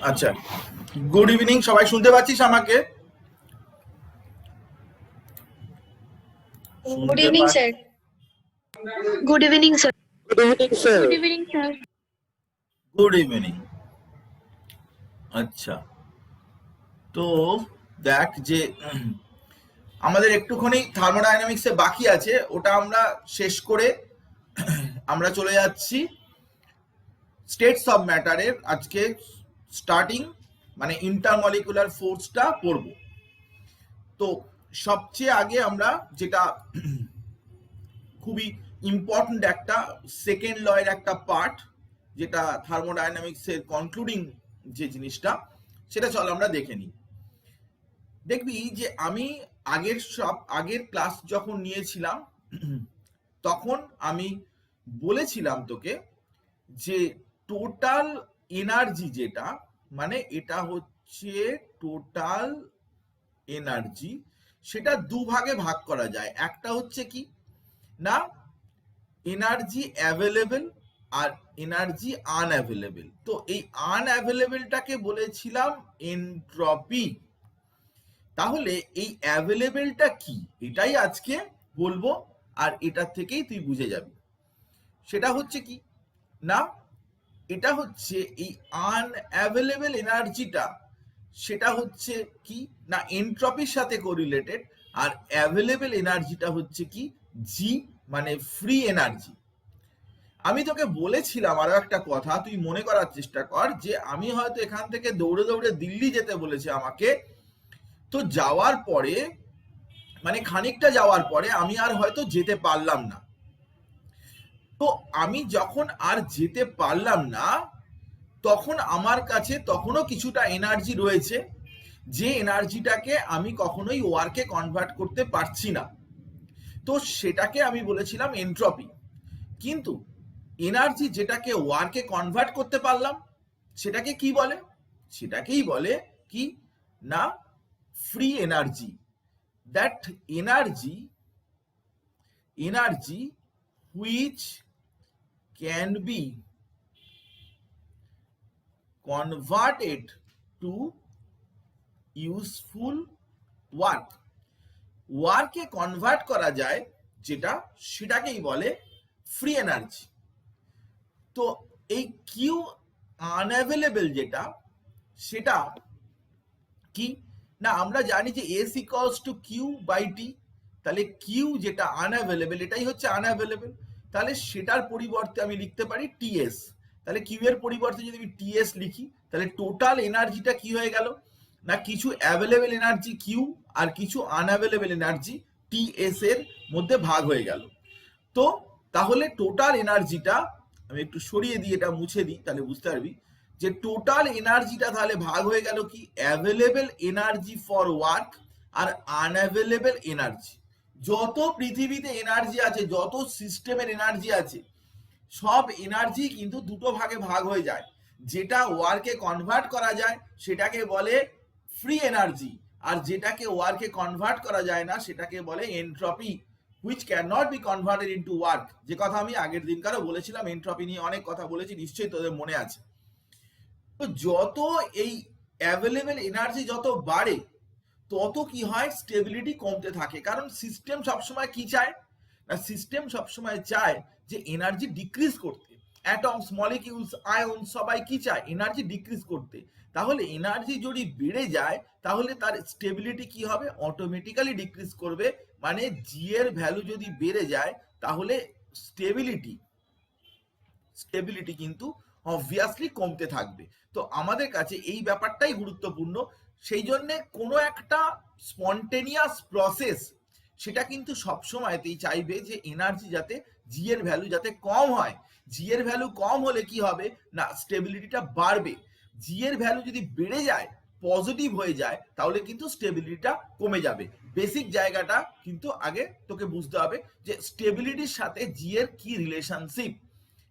আচ্ছা, good evening. সবাই শুনতে পাচ্ছিস আমাকে? Good শুনতে evening, পাচ্ছ? sir. Good evening, sir. Good evening, Good sir. evening, sir. Good evening. আচ্ছা, তো দেখ যে আমাদের একটুখানি থার্মোডাইনামিক্সে বাকি আছে, ওটা আমরা শেষ করে আমরা চলে যাচ্ছি স্টেটস অফ ম্যাটারের আজকে স্টার্টিং, মানে ইন্টারমলিকুলার ফোর্সটা পড়ব। তো সবচেয়ে আগে আমরা যেটা খুবই ইম্পর্ট্যান্ট একটা সেকেন্ড ল এর একটা পার্ট, যেটা থার্মোডাইনামিক্সের কনক্লুডিং যে জিনিসটা, সেটা চলো আমরা দেখে নিই। দেখবি যে আমি আগের ক্লাস যখন নিয়েছিলাম তখন আমি বলেছিলাম তোকে যে টোটাল এনার্জি যেটা, মানে এটা হচ্ছে টোটাল এনার্জি, সেটা দুভাগে ভাগ করা যায়। একটা হচ্ছে কি না এনার্জি অ্যাভেলেবেল আর এনার্জি আনঅ্যাভেলেবেল। তো এই আনঅ্যাভেলেবেলটাকে বলেছিলাম এনট্রপি। তাহলে এই অ্যাভেলেবেলটা কি, এটাই আজকে বলবো, আর এটা থেকেই তুই বুঝে যাবি। সেটা হচ্ছে কি না, এটা হচ্ছে এই আনঅ্যাভেলেবেল এনার্জিটা, সেটা হচ্ছে কি না এনট্রপির সাথে কোরিলেটেড, আর অ্যাভেলেবেল এনার্জিটা হচ্ছে কি জি, মানে ফ্রি এনার্জি। আমি তোকে বলেছিলাম আরো একটা কথা, তুই মনে করার চেষ্টা কর, যে আমি হয়তো এখান থেকে দৌড়ে দৌড়ে দিল্লি যেতে বলেছে আমাকে, তো যাওয়ার পরে মানে খানিকটা যাওয়ার পরে আমি আর হয়তো যেতে পারলাম না। তো আমি যখন আর যেতে পারলাম না, তখন আমার কাছে তখনও কিছুটা এনার্জি রয়েছে, যে এনার্জিটাকে আমি কখনোই ওয়ার্কে কনভার্ট করতে পারছি না। তো সেটাকে আমি বলেছিলাম এনট্রপি। কিন্তু এনার্জি যেটাকে ওয়ার্কে কনভার্ট করতে পারলাম, সেটাকে কি বলে? সেটাকেই বলে কি না free energy. That energy which can be converted to useful work. ওয়ার্কে কনভার্ট করা যায় যেটা, সেটাকেই বলে ফ্রি এনার্জি। তো এই কিউ আনঅ্যাভেলেবল যেটা, সেটা কি না আমরা জানি যে S equals to Q by T. তাহলে কিউ যেটা আনঅ্যাভেলেবল, এটাই হচ্ছে আনঅ্যাভেলেবল। তাহলে সেটার পরিবর্তে আমি লিখতে পারি টিএস। তাহলে কিউ এর পরিবর্তে যদি আমি টিএস লিখি, তাহলে টোটাল এনার্জিটা কি হয়ে গেল না কিছু অ্যাভেলেবল এনার্জি কিউ আর কিছু আনঅ্যাভেলেবল এনার্জি টিএস এর মধ্যে ভাগ হয়ে গেল। তো তাহলে টোটাল এনার্জিটা আমি একটু সরিয়ে দিই, এটা মুছে দিই, তাহলে বুঝতে পারবি যে টোটাল এনার্জিটা তাহলে ভাগ হয়ে গেল কি অ্যাভেলেবল এনার্জি ফর ওয়ার্ক আর আনঅ্যাভেলেবল এনার্জি। যত পৃথিবীতে এনার্জি আছে, যত সিস্টেমের এনার্জি আছে, সব এনার্জি কিন্তু দুটো ভাগে ভাগ হয়ে যায়। যেটা ওয়ার্কে কনভার্ট করা যায় সেটাকে বলে ফ্রি এনার্জি, আর যেটাকে ওয়ার্কে কনভার্ট করা যায় না সেটাকে বলে entropy, which can not be converted into work. যে কথা আমি আগের দিনকারও বলেছিলাম, এনট্রপি নিয়ে অনেক কথা বলেছি, নিশ্চয়ই তোদের মনে আছে। তো যত এই অ্যাভেলেবেল এনার্জি যত বাড়ে, তত কি হয় স্টেবিলিটি কমতে থাকে। কারণ সিস্টেম সবসময় কি চায় না, সিস্টেম সবসময় চায় যে এনার্জি ডিক্রিজ করতে। অ্যাটমস, মলিকিউলস, আয়ন সবাই কি চায় এনার্জি ডিক্রিজ করতে। তাহলে এনার্জি যদি বেড়ে যায়, তাহলে তার স্টেবিলিটি কি হবে, অটোমেটিক্যালি ডিক্রিজ করবে। মানে জি এর ভ্যালু যদি বেড়ে যায়, তাহলে স্টেবিলিটি স্টেবিলিটি কিন্তু অবভিয়াসলি কমতে থাকবে। তো আমাদের কাছে এই ব্যাপারটাই গুরুত্বপূর্ণ। সেই জন্য কোনো একটা স্পন্টেনিয়াস প্রসেস, সেটা কিন্তু সবসময়তেই চাইবে যে এনার্জি যাতে জি এর ভ্যালু যাতে কম হয়। জি এর ভ্যালু কম হলে কি হবে না স্টেবিলিটিটা বাড়বে। জি এর ভ্যালু যদি বেড়ে যায়, পজিটিভ হয়ে যায়, তাহলে কিন্তু স্টেবিলিটিটা কমে যাবে। বেসিক জায়গাটা কিন্তু আগে তোকে বুঝতে হবে যে স্টেবিলিটির সাথে জি এর কি রিলেশনশিপ।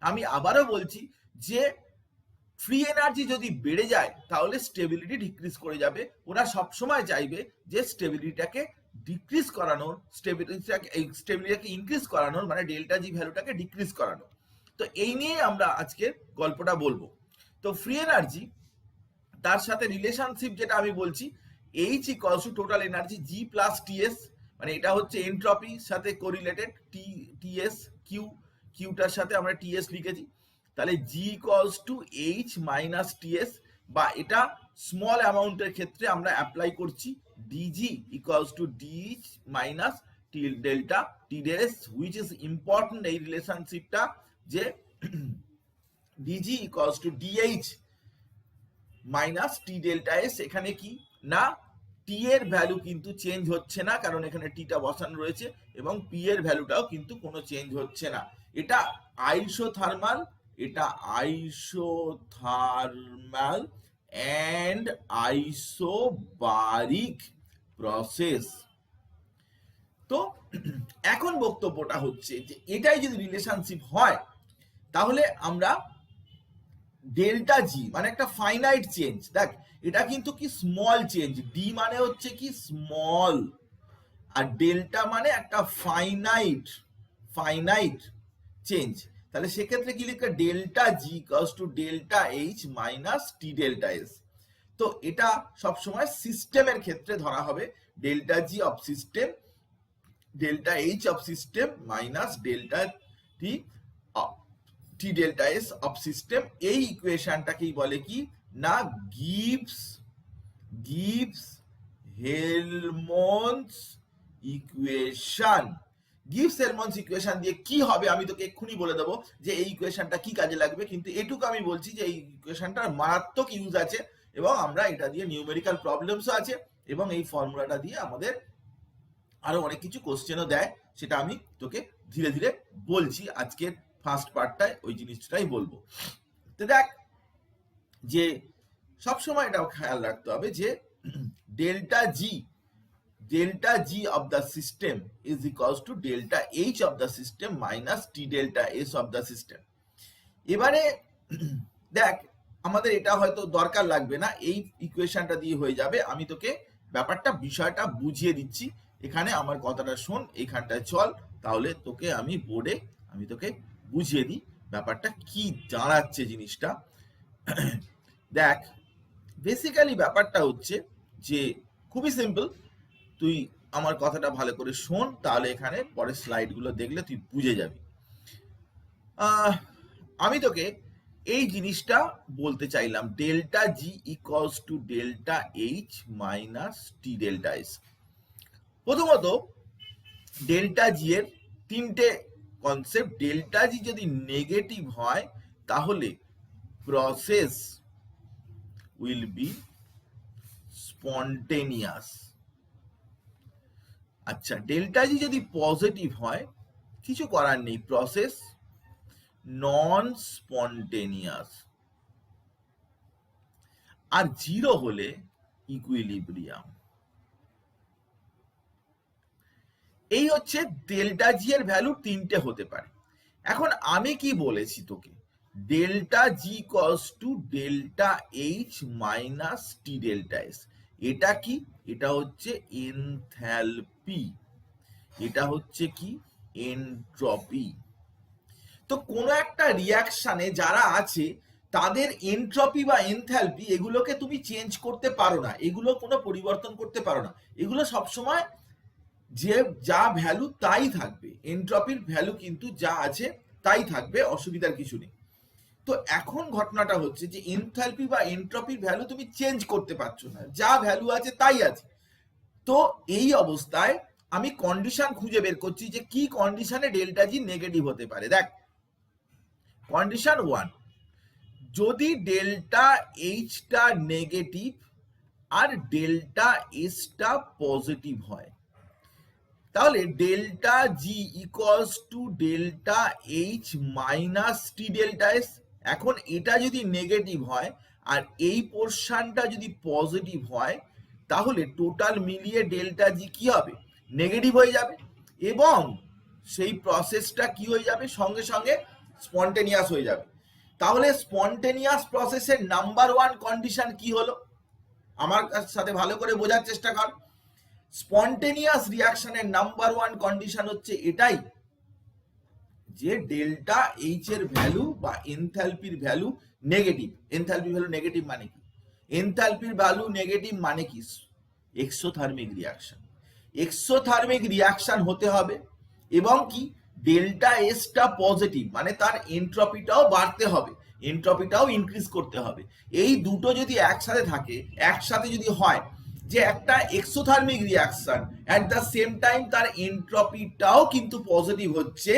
আমি আবারও বলছি যে ফ্রি এনার্জি যদি বেড়ে যায়, তাহলে স্টেবিলিটি ডিক্রিজ করে যাবে। ওরা সবসময় চাইবে যে স্টেবিলিটিটাকে ডিক্রিজ করানোর, স্টেবিলিটিটাকে ইনক্রিজ করানোর, মানে ডেল্টা জি ভ্যালুটাকে ডিক্রিজ করানো। তো এই নিয়ে আমরা আজকের গল্পটা বলবো। তো ফ্রি এনার্জি তার সাথে রিলেশনশিপ যেটা আমি বলছি, H equals to total energy G plus TS, মানে এটা হচ্ছে এন্ট্রপির সাথে কোরিলেটেড, টিএস কিউটার সাথে আমরা টিএস লিখেছি, তাহলে G equals to H minus TS, বা এটা স্মল অ্যামাউন্টের ক্ষেত্রে আমরা অ্যাপ্লাই করছি dG equals to dH minus T delta TdS, which is important এই রিলেশনশিপটা, যে dG equals to dH minus T delta S. এখানে কি না, টি এর ভ্যালু কিন্তু চেঞ্জ হচ্ছে না, কারণ এখানে টিটা বসানো রয়েছে, এবং পি এর ভ্যালুটাও কিন্তু কোনো চেঞ্জ হচ্ছে না। এটা আইসোথার্মাল, এটা আইসোথার্মাল অ্যান্ড আইসোবারিক প্রসেস। তো এখন বক্তব্যটা হচ্ছে যে এটাই যদি রিলেশনশিপ হয়, তাহলে আমরা ডেল্টা জি মানে একটা ফাইনাইট চেঞ্জ, দেখ এটা কিন্তু কি স্মল চেঞ্জ, ডি মানে হচ্ছে কি স্মল, আর ডেল্টা মানে একটা ফাইনাইট চেঞ্জ, তাহলে সেক্ষেত্রে কি লিখবে, delta G equals to delta H minus T delta S. তো এটা সবসময় সিস্টেমের ক্ষেত্রে ধরা হবে, delta G of system, delta H of system minus delta T T delta S of system. এই ইকুয়েশনটাকেই বলে কি না, গিবস হেলমনস ইকুয়েশন। গিবস হেলমনস ইকুয়েশন দিয়ে কি হবে আমি তোকে এক্ষুনি বলে দেবো যে এই ইকুয়েশনটা কি কাজে লাগবে, কিন্তু এটুকু আমি বলছি যে এই ইকুয়েশনটার মারাত্মক ইউজ আছে, এবং আমরা এটা দিয়ে নিউমেরিক্যাল প্রবলেমসও আছে, এবং এই ফর্মুলাটা দিয়ে আমাদের আরো অনেক কিছু কোশ্চেনও দেয়, সেটা আমি তোকে ধীরে ধীরে বলছি, আজকের ফার্স্ট পার্টটায় ওই জিনিসটাই বলবো। তো দেখ, যে সবসময় এটাও খেয়াল রাখতে হবে যে delta G of the system is equals to delta H of the system minus T delta S of the system. এবারে দেখ, আমাদের এটা হয়তো দরকার লাগবে না, এই ইকুয়েশনটা দিয়ে হয়ে যাবে, আমি তোকে ব্যাপারটা বিষয়টা বুঝিয়ে দিচ্ছি, এখানে আমার কথাটা শোন, এইখানটায় চল, তাহলে তোকে আমি বোর্ডে আমি তোকে বুঝিয়ে দিই ব্যাপারটা কি দাঁড়াচ্ছে জিনিসটা। দেখ, বেসিক্যালি ব্যাপারটা হচ্ছে যে খুবই সিম্পল, তুই আমার কথাটা ভালো করে শোন, তাহলে এখানে পরের স্লাইডগুলো দেখলে তুই বুঝে যাবি। আমি তোকে এই জিনিসটা বলতে চাইলাম, delta G equals to delta H minus T delta S. প্রথমত ডেল্টা জি এর তিনটে কনসেপ্ট। ডেল্টা জি যদি নেগেটিভ হয় তাহলে প্রসেস উইল বি স্পন্টেনিয়াস। আচ্ছা, ডেল্টা জি যদি পজিটিভ হয় কিছু করার নেই, প্রসেস নন স্পন্টেনিয়াস, আর জিরো হলে ইকুইলিব্রিয়াম। এই হচ্ছে ডেল্টা জি এর ভ্যালু তিনটে হতে পারে। এখন আমি কি বলেছি তোকে, delta G equals to delta H minus T delta S. এটা কি, এটা হচ্ছে এনথ্যালপি, এটা হচ্ছে কি এনট্রপি। তো কোনো একটা রিয়াকশনে যারা আছে তাদের এনট্রপি বা এনথ্যালপি এগুলোকে তুমি চেঞ্জ করতে পারো না, এগুলো কোনো পরিবর্তন করতে পারো না, এগুলো সবসময় যে যা ভ্যালু তাই থাকবে, এনট্রপির ভ্যালু কিন্তু যা আছে তাই থাকবে, অসুবিধার কিছু নেই। তো এখন ঘটনাটা হচ্ছে যে এনথ্যালপি বা এনট্রপির ভ্যালু তুমি চেঞ্জ করতে পারছো না, যা ভ্যালু আছে তাই আছে। তো এই অবস্থায় আমি কন্ডিশন খুঁজে বের করছি যে কি কন্ডিশনে ডেল্টা জি নেগেটিভ হতে পারে। দেখ, কন্ডিশন 1, যদি ডেল্টা এইচটা নেগেটিভ আর ডেল্টা এসটা পজিটিভ হয়, তাহলে delta G equals to delta H minus T delta S. এখন এটা যদি নেগেটিভ হয় আর এই পোর্শনটা যদি পজিটিভ হয়, তাহলে টোটাল মিলিয়ে ডেল্টা জি কি হবে, নেগেটিভ হয়ে যাবে, এবং সেই প্রসেসটা কি হয়ে যাবে, সঙ্গে সঙ্গে স্পন্টেনিয়াস হয়ে যাবে। তাহলে স্পন্টেনিয়াস প্রসেসের নাম্বার 1 কন্ডিশন কি হলো, আমার সাথে ভালো করে বোঝার চেষ্টা কর। স্পন্টেনিয়াস রিয়াকশনের নাম্বার 1 কন্ডিশন হচ্ছে এটাই, যে ডেল্টা এইচ এর ভ্যালু বা এনথ্যালপির value negative. Enthalpy value negative মানে কি, এনথালপির ভ্যালু নেগেটিভ মানে কি? Exothermic reaction. এক্সোথার্মিক রিয়াকশন হতে হবে এবং কি ডেল্টা এসটা পজিটিভ মানে তার এন্ট্রপিটাও বাড়তে হবে, এন্ট্রপিটাও ইনক্রিজ করতে হবে। এই দুটো যদি একসাথে থাকে, একসাথে যদি হয় যে একটা exothermic reaction at the same time তার এন্ট্রপিটাও কিন্তু পজিটিভ হচ্ছে,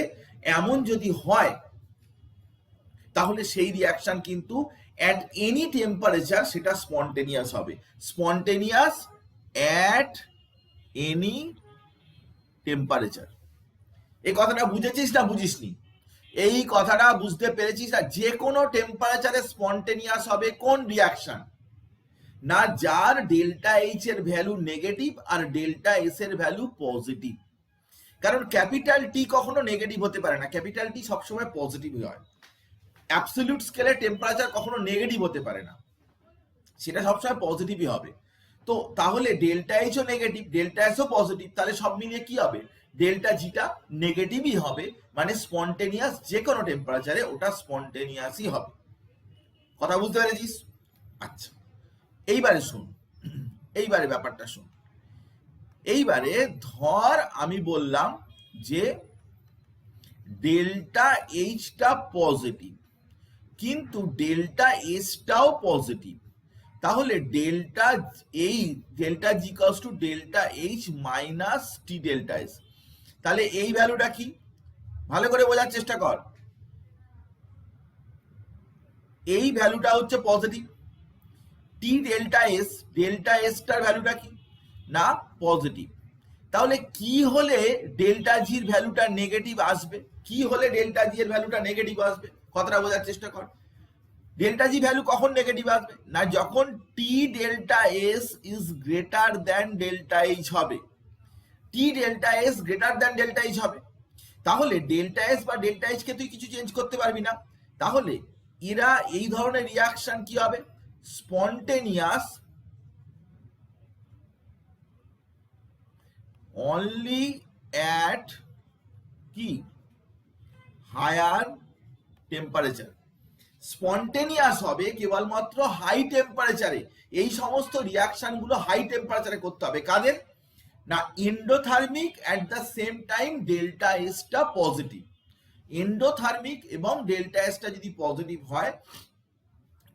এমন যদি হয় তাহলে সেই রিয়াকশন কিন্তু অ্যাট এনি টেম্পারেচার সেটা স্পন্টেনিয়াস হবে। Spontaneous at any temperature. এই কথাটা বুঝেছিস না বুঝিসনি? এই কথাটা বুঝতে পেরেছিস না? যে কোনো টেম্পারেচারে স্পন্টেনিয়াস হবে কোন রিয়াকশন? না যার ডেল্টা এইচ এর ভ্যালু নেগেটিভ আর ডেল্টা এস এর ভ্যালু পজিটিভ। কারণ ক্যাপিটাল টি কখনো নেগেটিভ হতে পারে না, ক্যাপিটাল টি সবসময় পজিটিভ হয়। অ্যাবসলিউট স্কেলে টেম্পারেচার কখনো নেগেটিভ হতে পারে না, সেটা সবসময় পজিটিভই হবে। তো তাহলে ডেল্টা এইচও নেগেটিভ, ডেল্টা এসও পজিটিভ, তাহলে সব মিলিয়ে কি হবে? ডেল্টা জিটা নেগেটিভই হবে, মানে স্পন্টেনিয়াস যে কোনো টেম্পারেচারে ওটা স্পন্টেনিয়াসই হবে। কথা বুঝতে পেরেছিস? আচ্ছা, এইবারে শোন, এইবারে ব্যাপারটা শোন। এইবারে ধর আমি বললাম যে ডেল্টা এইচটা পজিটিভ কিন্তু ডেল্টা এসটাও পজিটিভ, তাহলে delta G equals to delta H minus T delta S. তাহলে এই ভ্যালুটা কি? ভালো করে বোঝার চেষ্টা কর। এই ভ্যালুটা হচ্ছে পজিটিভ, টি ডেল্টা এস টার ভ্যালুটা কি? না পজিটিভ। তাহলে কি হলে ডেল্টা জির ভ্যালুটা নেগেটিভ আসবে? কি হলে ডেল্টা জি এর ভ্যালুটা নেগেটিভ আসবে? কথাটা বোঝার চেষ্টা কর। ডেল্টা জি ভ্যালু কখন নেগেটিভ আসবে? না যখন T delta S is greater than delta H হবে। T delta S greater than delta H হবে। তাহলে ডেল্টা এস বা ডেল্টা এইচ কে তুই কিছু চেঞ্জ করতে পারবি না। তাহলে এরা এই ধরনের রিয়াকশন কি হবে? স্পন্টেনিয়াস অনলি অ্যাট কি হায়ার টেম্পারেচার। স্পন্টেনিয়াস হবে কেবলমাত্র হাই টেম্পারেচারে। এই সমস্ত রিয়াকশন গুলো হাই টেম্পারেচারে করতে হবে। কাদের? না endothermic at the same time delta এসটা পজিটিভ। এন্ডোথার্মিক এবং ডেল্টা এসটা যদি পজিটিভ হয়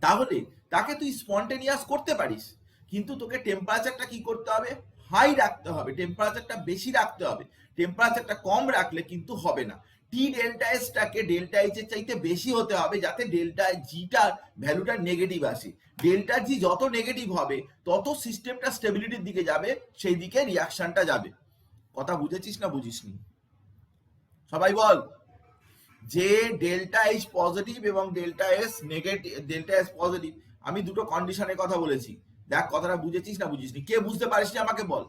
তাহলে তাকে তুই স্পন্টেনিয়াস করতে পারিস, কিন্তু তোকে টেম্পারেচারটা কি করতে হবে? হাই রাখতে হবে, টেম্পারেচারটা বেশি রাখতে হবে। টেম্পারেচারটা কম রাখলে কিন্তু হবে না। টি ডেল্টা এসটাকে ডেল্টা এইচ এর চাইতে বেশি হতে হবে যাতে ডেল্টা জিটার ভ্যালুটা নেগেটিভ আসে। ডেল্টা জি যত নেগেটিভ হবে তত সিস্টেমটা স্টেবিলিটির দিকে যাবে, সেই দিকে রিয়াকশনটা যাবে। কথা বুঝেছিস না বুঝিসনি? সবাই বল। যে ডেল্টা এইচ পজিটিভ এবং delta S negative, delta S positive, আমি দুটো কন্ডিশনের কথা বলেছি। দেখ কথাটা বুঝেছিস না বুঝিসনি? কে বুঝতে পারিসনি আমাকে বল।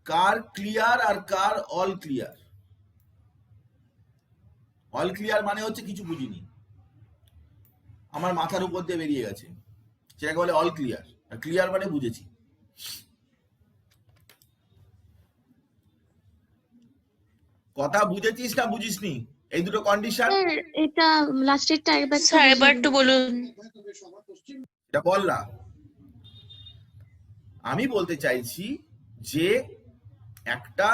কার ক্লিয়ার আর কার অল ক্লিয়ার? অল ক্লিয়ার মানে হচ্ছে কিছু বুঝিনি, আমার মাথার উপর দিয়ে বেরিয়ে গেছে, সেটাকে বলে অল ক্লিয়ার। আর ক্লিয়ার মানে বুঝেছি। কথা বুঝেছিস না বুঝিসনি? এই দুটো কন্ডিশন এটা লাস্টেরটা একবার স্যার এবার একটু বলুন। এটা বল না। আমি বলতে চাইছি যে একটা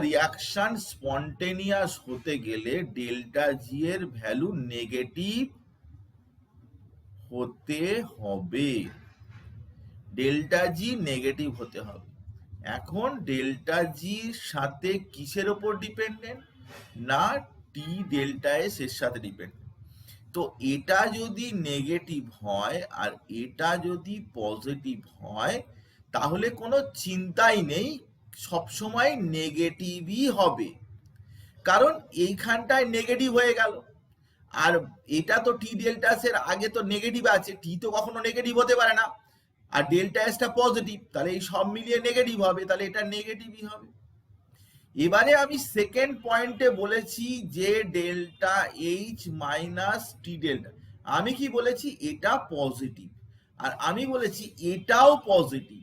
রিয়াকশন স্পন্টেনিয়াস হতে গেলে ডেল্টা জি এর ভ্যালু নেগেটিভ হতে হবে, ডেল্টা জি নেগেটিভ হতে হবে। এখন ডেল্টা জির সাথে কিসের ওপর ডিপেন্ডেন্ট? না টি ডেল্টা এস এর সাথে ডিপেন্ডেন্ট। তো এটা যদি নেগেটিভ হয় আর এটা যদি পজিটিভ হয় তাহলে কোনো চিন্তাই নেই, সবসময় নেগেটিভই হবে। কারণ এইখানটায় নেগেটিভ হয়ে গেল, আর এটা তো টি ডেল্টা এস এর আগে তো নেগেটিভ আছে, টি তো কখনো নেগেটিভ হতে পারে না, আর ডেল্টা এসটা পজিটিভ, তাহলে এই সব মিলিয়ে নেগেটিভ হবে, তাহলে এটা নেগেটিভই হবে। এবারে আমি সেকেন্ড পয়েন্টে বলেছি যে delta H minus T delta, আমি কি বলেছি? এটা পজিটিভ, আর আমি বলেছি এটাও পজিটিভ।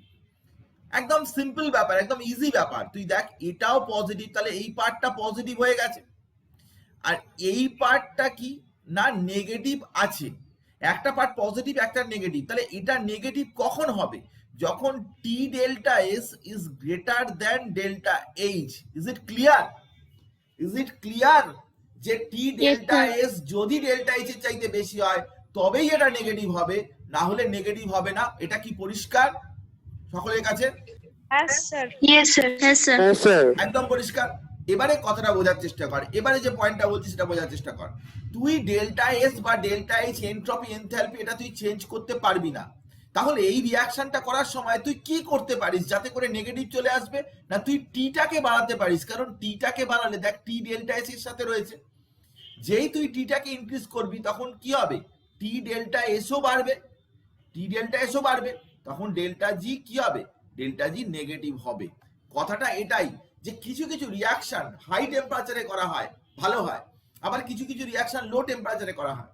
একদম সিম্পল ব্যাপার, একদম ইজি ব্যাপার। তুই দেখ এটাও পজিটিভ, তাহলে এই পার্টটা পজিটিভ হয়ে গেছে। আর এই পার্টটা কি না নেগেটিভ আছে, একটা পার্ট পজিটিভ একটা নেগেটিভ, তাহলে এটা নেগেটিভ কখন হবে? যখন T delta S is greater then delta H. Is it clear? Is it clear যে টি ডেল্টা এস যদি ডেল্টা এইচ এর চাইতে বেশি হয় তবেই এটা নেগেটিভ হবে, না হলে নেগেটিভ হবে না। এটা কি পরিষ্কার সকলের কাছে? একদম পরিষ্কার। এবারে কথাটা বোঝার চেষ্টা কর, এবারে যে পয়েন্টটা বলছি সেটা বোঝার চেষ্টা কর। তুই ডেল্টা এস বা ডেল্টা এইচ এনট্রপি এনথালপি এটা তুই চেঞ্জ করতে পারবি না, তাহলে এই রিয়াকশনটা করার সময় তুই কি করতে পারিস যাতে করে নেগেটিভ চলে আসবে? না তুই টিটাকে বাড়াতে পারিস, কারণ টিটাকে বাড়ালে দেখ টি ডেল্টা এস এর সাথে রয়েছে, যেই তুই টিটাকে ইনক্রিজ করবি তখন কি হবে? টি ডেল্টা এসও বাড়বে, টি ডেল্টা এসও বাড়বে, তখন ডেল্টা জি কি হবে? ডেল্টা জি নেগেটিভ হবে। কথাটা এটাই যে কিছু কিছু রিয়াকশন হাই টেম্পারেচারে করা হয় ভালো হয়, আবার কিছু কিছু রিয়াকশন লো টেম্পারেচারে করা হয়।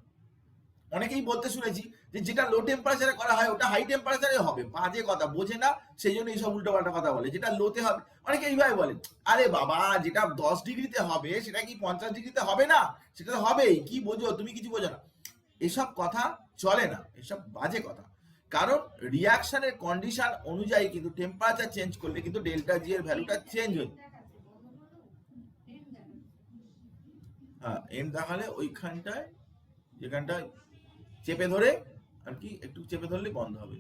অনেকেই বলতে শুনেছি যে যেটা লো টেম্পারেচারে করা হয় ওটা হাই টেম্পারেচারে হবে, বাজে কথা, বোঝে না সেই জন্য এইসব উল্টোপাল্টা কথা বলে। যেটা লোতে হবে অনেকে এইভাবে বলে, আরে বাবা যেটা 10 ডিগ্রিতে হবে সেটা কি 50 ডিগ্রিতে হবে না? সেটা তো হবেই, কি বোঝো তুমি? কিছু বোঝো না। এসব কথা চলে না, এসব বাজে কথা। কারণ রিয়াকশনের কন্ডিশন অনুযায়ী কিন্তু টেম্পারেচার চেঞ্জ করলে কিন্তু ডেল্টা জি এর ভ্যালুটা চেঞ্জ হয়ে, হ্যাঁ এম দেখালে ওইখানটায় যেখানটায় চেপে ধরে আর কি, একটু চেপে ধরলে বন্ধ হবে।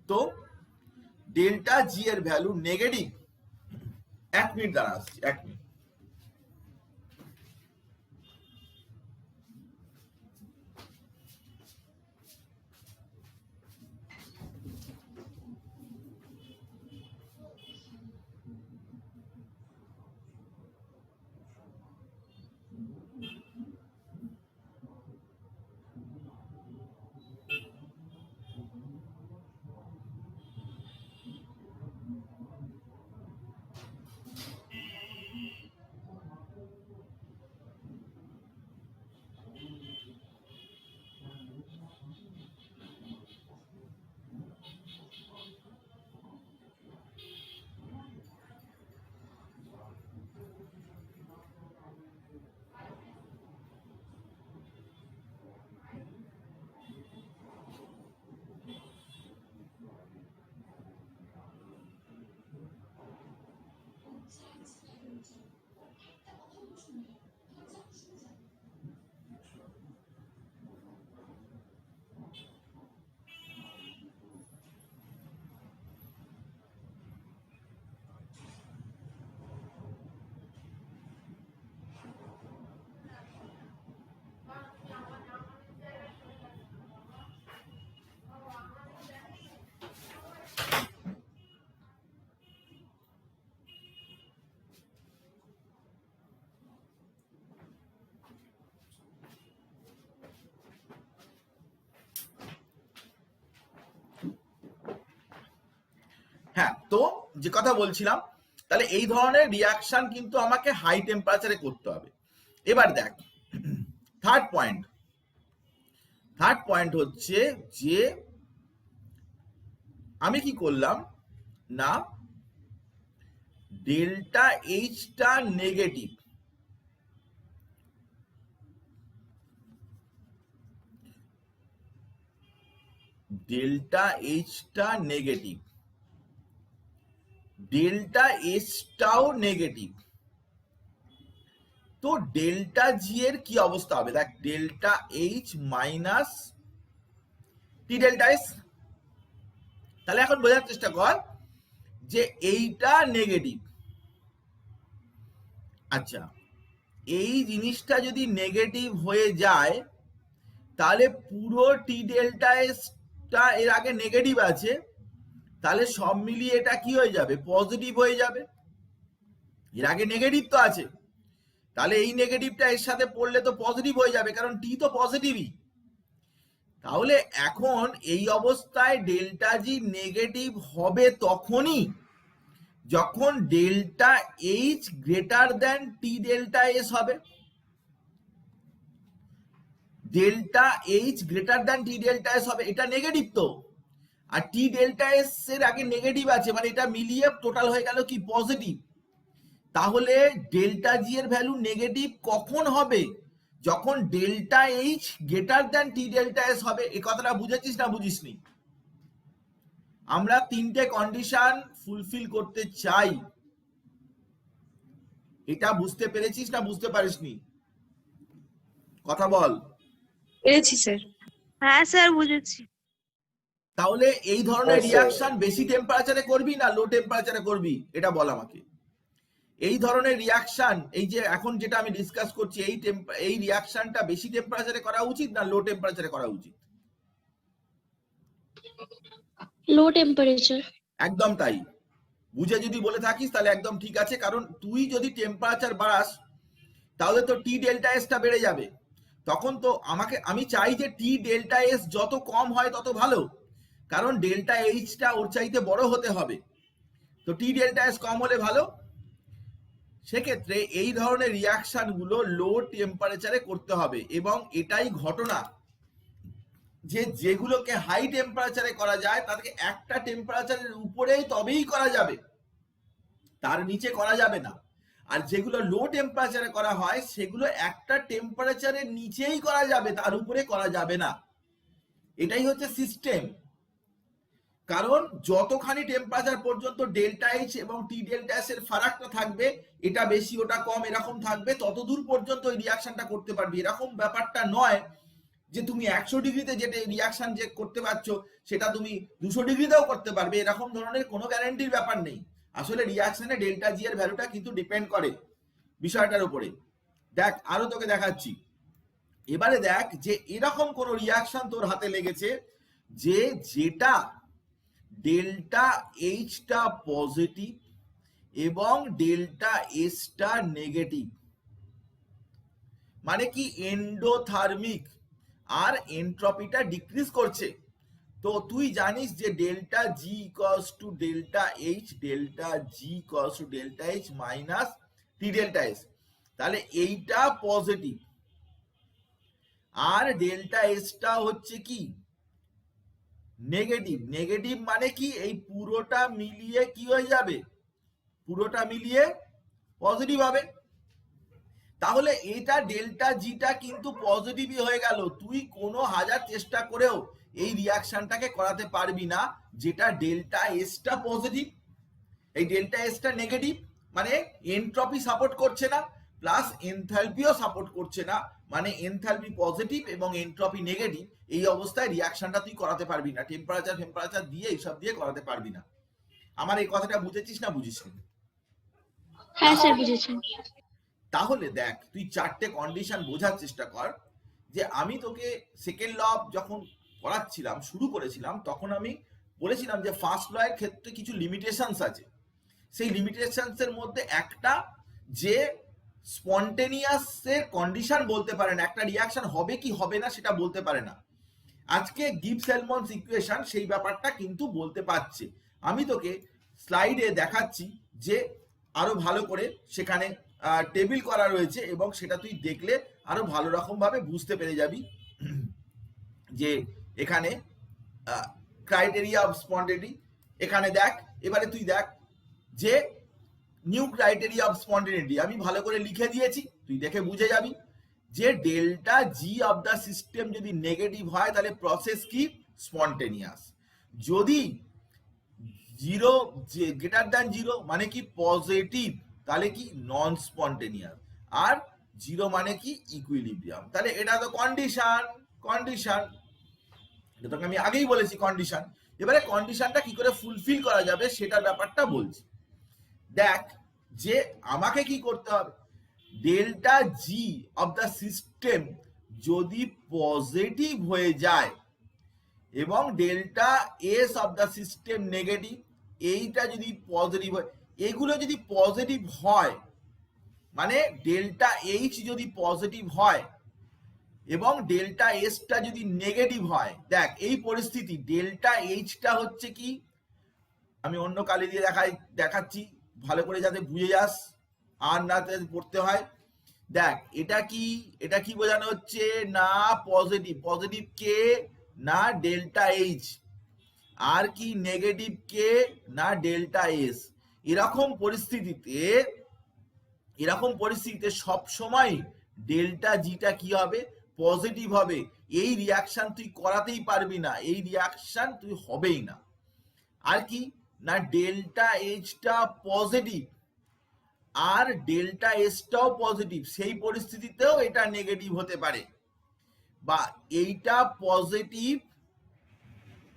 তো ডেল্টা জি এর ভ্যালু নেগেটিভ, 1 মিনিট দাঁড়া আসছি, 1 মিনিট। হ্যাঁ, তো যে কথা বলছিলাম, তাহলে এই ধরনের রিয়াকশন কিন্তু আমাকে হাই টেম্পারেচারে করতে হবে। এবার দেখ থার্ড পয়েন্ট হচ্ছে যে আমি কি করলাম না ডেল্টা এইচটা নেগেটিভ, ডেল্টা এইচটা নেগেটিভ, ডেল্টা এসটাও নেগেটিভ, তো ডেল্টা জি এর কি অবস্থা হবে? দেখ delta H minus T delta S. তাহলে এখন বোঝার চেষ্টা কর যে এইটা নেগেটিভ। আচ্ছা, এই জিনিসটা যদি নেগেটিভ হয়ে যায় তাহলে পুরো টি ডেল্টা এসটা এর আগে নেগেটিভ আছে, তাহলে সব মিলিয়ে এটা কি হয়ে যাবে? পজিটিভ হয়ে যাবে। এর আগে নেগেটিভ তো আছে, তাহলে এই নেগেটিভটা এর সাথে পড়লে তো পজিটিভ হয়ে যাবে, কারণ টি তো পজিটিভই। তাহলে এখন এই অবস্থায় ডেল্টা জি নেগেটিভ হবে তখনই যখন ডেল্টা এইচ গ্রেটার দেন টি ডেল্টা এস হবে। ডেল্টা এইচ গ্রেটার দেন টি ডেল্টা এস হবে, এটা নেগেটিভ তো। আর টি ডেল্টা এস এর আগে নেগেটিভ আছে, মানে এটা মিলিয়ে টোটাল হয়ে গেল কি পজিটিভ। তাহলে ডেল্টা জি এর ভ্যালু নেগেটিভ কখন হবে? যখন ডেল্টা এইচ গ্রেটার দ্যান টি ডেল্টা এস হবে। এই কথাটা বুঝেছিস না বুঝিসনি? আমরা তিনটে কন্ডিশন ফুলফিল করতে চাই, এটা বুঝতে পেরেছিস না বুঝতে পারিসনি? কথা বল। পেরেছি স্যার। হ্যাঁ স্যার বুঝেছি। তাহলে এই ধরনের রিয়াকশন বেশি টেম্পারেচারে করবি না লো টেম্পারেচারে করবি, এটা বল আমাকে। এই ধরনের রিয়াকশন, এই যে এখন যেটা আমি ডিসকাস করছি, এই রিয়াকশনটা বেশি টেম্পারেচারে করা উচিত না লো টেম্পারেচারে করা উচিত? লো টেম্পারেচার। একদম তাই। বুঝে যদি বলে থাকিস তাহলে একদম ঠিক আছে, কারণ তুই যদি টেম্পারেচার বাড়াস তাহলে তো টি ডেল্টা এসটা বেড়ে যাবে। তখন তো আমি চাই যে টি ডেল্টা এস যত কম হয় তত ভালো, কারণ ডেল্টা এইচটা ওর চাইতে বড় হতে হবে। তো টি ডেল্টা এস কম হলে ভালো। সেক্ষেত্রে এই ধরনের রিয়াকশন গুলো লো টেম্পারেচারে করতে হবে, এবং এটাই ঘটনা যে যেগুলোকে হাই টেম্পারেচারে করা যায় তাদেরকে একটা টেম্পারেচারের উপরেই তবেই করা যাবে, তার নিচে করা যাবে না। আর যেগুলো লো টেম্পারেচারে করা হয় সেগুলো একটা টেম্পারেচারের নিচেই করা যাবে, তার উপরে করা যাবে না। এটাই হচ্ছে সিস্টেম। কারণ যতখানি টেম্পারেচার পর্যন্ত ডেল্টা এইচ এবং টি ডেল্টা এস এর ফারাকটা থাকবে, এটা বেশি ওটা কম এরকম থাকবে, ততদূর পর্যন্ত ওই রিয়াকশনটা করতে পারবি। এরকম ব্যাপারটা নয় যে তুমি 100 ডিগ্রিতে যেটা রিয়াকশন যে করতে পারছো সেটা তুমি 200 ডিগ্রিতেও করতে পারবে, এরকম ধরনের কোনো গ্যারান্টির ব্যাপার নেই। আসলে রিয়াকশনে ডেল্টা জি এর ভ্যালুটা কিন্তু ডিপেন্ড করে বিষয়টার উপরে। দেখ আরো তোকে দেখাচ্ছি। এবারে দেখ যে এরকম কোন রিয়াকশন তোর হাতে লেগেছে যে যেটা ডেল্টা এইচটা পজিটিভ এবং ডেল্টা এসটা নেগেটিভ, মানে কি এন্ডোথার্মিক, আর এন্ট্রপিটা ডিক্রিজ করছে। তো তুই জানিস যে delta G equals to delta H, delta G equals to delta H minus T delta S. তাহলে এইটা পজিটিভ আর ডেল্টা এসটা হচ্ছে কি নেগেটিভ। নেগেটিভ মানে কি এই পুরোটা মিলিয়ে কি হয়ে যাবে? পুরোটা মিলিয়ে পজিটিভ হবে। তাহলে এটা ডেল্টা জিটা কিন্তু পজিটিভই হয়ে গেল। তুই কোনো হাজার চেষ্টা করেও এই রিয়াকশনটাকে করাতে পারবি না যেটা ডেল্টা এসটা পজিটিভ, এই ডেল্টা এসটা নেগেটিভ, মানে এনট্রপি সাপোর্ট করছে না প্লাস এনথালপিও সাপোর্ট করছে না, মানে এনথালপি পজিটিভ এবং এনট্রপি নেগেটিভ। এই অবস্থায় রিয়াকশনটা তুই করাতে পারবি না, টেম্পারেচার দিয়ে এইসব দিয়ে করাতে পারবি না। আমার এই কথাটা বুঝেছিস না বুঝিসনি? হ্যাঁ স্যার বুঝেছি। তাহলে দেখ তুই চারটে কন্ডিশন বোঝার চেষ্টা কর। যে আমি তোকে সেকেন্ড ল যখন পড়াচ্ছিলাম, শুরু করেছিলাম, তখন আমি বলেছিলাম যে ফার্স্ট ল এর ক্ষেত্রে কিছু লিমিটেশনস আছে। সেই লিমিটেশনস এর মধ্যে একটা যে স্পন্টেনিয়াস এর কন্ডিশন বলতে পারে না, একটা রিয়াকশন হবে কি হবে না সেটা বলতে পারে না। আজকে গিবস-হেলমনস ইকুয়েশন সেই ব্যাপারটা কিন্তু বলতে পারছে। আমি তোকে স্লাইডে দেখাচ্ছি যে আরো ভালো করে সেখানে টেবিল করা রয়েছে, এবং সেটা তুই দেখলে আরো ভালো রকম ভাবে বুঝতে পেরে যাবি যে এখানে ক্রাইটেরিয়া অফ স্পন্টেনিটি। এখানে দেখ, এবারে তুই দেখ যে নিউ ক্রাইটেরিয়া অফ স্পন্টেনিটি আমি ভালো করে লিখে দিয়েছি, তুই দেখে বুঝে যাবি যে delta G of the system যদি নেগেটিভ হয় তাহলে প্রসেস কি স্পন্টেনিয়াস, যদি জিরো গ্রেটার দ্যান জিরো মানে কি পজিটিভ তাহলে কি নন স্পন্টেনিয়াস, আর জিরো মানে কি ইকুইলিব্রিয়াম। তাহলে এটা তো কন্ডিশন, এটা তোকে আমি আগেই বলেছি কন্ডিশন। এবারে কন্ডিশনটা কি করে ফুলফিল করা যাবে সেটার ব্যাপারটা বলছি। দেখ যে আমাকে কি করতে হবে, delta G of the system যদি পজিটিভ হয়ে যায় এবং delta S of the system negative, এইটা যদি পজিটিভ হয়, এগুলো যদি পজিটিভ হয় মানে ডেল্টা এইচ যদি পজিটিভ হয় এবং ডেল্টা এসটা যদি নেগেটিভ হয়, দেখ এই পরিস্থিতি ডেল্টা এইচটা হচ্ছে কি, আমি অন্য কালি দিয়ে দেখাচ্ছি ভালো করে যাতে বুঝে যাস আর না পড়তে হয়। দেখ এটা কি বোঝানো হচ্ছে না পজিটিভ কে না ডেল্টা এইচ, আর কি নেগেটিভ কে না ডেল্টা এস। এরকম পরিস্থিতিতে সব সময় ডেল্টা জিটা কি হবে, পজিটিভ হবে। এই রিয়াকশন তুই করাতেই পারবি না, এই রিয়াকশন তুই হবেই না। আর কি না ডেল্টা এইচটা পজিটিভ আর ডেল্টা এসটাও পজিটিভ, সেই পরিস্থিতিতেও এটা নেগেটিভ হতে পারে। বা এইটা পজিটিভ,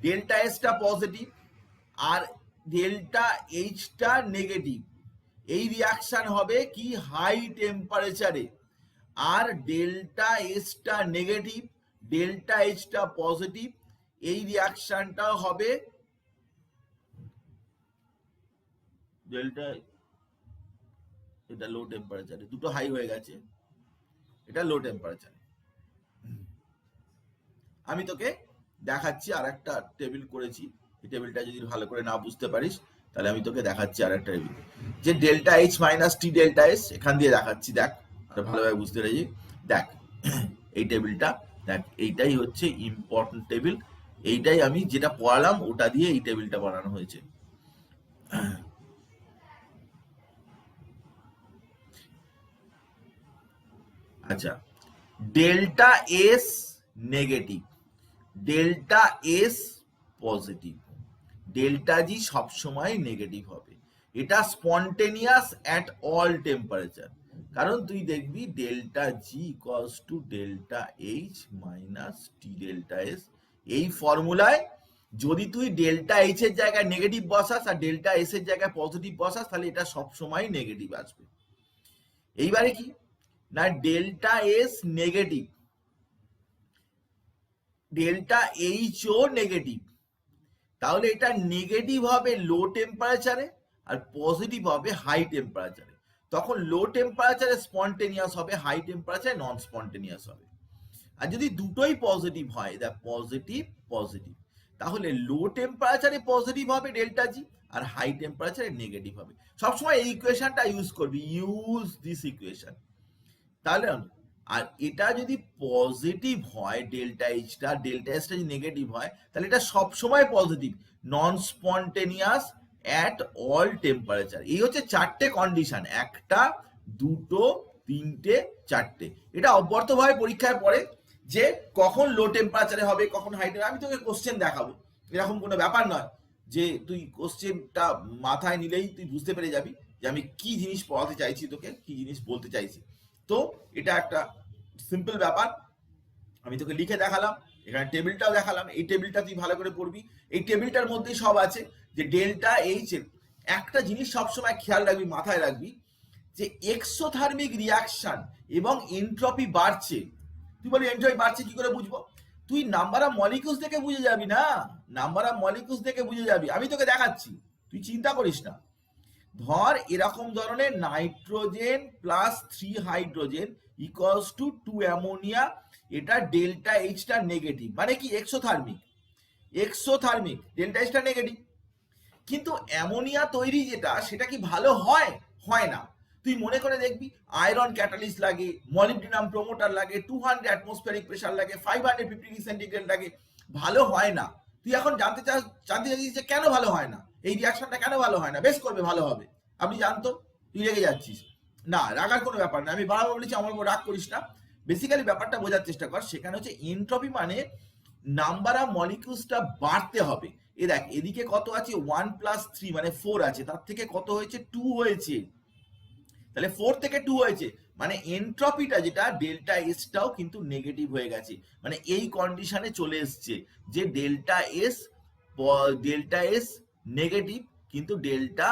ডেল্টা এসটা পজিটিভ আর ডেল্টা এইচটা নেগেটিভ, এই রিয়াকশন হবে কি হাই টেম্পারেচারে। আর ডেল্টা এসটা নেগেটিভ, ডেল্টা এইচটা পজিটিভ, এই রিয়াকশনটা হবে ডেল্টা, এটা লো টেম্পারেচারে, দুটো হাই হয়ে গেছে, এটা লো টেম্পারেচারে। আমি তোকে দেখাচ্ছি, আর একটা টেবিল করেছি, এই টেবিলটা যদি ভালো করে না বুঝতে পারিস তাহলে আমি তোকে দেখাচ্ছি আর একটা টেবিল, যে delta H minus T delta S, এখান দিয়ে দেখাচ্ছি, দেখ ভালোভাবে বুঝতে পেরেছি। দেখ এই টেবিলটা দেখ, এইটাই হচ্ছে ইম্পর্টেন্ট টেবিল, এইটাই আমি যেটা পড়ালাম ওটা দিয়ে এই টেবিলটা বানানো হয়েছে। আচ্ছা, delta S negative, delta S positive, delta জি সবসময় নেগেটিভ হবে। এটা স্পন্টেনিয়াস অ্যাট অল টেম্পারেচার, কারণ তুই দেখবি delta G equals to delta H minus T delta S. এই ফর্মুলায় যদি তুই ডেল্টা এইচ এর জায়গায় নেগেটিভ বসাস আর ডেল্টা এস এর জায়গায় পজিটিভ বসাস, তাহলে এটা সবসময় নেগেটিভ আসবে। এইবারে কি না ডেল্টা এস নেগেটিভ, ডেল্টা এইচও নেগেটিভ, তাহলে এটা নেগেটিভ হবে লো টেম্পারেচারে আর পজিটিভ হবে হাই টেম্পারেচারে। তখন লো টেম্পারেচারে স্পন্টেনিয়াস হবে, হাই টেম্পারেচারে নন স্পন্টেনিয়াস হবে। আর যদি দুটোই পজিটিভ হয়, দেখ পজিটিভ পজিটিভ, তাহলে লো টেম্পারেচারে পজিটিভ হবে ডেল্টা জি আর হাই টেম্পারেচারে নেগেটিভ হবে। সবসময় এই ইকুয়েশনটা ইউজ করবি, ইউজ দিস ইকুয়েশন। তাহলে আর এটা যদি পজিটিভ হয় ডেল্টা এইচটা, ডেল্টা এসটা যদি নেগেটিভ হয়, তাহলে এটা সবসময় positive, non spontaneous at all temperature. এই হচ্ছে চারটে কন্ডিশন, একটা দুটো তিনটে চারটে। এটা অব্যর্থভাবে পরীক্ষায় পড়ে যে কখন লো টেম্পারেচারে হবে, কখন হাই টেম্পারেচার। আমি তোকে কোশ্চেন দেখাবো, এরকম কোনো ব্যাপার নয় যে তুই কোশ্চেনটা মাথায় নিলেই তুই বুঝতে পেরে যাবি যে আমি কি জিনিস পড়াতে চাইছি, তোকে কি জিনিস বলতে চাইছি। তো এটা একটা সিম্পল ব্যাপার, আমি তোকে লিখে দেখালাম, এখানে টেবিলটাও দেখালাম। এই টেবিলটা তুই ভালো করে পড়বি, এই টেবিলটার মধ্যে সব আছে। যে ডেল্টা এইচ এর একটা জিনিস সবসময় খেয়াল রাখবি, মাথায় রাখবি, যে এক্সোথার্মিক রিয়াকশন এবং এন্ট্রপি বাড়ছে। তুই বলি এন্ট্রপি বাড়ছে কি করে বুঝবো? তুই নাম্বার অফ মলিকিউলস দেখে বুঝে যাবি না, নাম্বার অফ মলিকিউলস দেখে বুঝে যাবি। আমি তোকে দেখাচ্ছি, তুই চিন্তা করিস না। ধর এরকম ধরনের nitrogen plus 3 hydrogen equals to 2 ammonia, এটা ডেল্টা এইচটা নেগেটিভ, মানে কি এক্সোথার্মিক, এক্সোথার্মিক ডেল্টা এইচটা নেগেটিভ। কিন্তু অ্যামোনিয়া তৈরি যেটা, সেটা কি ভালো হয়? হয় না। তুই মনে করে দেখবি আয়রন ক্যাটালিস্ট লাগে, মলিবডিনাম প্রমোটার লাগে, 200 অ্যাটমসফিয়ারিক প্রেসার লাগে, 550 ডিগ্রি সেন্টিগ্রেড লাগে, ভালো হয় না। তুই এখন জানতে চাইছিস যে কেন ভালো হয় না, এই রিয়াকশনটা কেন ভালো হয় না? বেশ করবে, ভালো হবে। আপনি জানতো তুই রেগে যাচ্ছিস না, রাগার কোনো ব্যাপার না, আমি বারবার বলেছি আমার উপর রাগ করিস না। বেসিক্যালি ব্যাপারটা বোঝার চেষ্টা কর। সেখানে হচ্ছে এনট্রপি মানে নাম্বার অফ মলিকিউলসটা বাড়তে হবে। এ দেখ এদিকে কত আছে, 1 প্লাস 3 মানে 4 আছে, তার থেকে কত হয়েছে 2 হয়েছে, তাহলে 4 থেকে 2 হয়েছে, মানে এনট্রপিটা যেটা ডেল্টা এসটাও কিন্তু নেগেটিভ হয়ে গেছে। মানে এই কন্ডিশনে চলে এসছে যে ডেল্টা এস নেগেটিভ, কিন্তু ডেল্টা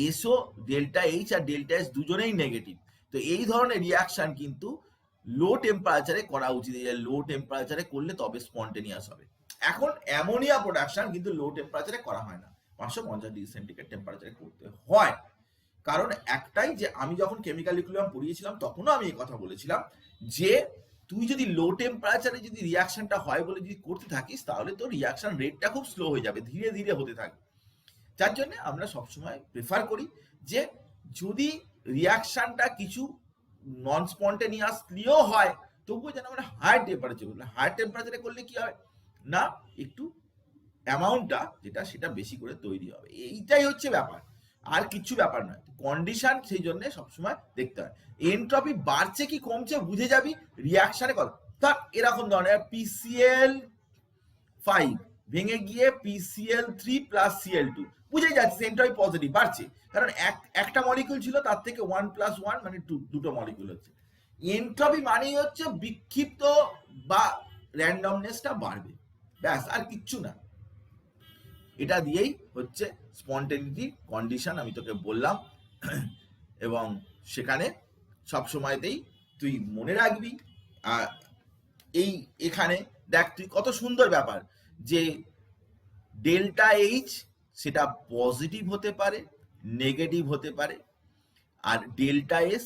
এসও, ডেল্টা এইচ আর ডেল্টা এস দুজনেই নেগেটিভ। তো এই ধরনের রিয়াকশন কিন্তু লো টেম্পারেচারে করা উচিত, লো টেম্পারেচারে করলে তবে স্পন্টেনিয়াস হবে। এখন অ্যামোনিয়া প্রোডাকশন কিন্তু লো টেম্পারেচারে করা হয় না, 550 ডিগ্রি সেন্টিগ্রেড টেম্পারেচারে করতে হয়। কারণ একটাই, যে আমি যখন কেমিক্যাল ইকুইলিব্রিয়াম পড়িয়েছিলাম তখনও আমি এই কথা বলেছিলাম যে তুই যদি লো টেম্পারেচারে যদি রিয়াকশনটা হয় বলে যদি করতে থাকিস, তাহলে তো রিয়াকশন রেটটা খুব স্লো হয়ে যাবে, ধীরে ধীরে হতে থাকবে। যার জন্য আমরা সবসময় প্রেফার করি যে যদি রিয়াকশনটা কিছু নন স্পন্টেনিয়াসলিও হয়, তবুও যেন আমরা হাই টেম্পারেচারে করলে। হাই টেম্পারেচারে করলে কি হয় না, একটু অ্যামাউন্টটা যেটা সেটা বেশি করে তৈরি হবে, এইটাই হচ্ছে ব্যাপার, আর কিছু ব্যাপার নয়। কন্ডিশন সেই জন্য সবসময় দেখতে হয়। এনট্রপি বাড়ছে কি কমছে বুঝে যাবি রিয়াকশনে কত। ধর এরকম ধরনের PCl5 ভেঙে গিয়ে PCl3 প্লাস Cl2, বুঝে যাচ্ছে এনট্রপি পজিটিভ বাড়ছে, কারণ একটা মলিকিউল ছিল তার থেকে 1+1 মানে দুটো মলিকিউল হচ্ছে। এনট্রপি মানেই হচ্ছে বিক্ষিপ্ত বা র্যান্ডমনেসটা বাড়বে, ব্যাস, আর কিচ্ছু না। এটা দিয়েই হচ্ছে স্পন্টেনিটি কন্ডিশন, আমি তোকে বললাম। এবং সেখানে সব সময়তেই তুই মনে রাখবি। এই এখানে দেখ তুই কত সুন্দর ব্যাপার যে ডেল্টা এইচ সেটা পজিটিভ হতে পারে, নেগেটিভ হতে পারে, আর ডেল্টা এস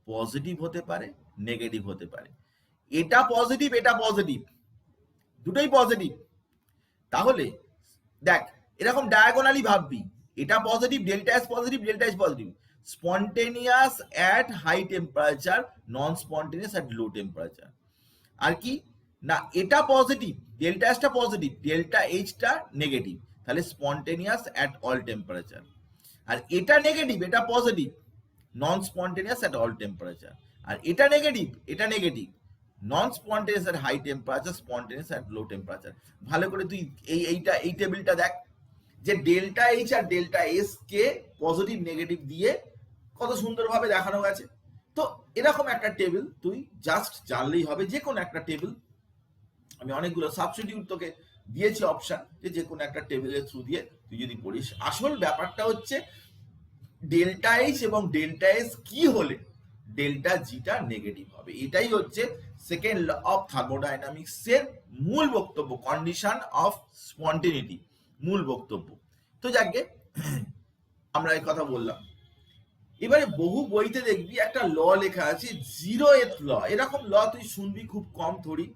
পজিটিভ হতে পারে, নেগেটিভ হতে পারে। এটা পজিটিভ, এটা পজিটিভ, দুটোই পজিটিভ। তাহলে দেখ এরকম ডায়াগোনালি ভাববি, এটা positive, delta S positive, delta S positive, spontaneous at high temperature, non spontaneous at low temperature. আর কি না, এটা পজিটিভ, ডেল্টা এসটা পজিটিভ, ডেল্টা এইচটা নেগেটিভ, তাহলে স্পন্টেনিয়াস অ্যাট অল টেম্পারেচার। আর এটা নেগেটিভ, এটা positive, non spontaneous at all temperature. আর এটা নেগেটিভ, এটা negative, non spontaneous at high temperature, spontaneous at low temperature. ভালো করে তুই এই টেবিলটা দেখ যে ডেল্টা এইচ আর delta S K positive negative দিয়ে কত সুন্দরভাবে দেখানো গেছে। তো এরকম একটা টেবিল তুই জাস্ট জানলেই হবে, যে কোনো একটা টেবিল, আমি অনেকগুলো সাবস্টিটিউট তোকে দিয়েছি অপশন, যে কোনো একটা টেবিলের থ্রু দিয়ে তুই যদি পড়িস। আসল ব্যাপারটা হচ্ছে ডেল্টা এইচ এবং ডেল্টা এস কি হলে ডেল্টা জিটা নেগেটিভ হবে, এটাই হচ্ছে সেকেন্ড ল অফ থার্মোডাইনামিক্স এর মূল বক্তব্য, কন্ডিশন অফ স্পন্টেনিটি, মূল বক্তব্য। তো যাকে আমরা এই কথা বললাম। এবারে বহু বইতে দেখবি একটা ল লেখা আছে, জিরো এথ ল, এরকম ল তুই শুনবি খুব কম থরি।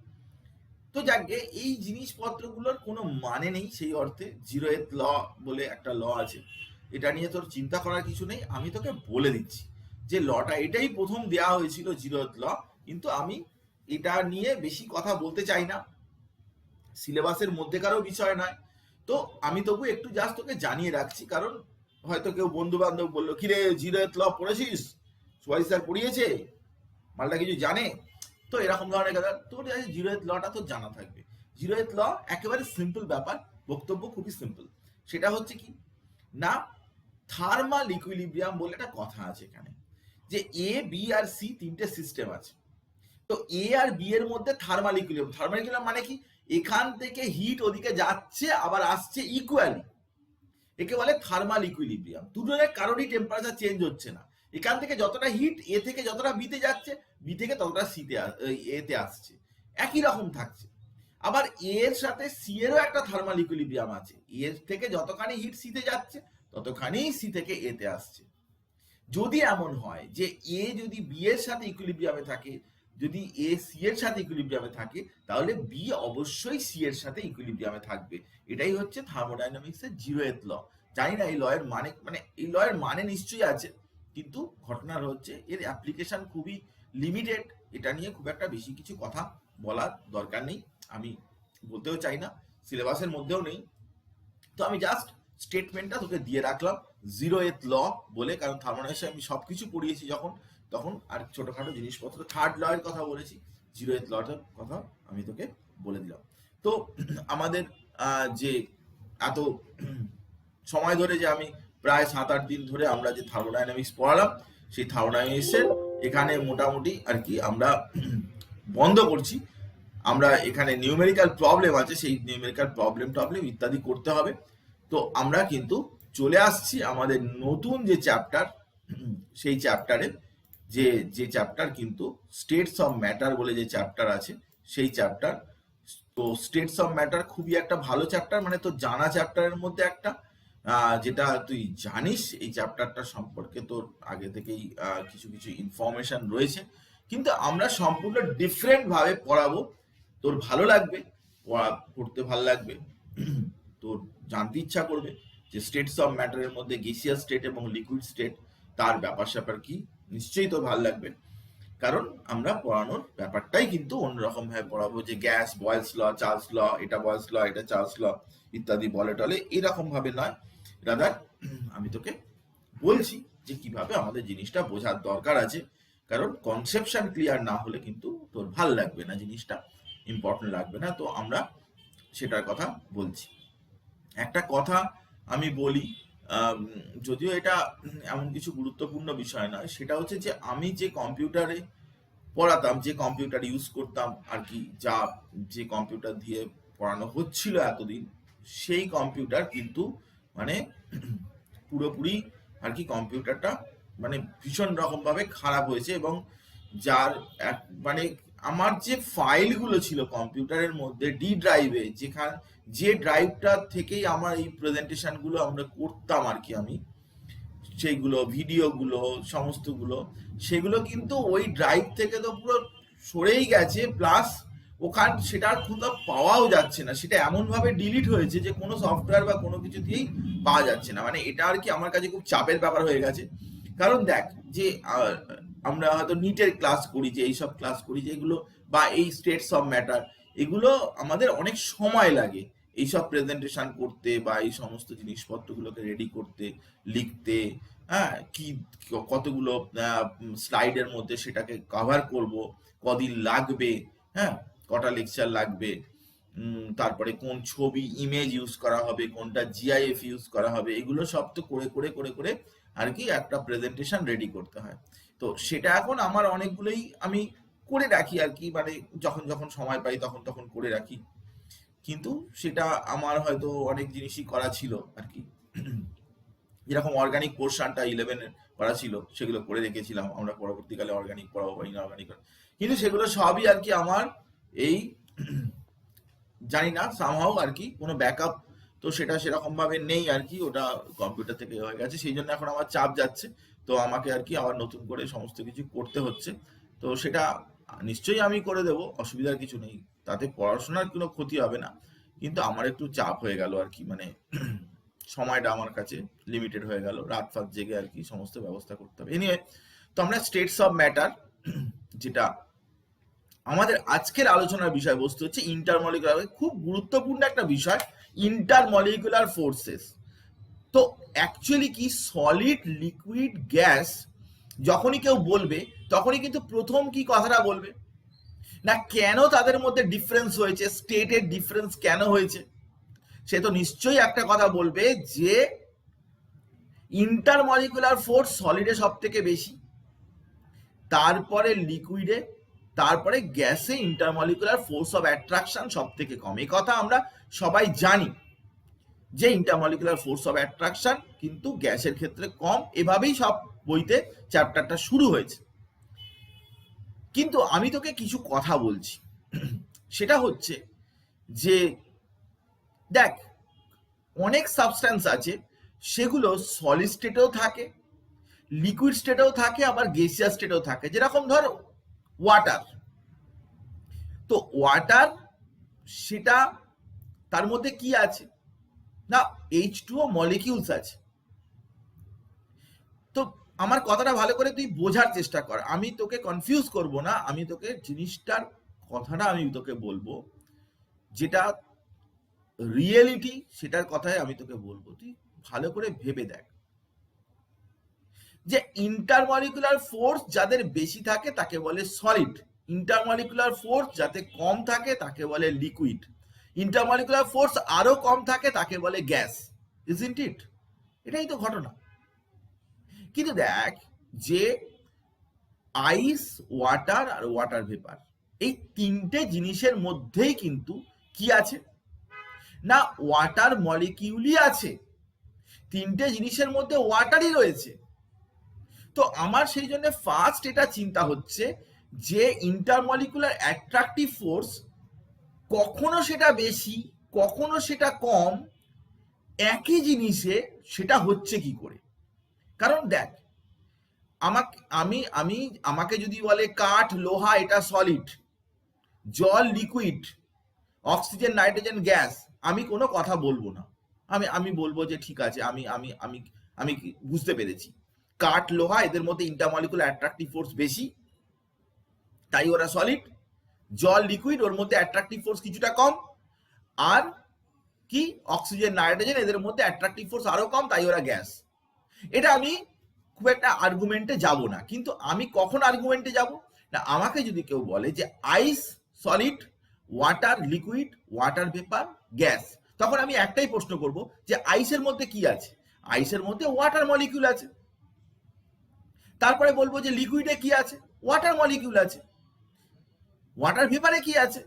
তো যাকে এই জিনিসপত্রগুলোর কোনো মানে নেই, সেই অর্থে জিরো এথ ল বলে একটা ল আছে, এটা নিয়ে তোর চিন্তা করার কিছু নেই। আমি তোকে বলে দিচ্ছি যে লটা এটাই প্রথম দেয়া হয়েছিল, জিরো এথ ল, কিন্তু আমি এটা নিয়ে বেশি কথা বলতে চাই না, সিলেবাসের মধ্যেকারও বিষয় নয়। তো আমি তবু একটু জাস্ট তোকে জানিয়ে রাখছি, কারণ হয়তো কেউ বন্ধু বান্ধব বললো কিরে জিরো এথ ল পড়েছিস, সুভাষ স্যার পড়িয়েছে, মালটা কিছু জানে, তো এরকম ধরনের কথা। তোর জিরো এথ লটা তো জানা থাকবে। জিরো এথ ল একেবারে সিম্পল ব্যাপার, বক্তব্য খুবই সিম্পল। সেটা হচ্ছে কি না, থার্মাল ইকুইলিব্রিয়াম বলে একটা কথা আছে এখানে, যে এ বি আর সি তিনটে সিস্টেম আছে। তো এ আর বি এর মধ্যে থার্মাল ইকুইলিব্রিয়াম, থার্মাল ইকুইলিব্রিয়াম মানে কি, এখান থেকে হিট ওদিকে যাচ্ছে আবার আসছে ইকুয়ালি, একে বলে থার্মাল ইকুইলিব্রিয়াম। দুটোর কারোরই টেম্পারেচার চেঞ্জ হচ্ছে না, এখান থেকে যতটা হিট এ থেকে যতটা বিতে যাচ্ছে, বি থেকে ততটা সিতে এতে আসছে, একই রকম থাকছে। আবার এর সাথে সি এরও একটা থার্মাল ইকুইলিব্রিয়াম আছে, এর থেকে যতখানি হিট সিতে যাচ্ছে ততখানি সি থেকে এতে আসছে। যদি এমন হয় যে এ যদি বি এর সাথে ইকুইলিব্রিয়ামে থাকে, যদি এ সি এর সাথে ইকুইলিব্রিয়ামে থাকে, তাহলে বি অবশ্যই সি এর সাথে ইকুইলিব্রিয়ামে থাকবে। এটাই হচ্ছে থার্মোডাইনামিক্স এর জিরো এথ ল। জানি না এই লয়ের মানে এই লয়ের মানে নিশ্চয়ই আছে, কিন্তু ঘটনার হচ্ছে এর অ্যাপ্লিকেশন খুবই লিমিটেড, এটা নিয়ে খুব একটা বেশি কিছু কথা বলার দরকার নেই, আমি বলতেও চাই না, সিলেবাসের মধ্যেও নেই। তো আমি জাস্ট স্টেটমেন্টটা তোকে দিয়ে রাখলাম জিরো এথ ল বলে, কারণ থার্মোডাইনামিক্সে আমি সবকিছু পড়িয়েছি যখন তখন, আর ছোটখাটো জিনিসপত্র থার্ড ল এর কথা বলেছি, জিরো এথ লটার কথা আমি তোকে বলে দিলাম। তো আমাদের যে এত সময় ধরে যে আমি প্রায় 7-8 দিন ধরে আমরা যে থার্মোডাইনামিক্স পড়ালাম, সেই থার্মোডাইনামিক্সের এখানে মোটামুটি আর কি আমরা বন্ধ করছি। আমরা এখানে নিউমেরিক্যাল প্রবলেম আছে, সেই নিউমেরিক্যাল প্রবলেম ইত্যাদি করতে হবে। তো আমরা কিন্তু চলে আসছি আমাদের নতুন যে চ্যাপ্টার, সেই চ্যাপ্টারে যে চ্যাপ্টার কিন্তু স্টেটস অফ ম্যাটার বলে যে চ্যাপ্টার আছে, সেই চ্যাপ্টার। তো স্টেটস অফ ম্যাটার খুবই একটা ভালো চ্যাপ্টার, মানে তো জানা চ্যাপ্টারের মধ্যে একটা, যেটা তুই জানিস এই চ্যাপ্টারটা সম্পর্কে তোর আগে থেকেই কিছু কিছু ইনফরমেশন রয়েছে, কিন্তু আমরা সম্পূর্ণ ডিফারেন্ট ভাবে পড়াবো। তোর ভালো লাগবে, পড়তে ভালো লাগবে, তোর জানতে ইচ্ছা করবে যে স্টেটস অফ ম্যাটারের মধ্যে গ্যাসিয়াস স্টেট এবং লিকুইড স্টেট তার ব্যাপার স্যাপার কি, নিশ্চয়ই তোর ভালো লাগবে। কারণ আমরা পড়ানোর ব্যাপারটাই কিন্তু অন্যরকম ভাবে পড়াবো, যে গ্যাস বয়েলস ল, চার্লস ল, এটা বয়েলস ল, এটা চার্লস ল ইত্যাদি বলে টলে এরকম ভাবে নয়। রাদার আমি তোকে বলছি যে কিভাবে আমাদের জিনিসটা বোঝার দরকার আছে, কারণ কনসেপশন ক্লিয়ার না হলে কিন্তু তোর ভাল লাগবে না, জিনিসটা ইম্পর্টেন্ট লাগবে না। তো আমরা সেটার কথা বলছি। একটা কথা আমি বলি, যদিও এটা এমন কিছু গুরুত্বপূর্ণ বিষয় নয়, সেটা হচ্ছে যে আমি যে কম্পিউটারে পড়াতাম, যে কম্পিউটার ইউজ করতাম আর কি, যে কম্পিউটার দিয়ে পড়ানো হচ্ছিল এতদিন, সেই কম্পিউটার কিন্তু মানে পুরোপুরি আর কি কম্পিউটারটা মানে ভীষণ রকম ভাবে খারাপ হয়েছে, এবং যার মানে আমার যে ফাইলগুলো ছিল কম্পিউটারের মধ্যে ডি ড্রাইভে, যে ড্রাইভটা থেকেই আমার এই প্রেজেন্টেশনগুলো আমরা করতাম আর কি, আমি সেইগুলো ভিডিওগুলো সমস্তগুলো সেগুলো কিন্তু ওই ড্রাইভ থেকে তো পুরো সরেই গেছে, প্লাস সেটা আর কোথাও পাওয়াও যাচ্ছে না, সেটা এমন ভাবে ডিলিট হয়েছে যে কোনো সফটওয়্যার বা কোনো কিছু দিয়েই পাওয়া যাচ্ছে না। মানে এটা আর কি আমার কাছে খুব চাপের ব্যাপার হয়ে গেছে। কারণ দেখ, যে আমরা হয়তো নিটের ক্লাস করি, যে এইসব ক্লাস করি যেগুলো, বা এই স্টেটস অফ ম্যাটার, এগুলো আমাদের অনেক সময় লাগে এইসব প্রেজেন্টেশন করতে বা এই সমস্ত জিনিসপত্রগুলোকে রেডি করতে, লিখতে, হ্যাঁ, কতগুলো স্লাইডের মধ্যে সেটাকে কভার করব, কদিন লাগবে, হ্যাঁ, কটা লেকচার লাগবে, তারপরে কোন ছবি ইমেজ ইউজ করা হবে, কোনটা জিআইএফ ইউজ করা হবে, এগুলো সব তো করে করে করে করে আর কি একটা প্রেজেন্টেশন রেডি করতে হয়। তো সেটা এখন আমার অনেকগুলোই আমি করে রাখি আর কি, মানে যখন যখন সময় পাই তখন তখন করে রাখি, কিন্তু সেটা আমার হয়তো অনেক জিনিসই করা ছিল আর কি। যেরকম অর্গানিক পোর্শনটা 11 করা ছিল, সেগুলো করে রেখেছিলাম, আমরা পরবর্তীকালে অর্গানিক পড়াবো বা ইনঅর্গানিক, কিন্তু সেগুলো সবই আর কি আমার এই জানি না সামহাও আর কি কোনো ব্যাকআপ তো সেটা সেরকম ভাবে নেই আর কি, ওটা কম্পিউটার থেকে হয়ে গেছে, সেই জন্য এখন আমার চাপ যাচ্ছে। তো আমাকে আর কি আবার নতুন করে সমস্ত কিছু করতে হচ্ছে। তো সেটা নিশ্চয়ই আমি করে দেব, অসুবিধার কিছু নেই, তাতে পড়াশোনার কোনো ক্ষতি হবে না, কিন্তু আমার একটু চাপ হয়ে গেল আর কি, মানে সময়টা আমার কাছে লিমিটেড হয়ে গেল, রাত ফাত জেগে আর কি সমস্ত ব্যবস্থা করতে হবে। এনিওয়ে, তো আমরা স্টেটস অফ ম্যাটার, যেটা আমাদের আজকের আলোচনার বিষয়বস্তু হচ্ছে ইন্টারমলিকুলার, খুব গুরুত্বপূর্ণ একটা বিষয়, ইন্টারমলিকুলার ফোর্সেস। তো অ্যাকচুয়ালি কি সলিড, লিকুইড, গ্যাস যখনই কেউ বলবে তখনই কিন্তু প্রথম কি কথাটা বলবে না, কেন তাদের মধ্যে ডিফারেন্স হয়েছে, স্টেটের ডিফারেন্স কেন হয়েছে, সে তো নিশ্চয়ই একটা কথা বলবে যে ইন্টারমলিকুলার ফোর্স সলিডে সব থেকে বেশি, তারপরে লিকুইডে, তারপরে গ্যাসে ইন্টারমলিকুলার ফোর্স অফ অ্যাট্রাকশন সব থেকে কম। এই কথা আমরা সবাই জানি যে ইন্টারমলিকুলার ফোর্স অফ অ্যাট্রাকশন কিন্তু গ্যাসের ক্ষেত্রে কম, এভাবেই সব বইতে চ্যাপ্টারটা শুরু হয়েছে। কিন্তু আমি তোকে কিছু কথা বলছি, সেটা হচ্ছে যে দেখ, অনেক সাবস্ট্যান্স আছে সেগুলো সলিড স্টেটেও থাকে, লিকুইড স্টেটেও থাকে, আবার গ্যাসিয়াস স্টেটেও থাকে। যেরকম ধর ওয়াটার, তো ওয়াটার সেটা তার মধ্যে কি আছে না, H2O মলিকিউলস আছে। তো আমার কথাটা ভালো করে তুই বোঝার চেষ্টা কর, আমি তোকে কনফিউজ করব না, আমি তোকে জিনিসটার কথাটা আমি তোকে বলবো, যেটা রিয়েলিটি সেটার কথাই আমি তোকে বলবো, তুই ভালো করে ভেবে দেখ যে ইন্টারমলিকুলার ফোর্স যাদের বেশি থাকে তাকে বলে সলিড, ইন্টারমলিকুলার ফোর্স যাতে কম থাকে তাকে বলে লিকুইড, ইন্টারমলিকুলার ফোর্স আরো কম থাকে তাকে বলে গ্যাস। Isn't it? এটাই তো ঘটনা। কিন্তু দেখ, যে আইস, ওয়াটার আর ওয়াটার ভেপার, এই তিনটে জিনিসের মধ্যেই কিন্তু কি আছে না, ওয়াটার মলিকিউলই আছে, তিনটে জিনিসের মধ্যে ওয়াটারই রয়েছে। তো আমার সেই জন্য ফার্স্ট এটা চিন্তা হচ্ছে যে ইন্টারমলিকুলার অ্যাট্রাকটিভ ফোর্স কখনো সেটা বেশি, কখনো সেটা কম, একই জিনিসে সেটা হচ্ছে কি করে। কারণ দেখ, আমাকে যদি বলে কাঠ, লোহা এটা সলিড, জল লিকুইড, অক্সিজেন, নাইট্রোজেন গ্যাস, আমি কোনো কথা বলবো না, আমি বলবো যে ঠিক আছে, আমি আমি আমি আমি বুঝতে পেরেছি, কাঠ, লোহা এদের মধ্যে ইন্টারমলিকুলার অ্যাট্রাকটিভ ফোর্স বেশি, তাই ওরা সলিড। জল লিকুইড, ওর মধ্যে অ্যাট্রাকটিভ ফোর্স কিছুটা কম। আর কি অক্সিজেন নাইট্রোজেন এদের মধ্যে অ্যাট্রাকটিভ ফোর্স আরো কম, তাই ওরা গ্যাস। এটা আমি খুব একটা আর্গুমেন্টে যাব না, কিন্তু আমি কখন আর্গুমেন্টে যাব না, আমাকে যদি কেউ বলে যে ice solid, water liquid, water vapour gas, তখন আমি একটাই প্রশ্ন করব যে আইসের মধ্যে কি আছে? আইসের মধ্যে ওয়াটার মলিকিউল আছে। তারপরে বলবো যে লিকুইডে কি আছে? ওয়াটার মলিকিউল আছে। ওয়াটার ভেপারে কি আছে?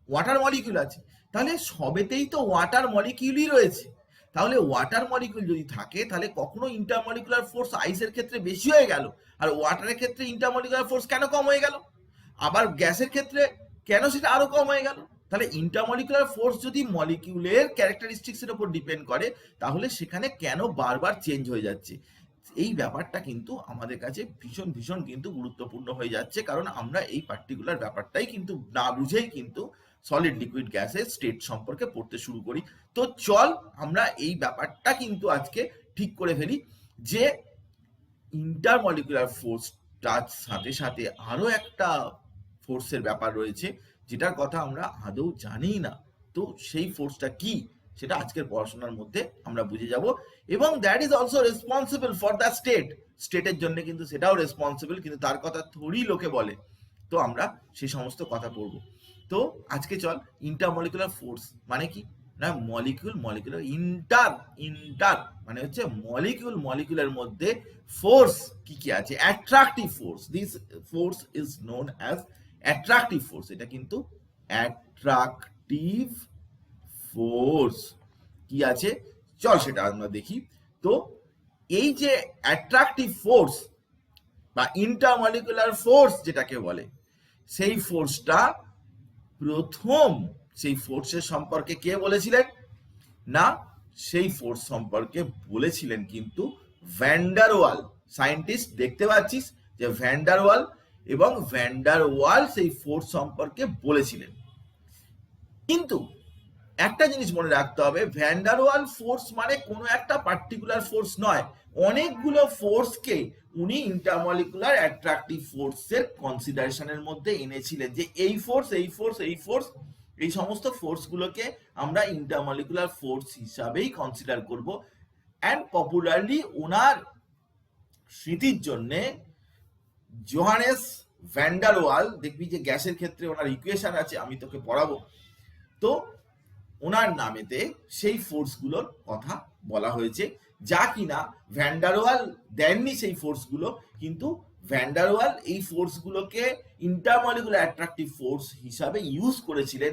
ওয়াটার মলিকিউল আছে। তাহলে সবেতেই তো ওয়াটার মলিকিউলই রয়েছে। তাহলে ওয়াটার মলিকিউল যদি থাকে, তাহলে কখনো ইন্টারমলিকুলার ফোর্স আইসের ক্ষেত্রে বেশি হয়ে গেল, আর ওয়াটারের ক্ষেত্রে ইন্টারমলিকুলার ফোর্স কেন কম হয়ে গেল? আবার গ্যাসের ক্ষেত্রে কেন সেটা আরো কম হয়ে গেল? তাহলে ইন্টারমলিকুলার ফোর্স যদি মলিকিউলের ক্যারেক্টারিস্টিক্সের উপর ডিপেন্ড করে, তাহলে সেখানে কেন বারবার চেঞ্জ হয়ে যাচ্ছে? এই ব্যাপারটা কিন্তু আমাদের কাছে ভীষণ ভীষণ কিন্তু গুরুত্বপূর্ণ হয়ে যাচ্ছে, কারণ আমরা এই পার্টিকুলার ব্যাপারটাই কিন্তু না বুঝেই কিন্তু সলিড লিকুইড গ্যাসের স্টেট সম্পর্কে পড়তে শুরু করি। তো চল আমরা এই ব্যাপারটা কিন্তু আজকে ঠিক করে ফেলি যে ইন্টারমলিকুলার ফোর্সটার সাথে সাথে আরো একটা ফোর্সের ব্যাপার রয়েছে, যেটার কথা আমরা আদৌ জানি না। তো সেই ফোর্সটা কি, সেটা আজকের পড়াশোনার মধ্যে আমরা বুঝে যাব। এবং that is also responsible for the state. স্টেটের জন্য কিন্তু সেটাও রেসপন্সিবল, কিন্তু তার কথা থোড়ি লোকে বলে। তো আমরা সেই সমস্ত কথা পড়বো। তো আজকে চল, ইন্টারমলিকুলার ফোর্স মানে কি না, মলিকিউল মলিকুলার ইন্টার ইন্টার মানে হচ্ছে মলিকিউল মলিকুলের মধ্যে ফোর্স কি কি আছে। Attractive force, this force is known as attractive force. এটা কিন্তু অ্যাট্রাকটিভ ফোর্স কি আছে, চল সেটা আমরা দেখি। তো এই যে অ্যাট্রাকটিভ ফোর্স বা ইন্টারমলিকুলার ফোর্স যেটাকে বলে, সেই ফোর্সটা প্রথম সেই ফোর্সের সম্পর্কে কে বলেছিলেন না, সেই ফোর্স সম্পর্কে বলেছিলেন কিন্তু ভ্যান ডার ওয়াল। সায়েন্টিস্ট দেখতে পাচ্ছিস যে ভ্যান ডার ওয়াল, এবং ভ্যান ডার ওয়াল সেই ফোর্স সম্পর্কে বলেছিলেন। কিন্তু একটা জিনিস মনে রাখতে হবে, ভ্যান ডার ওয়াল ফোর্স মানে কোনো একটা পার্টিকুলার ফোর্স নয়, অনেকগুলো ফোর্সকে উনি ইন্টারমলিকুলার অ্যাট্রাকটিভ ফোর্সের কনসিডারেশনের মধ্যে এনেছিলেন, যে এই ফোর্স এই ফোর্স এই ফোর্স, এই সমস্ত ফোর্সগুলোকে আমরা ইন্টারমলিকুলার ফোর্স হিসাবেই কনসিডার করব। অ্যান্ড পপুলারলি ওনার স্মৃতির জন্যে জোহানেস ভ্যান ডার ওয়াল, দেখবি যে গ্যাসের ক্ষেত্রে ওনার ইকুয়েশন আছে, আমি তোকে পড়াবো। তো ওনার নামেতে সেই ফোর্সগুলোর কথা বলা হয়েছে, যা কিনা ভ্যান ডার ওয়াল দেননি সেই ফোর্সগুলো, কিন্তু ভ্যান ডার ওয়াল এই ফোর্সগুলোকে ইন্টারমলিকুলার অ্যাট্রাকটিভ ফোর্স হিসাবে ইউজ করেছিলেন।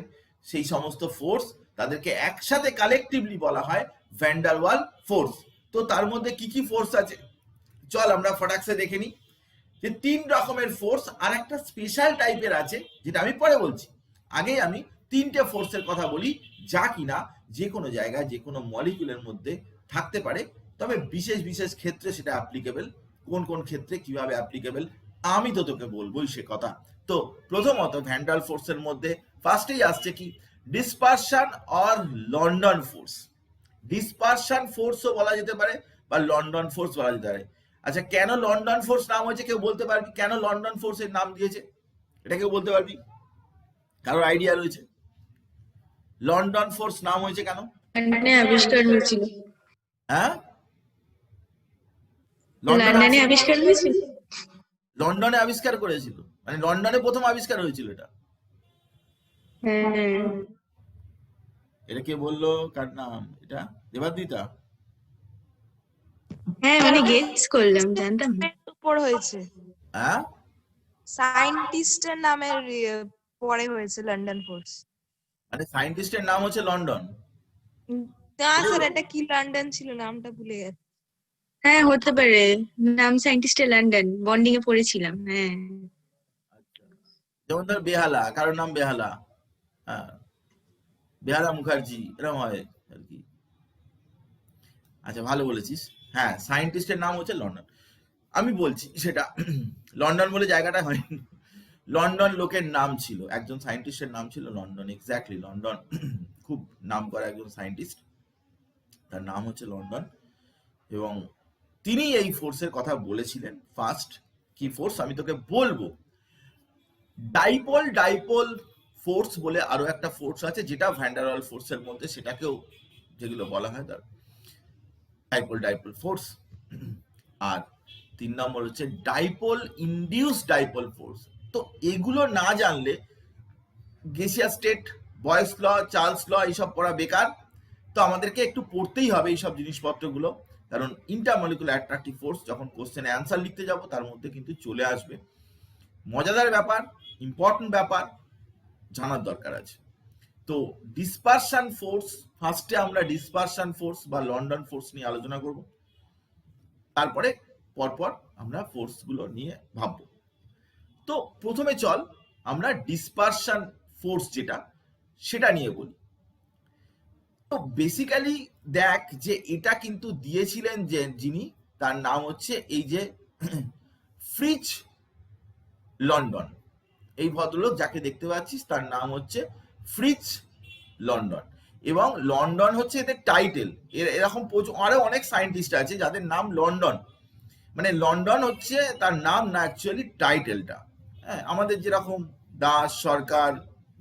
সেই সমস্ত ফোর্স তাদেরকে একসাথে কালেকটিভলি বলা হয় ভ্যান ডার ওয়াল ফোর্স। তো তার মধ্যে কি কি ফোর্স আছে চল আমরা ফটাকসে দেখে নিই। যে 3 রকমের ফোর্স, আর একটা স্পেশাল টাইপের আছে যেটা আমি পরে বলছি। আগেই আমি 3টে ফোর্সের কথা বলি, যা কিনা যে কোনো জায়গায় যে কোনো মলিকিউলের মধ্যে থাকতে পারে, তবে বিশেষ বিশেষ ক্ষেত্রে সেটা অ্যাপ্লিকেবল। কোন কোন ক্ষেত্রে কিভাবে অ্যাপ্লিকেবল আমি তো তোকে বলবোই সে কথা। তো প্রথমত ভ্যান ডার ফোর্সের মধ্যে ফার্স্টেই আসছে কি, dispersion or London force. Dispersion ফোর্সও বলা যেতে পারে বা লন্ডন ফোর্স বলা যেতে পারে। আচ্ছা, কেন লন্ডন ফোর্স নাম হয়েছে কেউ বলতে পারবি? কেন লন্ডন ফোর্সের নাম দিয়েছে এটা কেউ বলতে পারবি? কারোর আইডিয়া রয়েছে লন্ডন ফোর্স নাম হয়েছে কেন? লন্ডনে আবিষ্কার হয়েছিল। হ্যাঁ, লন্ডনে আবিষ্কার হয়েছিল। লন্ডনে আবিষ্কার করেছিল, মানে লন্ডনে প্রথম আবিষ্কার হয়েছিল এটা। হ্যাঁ, এটা কে বললো, কার নাম এটা? দেবাদিতা? হ্যাঁ মানে গেস করলাম, জানতাম না। উপর হয়েছে, হ্যাঁ, সায়েন্টিস্টের নামের পরে হয়েছে লন্ডন ফোর্স। মানে সায়েন্টিস্টের নাম হচ্ছে লন্ডন? না স্যার, এটা কি লন্ডন ছিল, নামটা ভুলে গেছি। হ্যাঁ হতে পারে, নাম সায়েন্টিস্টের লন্ডন, বন্ডিং এ পড়েছিলাম। হ্যাঁ, যেমন ধর বেহালা, কারোর নাম বেহালা, হ্যাঁ বেহালা মুখার্জি, এরকম হয় আর কি। আচ্ছা ভালো বলেছিস, হ্যাঁ সায়েন্টিস্টের নাম হচ্ছে লন্ডন। আমি বলছি সেটা লন্ডন বলে জায়গাটা হয়নি, লন্ডন লোকের নাম ছিল, একজন সায়েন্টিস্টের নাম ছিল লন্ডন। এক্স্যাক্টলি, লন্ডন খুব নাম করা একজন সায়েন্টিস্ট, তার নাম হচ্ছে লন্ডন। এবং তিনি এই ফোর্সের কথা বলেছিলেন। ফার্স্ট কি ফোর্স আমি তোকে বলবো, ডাইপোল ডাইপোল ফোর্স বলে আরো একটা ফোর্স আছে, যেটা ভ্যান ডার ওয়াল ফোর্সের মধ্যে, সেটাকেও যেগুলো বলা হয় তার ডাইপোল ডাইপোল ফোর্স। আর 3 নম্বর হচ্ছে ডাইপোল ইনডিউস ডাইপোল ফোর্স। তো এগুলো না জানলে গেসিয়াস স্টেট, বয়েস ল, চার্লস ল এইসব পড়া বেকার। তো আমাদেরকে একটু পড়তেই হবে এইসব জিনিসপত্রগুলো, কারণ ইন্টারমলিকুলার অ্যাট্রাকটিভ ফোর্স যখন কোশ্চেনে অ্যান্সার লিখতে যাব তার মধ্যে কিন্তু চলে আসবে। মজাদার ব্যাপার, ইম্পর্টেন্ট ব্যাপার, জানার দরকার আছে। তো ডিসপারশন ফোর্স, ফার্স্টে আমরা ডিসপারশন ফোর্স বা লন্ডন ফোর্স নিয়ে আলোচনা করব, তারপরে পরপর আমরা ফোর্সগুলো নিয়ে ভাববো। তো প্রথমে চল আমরা ডিসপারশন ফোর্স যেটা সেটা নিয়ে বলি। তো বেসিক্যালি দেখ যে এটা কিন্তু দিয়েছিলেন যে যিনি, তার নাম হচ্ছে এই যে ফ্রিজ লন্ডন। এই ভদ্রলোক যাকে দেখতে পাচ্ছিস তার নাম হচ্ছে ফ্রিজ লন্ডন, এবং লন্ডন হচ্ছে এদের টাইটেল। এরকম আরো অনেক সায়েন্টিস্ট আছে যাদের নাম লন্ডন, মানে লন্ডন হচ্ছে তার নাম না, অ্যাকচুয়ালি টাইটেলটা। হ্যাঁ, আমাদের যেরকম দাস, সরকার,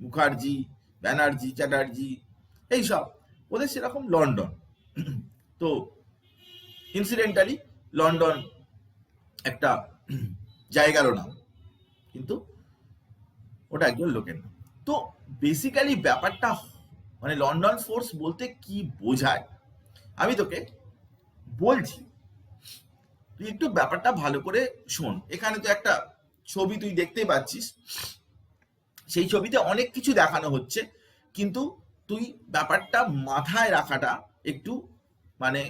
মুখার্জি, ব্যানার্জি, চ্যাটার্জি এইসব, ওদের সেরকম লন্ডন। তো ইনসিডেন্টালি লন্ডন একটা জায়গারও নাম, কিন্তু ওটা একজন লোকের নাম। তো বেসিক্যালি ব্যাপারটা মানে লন্ডন ফোর্স বলতে কি বোঝায় আমি তোকে বলছি, তুই একটু ব্যাপারটা ভালো করে শোন। এখানে তো একটা ছবি তুই দেখতেই পাচ্ছিস, সেই ছবিতে অনেক কিছু দেখানো হচ্ছে, কিন্তু তুই ব্যাপারটা মাথায় রাখাটা একটু মানে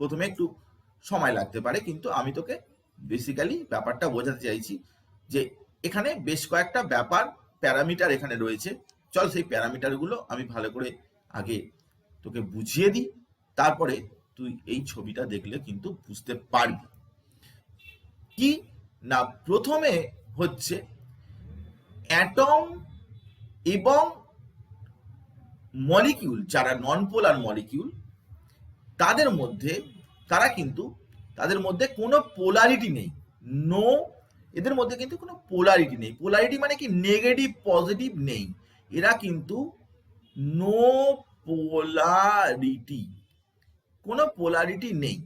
প্রথমে একটু সময় লাগতে পারে, কিন্তু আমি তোকে বেসিক্যালি ব্যাপারটা বোঝাতে চাইছি যে এখানে বেশ কয়েকটা ব্যাপার, প্যারামিটার এখানে রয়েছে। চল সেই প্যারামিটারগুলো আমি ভালো করে আগে তোকে বুঝিয়ে দিই, তারপরে তুই এই ছবিটা দেখলে কিন্তু বুঝতে পারবি। কি না, প্রথমে হচ্ছে অ্যাটম এবং মলিকিউল, যারা নন পোলার মলিকিউল, তাদের মধ্যে তাদের মধ্যে কোনো পোলারিটি নেই। নো, এদের মধ্যে কিন্তু কোনো পোলারিটি নেই। পোলারিটি মানে কি, নেগেটিভ পজিটিভ নেই, এরা কিন্তু নো পোলারিটি, কোনো পোলারিটি নেই।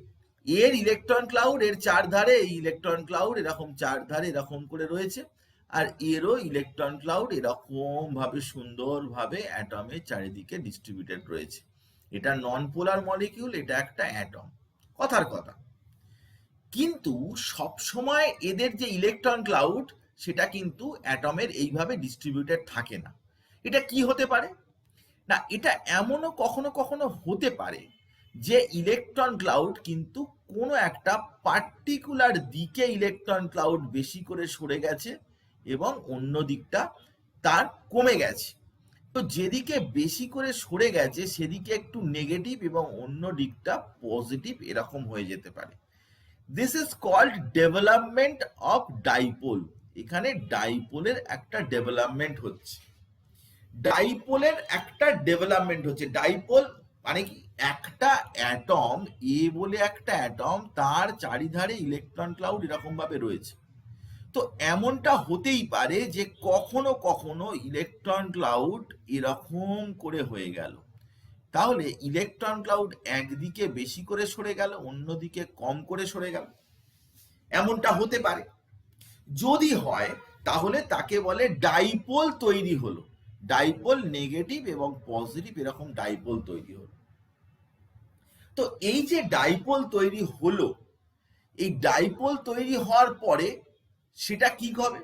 এর ইলেকট্রন ক্লাউড, এর চারধারে এই ইলেকট্রন ক্লাউড এরকম চারধারে এরকম করে রয়েছে, আর এরও ইলেকট্রন ক্লাউড এরকম ভাবে সুন্দরভাবে অ্যাটমের চারিদিকে ডিস্ট্রিবিউটেড রয়েছে। এটা নন পোলার মলিকিউল, এটা একটা অ্যাটম, কথার কথা। কিন্তু সব সময় এদের যে ইলেকট্রন ক্লাউড সেটা কিন্তু অ্যাটমের এইভাবে ডিস্ট্রিবিউটেড থাকে না। এটা কি হতে পারে না, এটা এমনও কখনো কখনো হতে পারে যে ইলেকট্রন ক্লাউড কিন্তু কোনো একটা পার্টিকুলার দিকে ইলেকট্রন ক্লাউড বেশি করে সরে গেছে এবং অন্য দিকটা তার কমে গেছে। তো যেদিকে বেশি করে সরে গেছে সেদিকে একটু নেগেটিভ এবং অন্য দিকটা পজিটিভ এরকম হয়ে যেতে পারে। This is called development of dipole. এখানে ডাইপোলের একটা ডেভেলপমেন্ট হচ্ছে, ডাইপোল মানে কি, একটা অ্যাটম, এ বলে একটা অ্যাটম, তার চারিধারে ইলেকট্রন ক্লাউড এরকম ভাবে রয়েছে। তো এমনটা হতেই পারে যে কখনো কখনো ইলেকট্রন ক্লাউড এরকম করে হয়ে গেল, তাহলে ইলেকট্রন ক্লাউড একদিকে বেশি করে সরে গেল, অন্যদিকে কম করে সরে গেল, এমনটা হতে পারে। যদি হয় তাহলে তাকে বলে ডাইপোল তৈরি হলো, ডাইপোল নেগেটিভ এবং পজিটিভ এরকম ডাইপোল তৈরি হলো। তো এই যে ডাইপোল তৈরি হলো, এই ডাইপোল তৈরি হওয়ার পরে সেটা কি হবে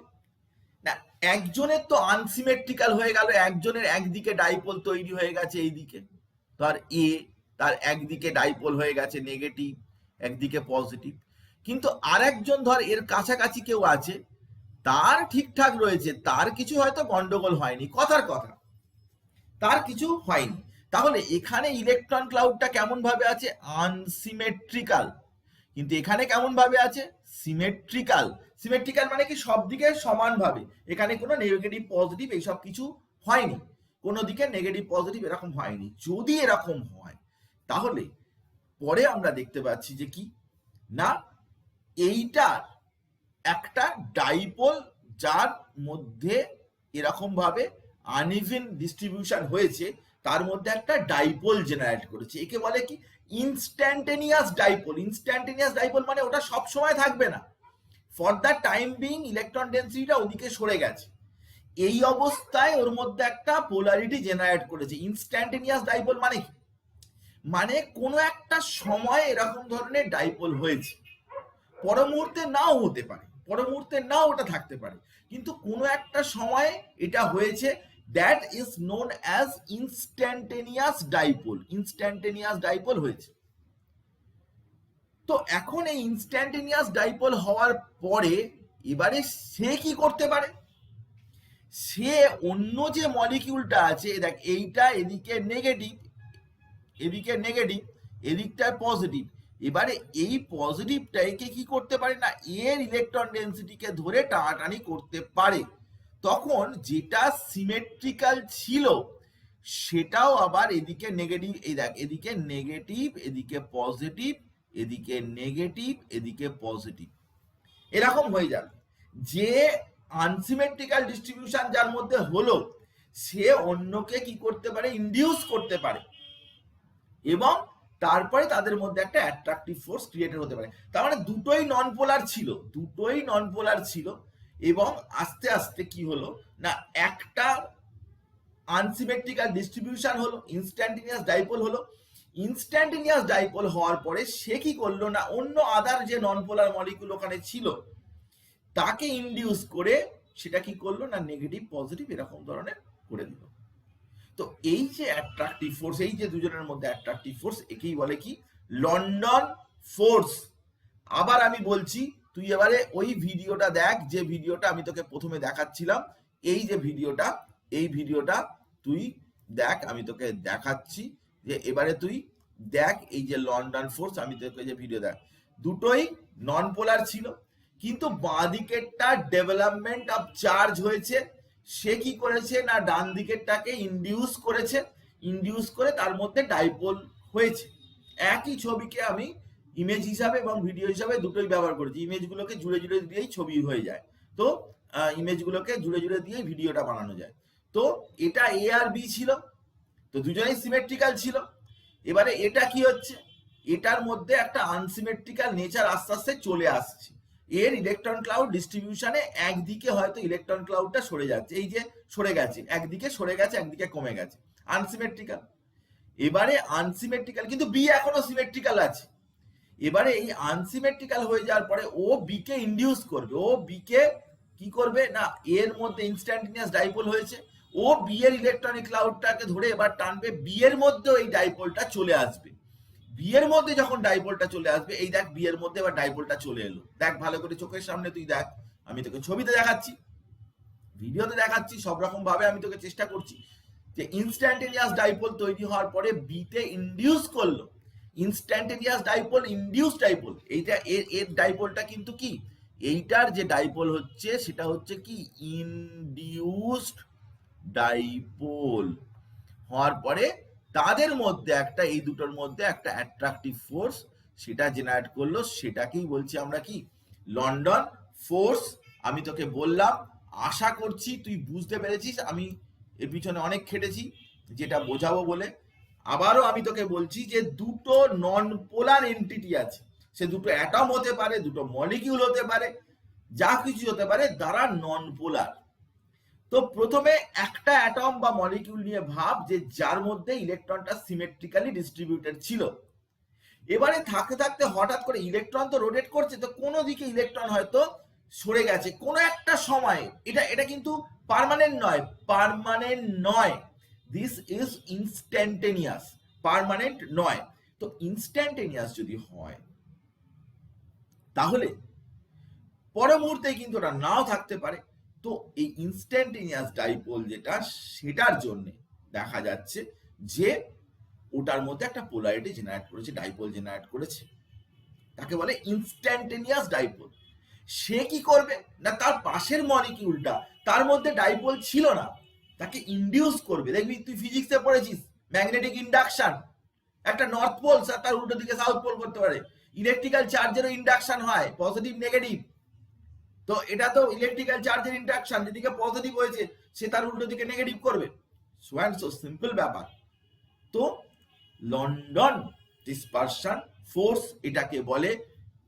না, একজনের তো আনসিমেট্রিক্যাল হয়ে গেল, একজনের একদিকে ডাইপোল তৈরি হয়ে গেছে এইদিকে, তার এ, তার একদিকে ডাইপোল হয়ে গেছে নেগেটিভ, একদিকে পজিটিভ। কিন্তু আরেকজন ধর এর কাছাকাছি কেউ আছে, তার ঠিকঠাক রয়েছে, তার কিছু হয়তো গন্ডগোল হয়নি, কথার কথা, তার কিছু হয়নি। তাহলে এখানে ইলেকট্রন ক্লাউডটা কেমন ভাবে আছে, আনসিমেট্রিক্যাল, কিন্তু এখানে কেমন ভাবে আছে, সিমেট্রিক্যাল। সিমেট্রিক্যাল মানে কি, সব দিকে সমানভাবে, এখানে কোনো নেগেটিভ পজিটিভ এইসব কিছু হয়নি, কোনো দিকে নেগেটিভ পজিটিভ এরকম হয়নি। যদি এরকম হয় তাহলে পরে আমরা দেখতে পাচ্ছি যে কি না, এইটা একটা ডাইপোল, যার মধ্যে এরকম ভাবে আনইভেন ডিস্ট্রিবিউশন হয়েছে, তার মধ্যে একটা ডাইপোল জেনারেট করেছে। একে বলে কি ইনস্ট্যান্টেনিয়াস ডাইপোল। ইনস্ট্যান্টেনিয়াস ডাইপোল মানে ওটা সব সময় থাকবে না, for the time being electron ডেন্সিটিটা ওদিকে সরে গেছে, এই অবস্থায় ওর মধ্যে একটা পোলারিটি জেনারেট করেছে। ইনস্ট্যান্টেনিয়াস ডাইপোল মানে কি, মানে কোনো একটা সময় এরকম ধরনের ডাইপোল হয়েছে, পর মুহূর্তে নাও হতে পারে, পর মুহূর্তে নাও ওটা থাকতে পারে, কিন্তু কোনো একটা সময়ে এটা হয়েছে, that is known as instantaneous dipole. Instantaneous dipole হয়েছে। তো এখন এই ইনস্ট্যান্টেনিয়াস ডাইপোল হওয়ার পরে এবারে সে কি করতে পারে, সে অন্য যে মলিকিউলটা আছে, দেখ এইটা এদিকে নেগেটিভ, এদিকে নেগেটিভ, এদিকটা পজিটিভ, এবারে এই পজিটিভটাকে কি করতে পারে না, এর ইলেকট্রন ডেন্সিটিকে ধরে টানাটানি করতে পারে। তখন যেটা সিমেট্রিক্যাল ছিল সেটাও আবার এদিকে নেগেটিভ, এই দেখ এদিকে নেগেটিভ, এদিকে পজিটিভ, এদিকে নেগেটিভ, এদিকে পজিটিভ, এরকম হয়ে যাবে। যে আনসিমেট্রিক্যাল ডিস্ট্রিবিউশন যার মধ্যে হলো, সে অন্যকে কি করতে পারে, ইনডিউস করতে পারে, এবং তারপরে তাদের মধ্যে একটা অ্যাট্রাকটিভ ফোর্স ক্রিয়েটেড হতে পারে। তার মানে দুটোই নন পোলার ছিল, দুটোই নন পোলার ছিল, এবং আস্তে আস্তে কি হলো না, একটা আনসিমেট্রিক্যাল ডিস্ট্রিবিউশন হলো, ইনস্ট্যান্টেনিয়াস ডাইপোল হলো। ইনস্ট্যান্টেনিয়াস ডাইপোল হওয়ার পরে সে কি করলো না, অন্য আদার যে নন পোলার মলিকুল ওখানে ছিল তাকে ইনডিউস করে সেটা কি করলো না, নেগেটিভ পজিটিভ এরকম ধরনের করে দিল। তো এই যে অ্যাট্রাকটিভ ফোর্স, এই যে দুজনের মধ্যে অ্যাট্রাকটিভ ফোর্স, একেই বলে কি লন্ডন ফোর্স। আবার আমি বলছি, তুই এবারে ওই ভিডিওটা দেখ, যে ভিডিওটা আমি তোকে প্রথমে দেখাচ্ছিলাম, এই যে ভিডিওটা, এই ভিডিওটা তুই দেখ, আমি তোকে দেখাচ্ছি, যে এবারে তুই দেখ এই যে লন্ডন ফোর্স, আমি তোকে যে ভিডিও দেখ, দুটোই নন পোলার ছিল, কিন্তু বাঁ দিকেরটা ডেভেলপমেন্ট অফ চার্জ হয়েছে, সে কি করেছে না ডান দিকেরটাকে ইনডিউস করেছে, ইনডিউস করে তার মধ্যে ডাইপোল হয়েছে। একই ছবিকে আমি ইমেজ হিসাবে এবং ভিডিও হিসাবে দুটোই ব্যবহার করেছি। ইমেজগুলোকে জুড়ে জুড়ে দিয়েই ছবি হয়ে যায়, তো ইমেজগুলোকে জুড়ে জুড়ে দিয়েই ভিডিওটা বানানো যায়। তো এটা এ আর বি ছিল, তো দুজনেই সিমেট্রিক্যাল ছিল। এবারে এটা কি হচ্ছে, এটার মধ্যে একটা আনসিমেট্রিক্যাল নেচার আস্তে আস্তে চলে আসছে। এর ইলেকট্রন ক্লাউড ডিস্ট্রিবিউশনে একদিকে হয়তো ইলেকট্রন ক্লাউডটা সরে যাচ্ছে, এই যে সরে গেছে, একদিকে সরে গেছে, একদিকে কমে গেছে, আনসিমেট্রিক্যাল। এবারে আনসিমেট্রিক্যাল, কিন্তু বি এখনো সিমেট্রিক্যাল আছে। এবারে এই আনসিমেট্রিক্যাল হয়ে যাওয়ার পরে ও বি কে ইনডিউস করবে, ও বি কে কি করবে না, এর মধ্যে ইনস্ট্যান্টেনিয়াস ডাইপোল হয়েছে, ও বি এর ইলেকট্রনিক ক্লাউডটাকে ধরে এবার টানবে, বি এর মধ্যে এই ডাইপোলটা চলে আসবে। বি এর মধ্যে যখন ডাইপোলটা চলে আসবে, এই দেখ বি এর মধ্যে এবার ডাইপোলটা চলে এলো, দেখ ভালো করে চোখের সামনে তুই দেখ, আমি তোকে ছবিতে দেখাচ্ছি, ভিডিওতে দেখাচ্ছি, সব রকম ভাবে আমি তোকে চেষ্টা করছি, যে ইনস্ট্যান্টেনিয়াস ডাইপোল তৈরি হওয়ার পরে বি তে ইনডিউস করলো, ইনস্ট্যান্টেনিয়াস ডাইপোল, ইনডিউস ডাইপোল, এইটা এর ডাইপোলটা কিন্তু কি, এইটার যে ডাইপোল হচ্ছে সেটা হচ্ছে কি ইনডিউসড ডাইপোল হওয়ার পরে তাদের মধ্যে একটা, এই দুটোর মধ্যে একটা অ্যাট্রাকটিভ ফোর্স সেটা জেনারেট করলো, সেটাকেই বলছি আমরা কি লন্ডন ফোর্স। আমি তোকে বললাম, আশা করছি তুই বুঝতে পেরেছিস, আমি এর পিছনে অনেক খেটেছি যেটা বোঝাবো বলে। আবারও আমি তোকে বলছি যে দুটো নন পোলার এন্টিটি আছে, সে দুটো অ্যাটম হতে পারে, দুটো মলিকিউল হতে পারে, যা কিছু হতে পারে, তারা নন পোলার। তো প্রথমে একটা অ্যাটম বা মলিকিউল নিয়ে ভাব, যে যার মধ্যে ইলেকট্রনটা সিমেট্রিক্যালি ডিস্ট্রিবিউটেড ছিল। এবারে থাকতে থাকতে হঠাৎ করে ইলেকট্রন তো রোটেট করছে, তো কোনো দিকে ইলেকট্রন হয়তো সরে গেছে কোনো একটা সময়ে, এটা কিন্তু পার্মানেন্ট নয়, পার্মানেন্ট নয়, দিস ইজ ইনস্ট্যান্টেনিয়াস, পার্মানেন্ট নয়। তো ইনস্ট্যান্টেনিয়াস যদি হয় তাহলে পর মুহূর্তে কিন্তু ওটা নাও থাকতে পারে। তো এই ইনস্ট্যান্টেনিয়াস ডাইপোল যেটা, সেটার জন্য দেখা যাচ্ছে যে ওটার মধ্যে একটা পোলারিটি জেনারেট করেছে, ডাইপোল জেনারেট করেছে, তাকে বলে ইনস্ট্যান্টেনিয়াস ডাইপোল। সে কি করবে না, তার পাশের মলিকিউলটা, তার মধ্যে ডাইপোল ছিল না, তাকে ইনডিউস করবে। দেখবি তুই ফিজিক্সে পড়েছিস ম্যাগনেটিক ইন্ডাকশন, একটা নর্থ পোল তার উল্টো দিকে সাউথ পোল করতে পারে, ইলেকট্রিক্যাল চার্জেরও ইন্ডাকশন হয়, পজিটিভ নেগেটিভ। তো এটা তো ইলেকট্রিক্যাল চার্জের ইন্টারঅ্যাকশন, যেদিকে পজিটিভ হয়েছে সে তার উল্টো দিকে নেগেটিভ করবে। সো অ্যান্ড সো সিম্পল ব্যাপার। তো লন্ডন ডিসপারশন ফোর্স এটাকে বলে,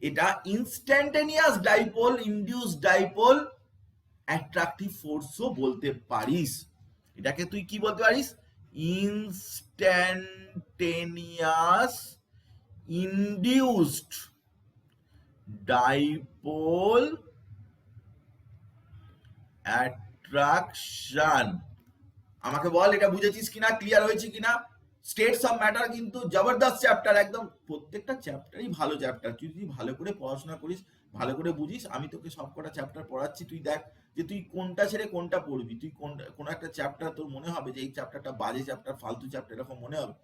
এটা instantaneous dipole, induce dipole, attractive ফোর্সও বলতে পারিস। এটাকে তুই কি বলতে পারিস? Instantaneous induced dipole attraction. আমাকে বল এটা বুঝেছিস কিনা, ক্লিয়ার হয়েছে কিনা? স্টেটস অফ ম্যাটার কিন্তু জবরদস্ত চ্যাপ্টার, একদম প্রত্যেকটা চ্যাপ্টারই ভালো চ্যাপ্টার। তুই যদি ভালো করে পড়াশোনা করিস, ভালো করে বুঝিস, আমি তোকে সবকটা চ্যাপ্টার পড়াচ্ছি, তুই দেখ যে তুই কোনটা ছেড়ে কোনটা পড়বি। তুই কোনো একটা চ্যাপ্টার তোর মনে হবে যে এই চ্যাপ্টারটা বাজে চ্যাপ্টার, ফালতু চ্যাপ্টার, এরকম মনে হবে।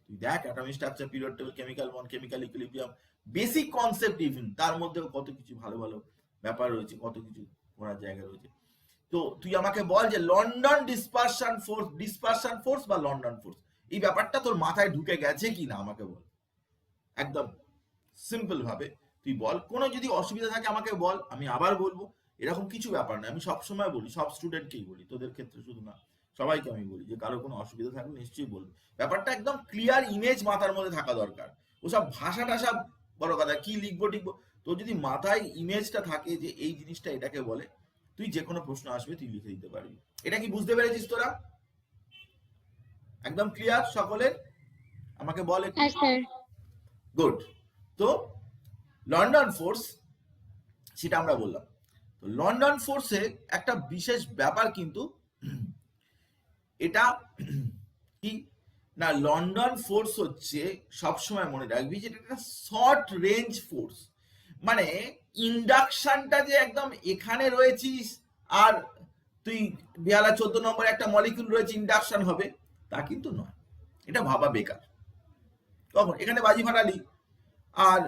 তুই দেখ atomic structure, period table, chemical bond, chemical equilibrium, basic concept, even তার মধ্যেও কত কিছু ভালো ভালো ব্যাপার রয়েছে, কত কিছু পড়ার জায়গা রয়েছে। তো তুই আমাকে বল যে লন্ডন ডিসপারশন ফোর্স বা লন্ডন ফোর্স, এই ব্যাপারটা তোর মাথায় ঢুকে গেছে কিনা আমাকে বল, একদম সিম্পল ভাবে তুই বল। কোনো যদি অসুবিধা থাকে আমাকে বল, আমি আবার বলবো। এরকম কিছু ব্যাপার না, আমি সবসময় বলি, সব স্টুডেন্টকেই বলি, তোদের ক্ষেত্রে শুধু না, সবাইকে আমি বলি যে কারো কোনো অসুবিধা থাকলে নিশ্চয়ই বলবো। ব্যাপারটা একদম ক্লিয়ার ইমেজ মাথার মধ্যে থাকা দরকার। ওসব ভাষা টাষা বড় কথা, কি লিখবো টিখবো, তোর যদি মাথায় ইমেজটা থাকে যে এই জিনিসটা এটাকে বলে, তুই যে কোনো প্রশ্ন আসবে তুই লিখে দিতে পারবি। এটা কি বুঝতে পেরেছিস তোরা? একদম ক্লিয়ার সকলের? আমাকে বল। হ্যাঁ স্যার। গুড। তো লন্ডন ফোর্স সেটা আমরা বললাম। তো লন্ডন ফোর্সে একটা বিশেষ ব্যাপার কিন্তু, এটা কি না, লন্ডন ফোর্স হচ্ছে, সবসময় মনে রাখবি যে এটা একটা শর্ট রেঞ্জ ফোর্স। মানে ইন্ডাকশনটা যে একদম এখানে রয়েছিস আর তুই 14 নম্বরে একটা মলিকিউল রয়েছে ইন্ডাকশন হবে, তা কিন্তু নয়। এটা ভাবা বেকার। তখন এখানে বাজি ফাটালি আর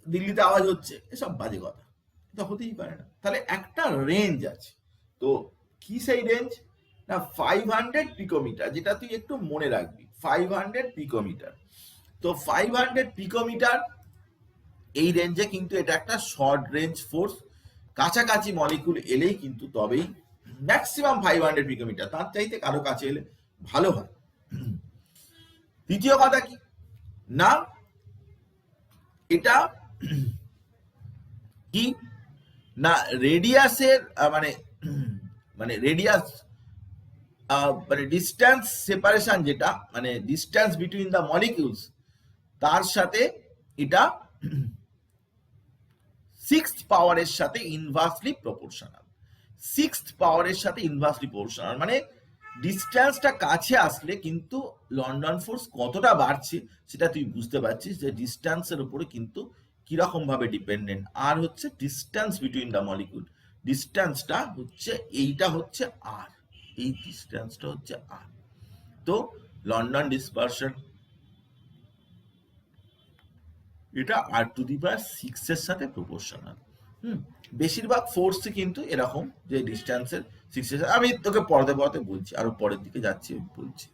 দিল্লিতে আওয়াজ হচ্ছে, এসব বাজে কথা, এটা হতেই পারে না। তাহলে একটা রেঞ্জ আছে। তো কি সেই রেঞ্জ না, 500 পিকোমিটার, যেটা তুই একটু মনে রাখবি, 500 পিকোমিটার। তো 500 পিকোমিটার এই রেঞ্জে কিন্তু এটা একটা শর্ট রেঞ্জ ফোর্স। কাছাকাছি মলিকুল এলেই কিন্তু তবেই, ম্যাক্সিমাম 500 পিকোমিটার, তার চাইতে কারো কাছে এলে ভালো হয়। দ্বিতীয় কথা কি না, এটা কি না, রেডিয়াসের মানে রেডিয়াস মানে ডিস্টেন্স সেপারেশন, যেটা মানে ডিস্টেন্স বিটুইন দ্য মলিকিউলস, তার সাথে এটা 6th পাওয়ারের সাথে ইনভার্সলি প্রপোর্শনাল। 6th পাওয়ারের সাথে ইনভার্সলি প্রপোর্শনাল মানে ডিস্টেন্সটা কাছে আসলে কিন্তু লন্ডন ফোর্স কতটা বাড়ছে সেটা তুই বুঝতে পারছিস, যে ডিস্টেন্সের উপরে কিন্তু কিরকম ভাবে ডিপেন্ডেন্ট। আর হচ্ছে ডিস্টেন্স বিটুইন দ্য মলিকিউল, ডিস্টেন্সটা হচ্ছে এইটা হচ্ছে আর, এই ডিস্টেন্সটা হচ্ছে আর। তো লন্ডন ডিসপারশন এটা r⁶ এর সাথে প্রপোর্শনাল। বেশিরভাগ ফোর্সই কিন্তু এরকম, যে ডিস্টেন্সের 6 আমি তোকে পড়াতে পড়াতে বলছি, আরো পরের দিকে যাচ্ছি বলছি,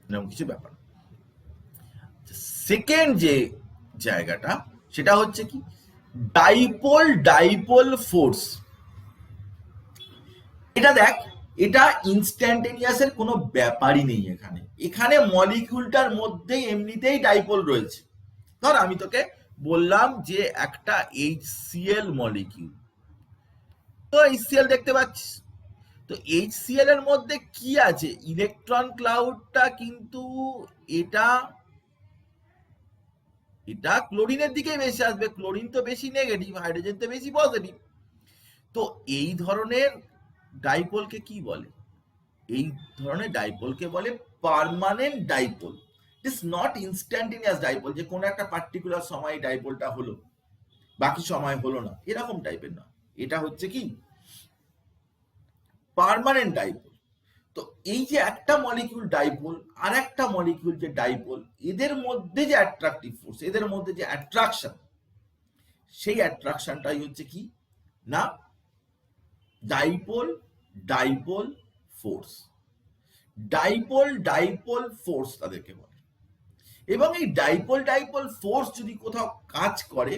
এরকম কিছু ব্যাপার। সেকেন্ড যে জায়গাটা সেটা হচ্ছে কি, ডাইপোল ফোর্স। এটা দেখ, এটা ইনস্ট্যান্টেনিয়াসের কোনো ব্যাপারই নেই এখানে। এখানে মলিকিউলটার মধ্যেই এমনিতেই ডাইপোল রয়েছে। ধর আমি তোকে বললাম যে একটা HCl মলিকিউল, তো HCl দেখতে পাচ্ছিস, তো HCl এর মধ্যে কি আছে, ইলেকট্রন ক্লাউডটা কিন্তু এটা ক্লোরিনের দিকে বেশি আসবে। ক্লোরিন তো বেশি নেগেটিভ, হাইড্রোজেন তো বেশি পজিটিভ। তো এই ধরনের ডাইপোলকে কি বলে, এই ধরনের ডাইপোলকে বলে permanent dipole. It's not instantaneous dipole, যে কোনো একটা পার্টিকুলার সময় ডাইপোলটা হলো বাকি সময় হলো না, এরকম টাইপের না। এটা হচ্ছে কি পার্মানেন্ট ডাইপোল। তো এই যে একটা মলিকিউল ডাইপোল আর একটা মলিকিউল যে ডাইপোল, এদের মধ্যে যে অ্যাট্রাকটিভ ফোর্স, এদের মধ্যে যে অ্যাট্রাকশন, সেই অ্যাট্রাকশনটাই হচ্ছে কি না ডাইপোল ফোর্স। ডাইপোল ফোর্স তাদেরকে বলে। এবং এই ডাইপোল ফোর্স যদি কোথাও কাজ করে,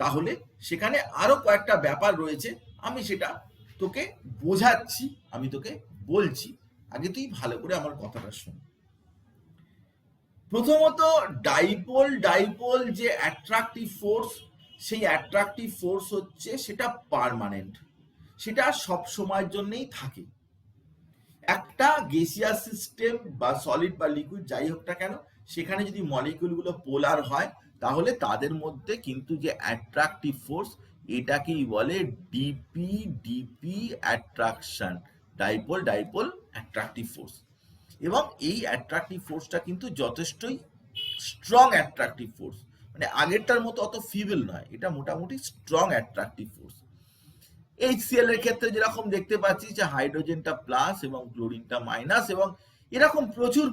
তাহলে সেখানে আরো কয়েকটা ব্যাপার রয়েছে, আমি সেটা তোকে বোঝাচ্ছি, আমি তোকে বলছি, আগে তুই ভালো করে আমার কথাটা শোন। প্রথমত ডাইপোল যে অ্যাট্রাকটিভ ফোর্স, সেই অ্যাট্রাকটিভ ফোর্স হচ্ছে সেটা পার্মানেন্ট, সেটা সব সময়ের জন্যই থাকে। একটা গ্যাসিয়াস সিস্টেম বা সলিড বা লিকুইড যাই হোক না কেন, সেখানে যদি মলিকিউলগুলো পোলার হয় তাহলে তাদের মধ্যে কিন্তু যে অ্যাট্রাকটিভ ফোর্স, এটাকেই বলে DP attraction, dipole attractive force. এবং এই অ্যাট্রাকটিভ ফোর্সটা কিন্তু যথেষ্টই স্ট্রং অ্যাট্রাকটিভ ফোর্স, মানে আগেরটার মতো অত ফিবেল নয়, এটা মোটামুটি স্ট্রং অ্যাট্রাকটিভ ফোর্স। HCl এর ক্ষেত্রে যেরকম দেখতে পাচ্ছি যে হাইড্রোজেনটা প্লাস এবং ক্লোরিনটা মাইনাস, এবং এরকম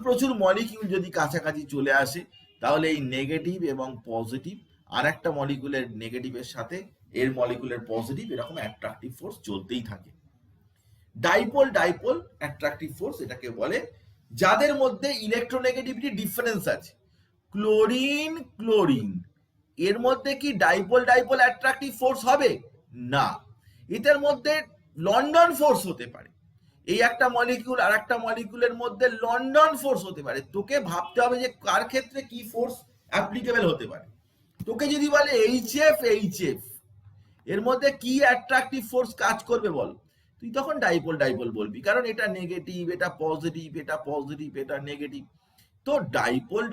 প্রচুর মলিকিউল যদি কাছাকাছি চলে আসে তাহলে এই নেগেটিভ এবং পজিটিভ, আর একটা মলিকিউলের নেগেটিভের সাথে এর মলিকিউলের পজিটিভ, এরকম অ্যাট্রাকটিভ ফোর্স চলতেই থাকে। ডাইপোল অ্যাট্রাকটিভ ফোর্স এটাকে বলে, যাদের মধ্যে ইলেকট্রোনেগেটিভিটি ডিফারেন্স আছে। ক্লোরিন এর মধ্যে কি ডাইপোল অ্যাট্রাকটিভ ফোর্স হবে? না, এটার মধ্যে লন্ডন ফোর্স হতে পারে। এই একটা মলিকিউল আর একটা মলিকিউলের মধ্যে লন্ডন ফোর্স হতে পারে। তোকে ভাবতে হবে যে কার ক্ষেত্রে কি ফোর্স অ্যাপ্লিকেবল হতে পারে। তোকে যদি বলে এইচএফ এর মধ্যে কি অ্যাট্রাকটিভ ফোর্স কাজ করবে বল, তুই তখন ডাইপোল বলবি, কারণ এটা নেগেটিভ, এটা পজিটিভ, এটা নেগেটিভ। তো ডাইপোল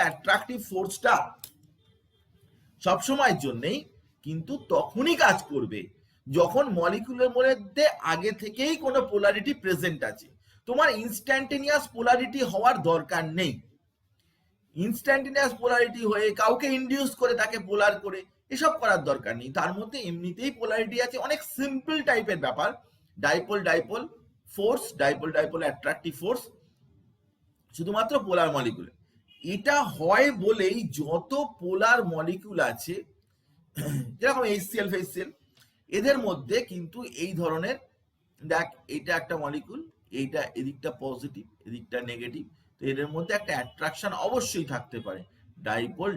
অ্যাট্রাকটিভ ফোর্সটা সবসময়ের জন্যই কিন্তু তখনই কাজ করবে যখন মলিকিউলের মধ্যে আগে থেকেই কোনো পোলারিটি প্রেজেন্ট আছে। তোমার ইনস্ট্যান্টেনিয়াস পোলারিটি হওয়ার দরকার নেই। ইনস্ট্যান্টেনিয়াস পোলারিটি হয়ে কাউকে ইনডিউস করে তাকে পোলার করে এসব করার দরকার নেই। তার মধ্যে এমনিতেই পোলারিটি আছে, অনেক সিম্পল টাইপের ব্যাপার। Dipole force, dipole attractive force শুধুমাত্র পোলার মলিকিউলে। এটা হয় বলেই যত পোলার মলিকিউল আছে, যেরকম HCl এদের মধ্যে কিন্তু এই ধরনের, দেখ এইটা একটা মলিকিউল, এইটা এদিকটা পজিটিভ এদিকটা নেগেটিভ, তো এদের মধ্যে একটা অ্যাট্রাকশন অবশ্যই থাকতে পারে। ডাইপোল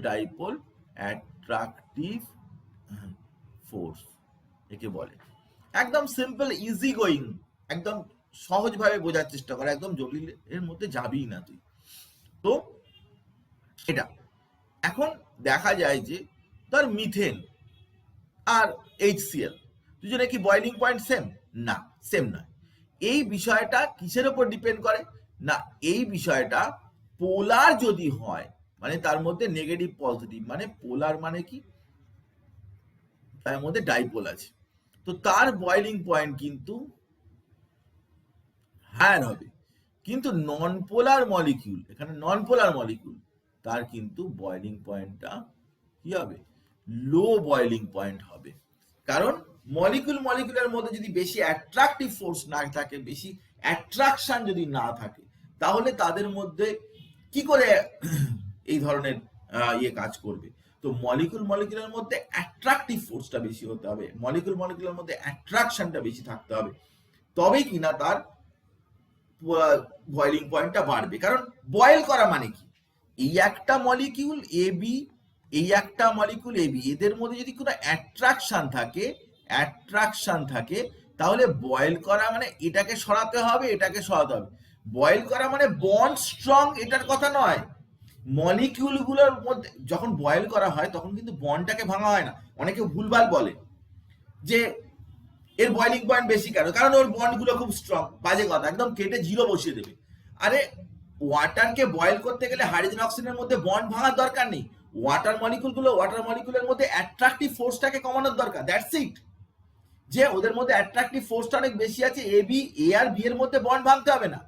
অ্যাট্রাকটিভ ফোর্স একে বলে। একদম সিম্পল, ইজি গোয়িং, একদম সহজভাবে বোঝার চেষ্টা করে, একদম জটিল এর মধ্যে যাবি না তুই। তো এটা এখন দেখা যায় যে ধর মিথেন আর HCl দুজনে কি বয়লিং পয়েন্ট সেম? না, সেম নয়। এই বিষয়টা কিসের উপর ডিপেন্ড করে? না, এই বিষয়টা পোলার যদি হয়, মানে তার মধ্যে নেগেটিভ পজিটিভ, মানে পোলার মানে কি, তার মধ্যে ডাইপোল আছে, তো তার বয়লিং পয়েন্ট কিন্তু হায়ার হবে। কিন্তু নন পোলার মলিকিউল, এখানে নন পোলার মলিকিউল, তার কিন্তু বয়লিং পয়েন্টটা কি হবে? লো বয়লিং পয়েন্ট হবে। কারণ মলিকিউলের মধ্যে যদি বেশি অ্যাট্রাকটিভ ফোর্স না থাকে, বেশি অ্যাট্রাকশন যদি না থাকে, তাহলে তাদের মধ্যে কি করে এই ধরনের কাজ করবে? তো মলিকিউলের মধ্যে অ্যাট্রাকটিভ ফোর্সটা বেশি হতে হবে, মলিকিউলের মধ্যে অ্যাট্রাকশনটা বেশি থাকতে হবে, তবেই কিনা তার বয়লিং পয়েন্টটা বাড়বে। কারণ বয়েল করা মানে কি, এই একটা মলিকিউল এবি, এই একটা মলিকিউল এবি, এদের মধ্যে যদি কোনো অ্যাট্রাকশন থাকে তাহলে বয়েল করা মানে এটাকে সরাতে হবে, এটাকে সরাতে হবে। বয়েল করা মানে বন্ড স্ট্রং, এটার কথা নয়। মলিকিউলগুলোর মধ্যে যখন বয়েল করা হয় তখন কিন্তু বন্ডটাকে ভাঙা হয় না। অনেকে ভুলভাল বলে যে এর বয়লিং পয়েন্ট বেশি কেন, কারণ ওর বন্ডগুলো খুব স্ট্রং। বাজে কথা, একদম কেটে জিরো বসিয়ে দেবে। আরে ওয়াটারকে বয়েল করতে গেলে হাইড্রোজেন অক্সিজেনের মধ্যে বন্ড ভাঙার দরকার নেই। ওয়াটার মলিকিউলের মধ্যে অ্যাট্রাকটিভ ফোর্সটাকে কমানোর দরকার, দ্যাটস ইট। যে ওদের মধ্যে অ্যাট্রাকটিভ ফোর্সটা অনেক বেশি আছে, এ আর বি এর মধ্যে বন্ড ভাঙতে হবে না।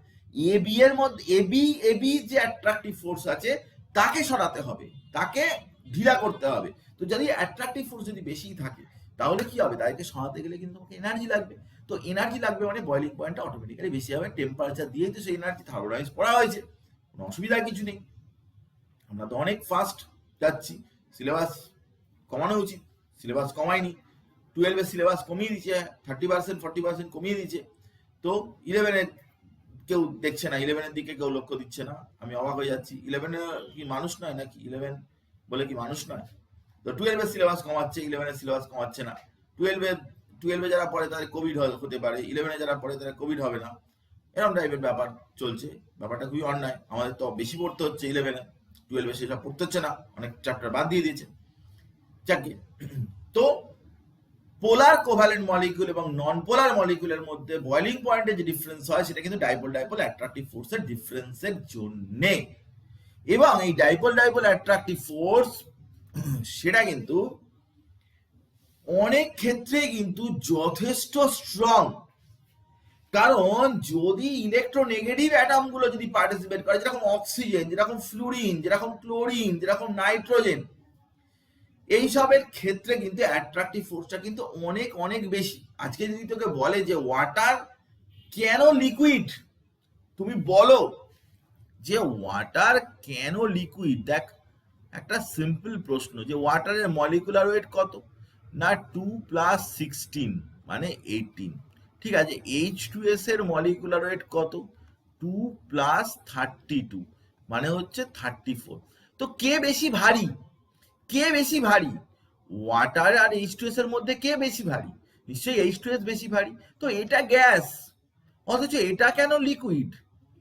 এবি যে অ্যাট্রাকটিভ ফোর্স আছে তাকে সরাতে হবে, তাকে ঢিলা করতে হবে। তো যদি অ্যাট্রাকটিভ ফোর্স যদি বেশি থাকে তাহলে কি হবে? তাদেরকে সরাতে গেলে কিন্তু তোমাকে এনার্জি লাগবে। তো এনার্জি লাগবে মানে বয়লিং পয়েন্টটা অটোমেটিক্যালি বেশি হবে। টেম্পারেচার দিয়েই তো সেই এনার্জি থার্মোডাইনামিক্স পড়া হয়েছে, কোনো অসুবিধা কিছু নেই। আমরা তো অনেক ফাস্ট যাচ্ছি, সিলেবাস কমানো উচিত, সিলেবাস কমায়নি। 12 এর সিলেবাস কমিয়ে দিচ্ছে, 30% 40% কমিয়ে দিচ্ছে। তো 11 কেউ দেখছে না, 11 দিকে কেউ লক্ষ্য দিচ্ছে না। আমি অবাক হয়ে যাচ্ছি, 11 কি মানুষ নয় নাকি? 11 বলে কি মানুষ নয়? তো 12 এর সিলেবাস কমাচ্ছে, 11 এর সিলেবাস কমাচ্ছে না। 12 12-এ যারা পড়ে তাদের কোভিড হতে পারে, 11-এ যারা পড়ে তাদের কোভিড হবে না, এরকম টাইপের ব্যাপার চলছে। ব্যাপারটা খুবই অন্যায়। আমাদের তো বেশি পড়তে হচ্ছে 11-এ, 12-এ সেসব পড়তে হচ্ছে না, অনেক চ্যাপ্টার বাদ দিয়ে দিয়েছে। যাকে তো পোলার কোভ্যালেন্ট মলিকিউল এবং নন পোলার মলিকিউলের মধ্যে বয়লিং পয়েন্টে যে ডিফারেন্স হয় সেটা কিন্তু ডাইপোল ডাইপোল অ্যাট্রাকটিভ ফোর্সের ডিফারেন্সের জন্যে। এবং এই ডাইপোল ডাইপোল অ্যাট্রাকটিভ ফোর্স সেটা কিন্তু অনেক ক্ষেত্রে কিন্তু যথেষ্ট স্ট্রং। কারণ যদি ইলেকট্রোনেগেটিভ অ্যাটম গুলো যদি পার্টিসিপেট করে, যেরকম অক্সিজেন, যেরকম ফ্লুরিন, যেরকম ক্লোরিন, যেরকম নাইট্রোজেন, এইসবের ক্ষেত্রে কিন্তু অ্যাট্রাকটিভ ফোর্সটা কিন্তু অনেক অনেক বেশি। আজকে যদি তোকে বলে যে ওয়াটার কেন লিকুইড, তুমি বলো যে ওয়াটার কেন লিকুইড, দেখ একটা সিম্পল প্রশ্ন যে ওয়াটারের মলিকুলার ওয়েট কত না 2 + 16 মানে 18। ঠিক আছে, H2S এর মলিকুলার ওয়েট কত 2 + 32 মানে হচ্ছে 34। তো কে বেশি ভারী, কে বেশি ভারী, ওয়াটার আর H2S এর মধ্যে কে বেশি ভারী? নিশ্চয়ই H2S বেশি ভারী। তো এটা গ্যাস, অথচ এটা কেন লিকুইড,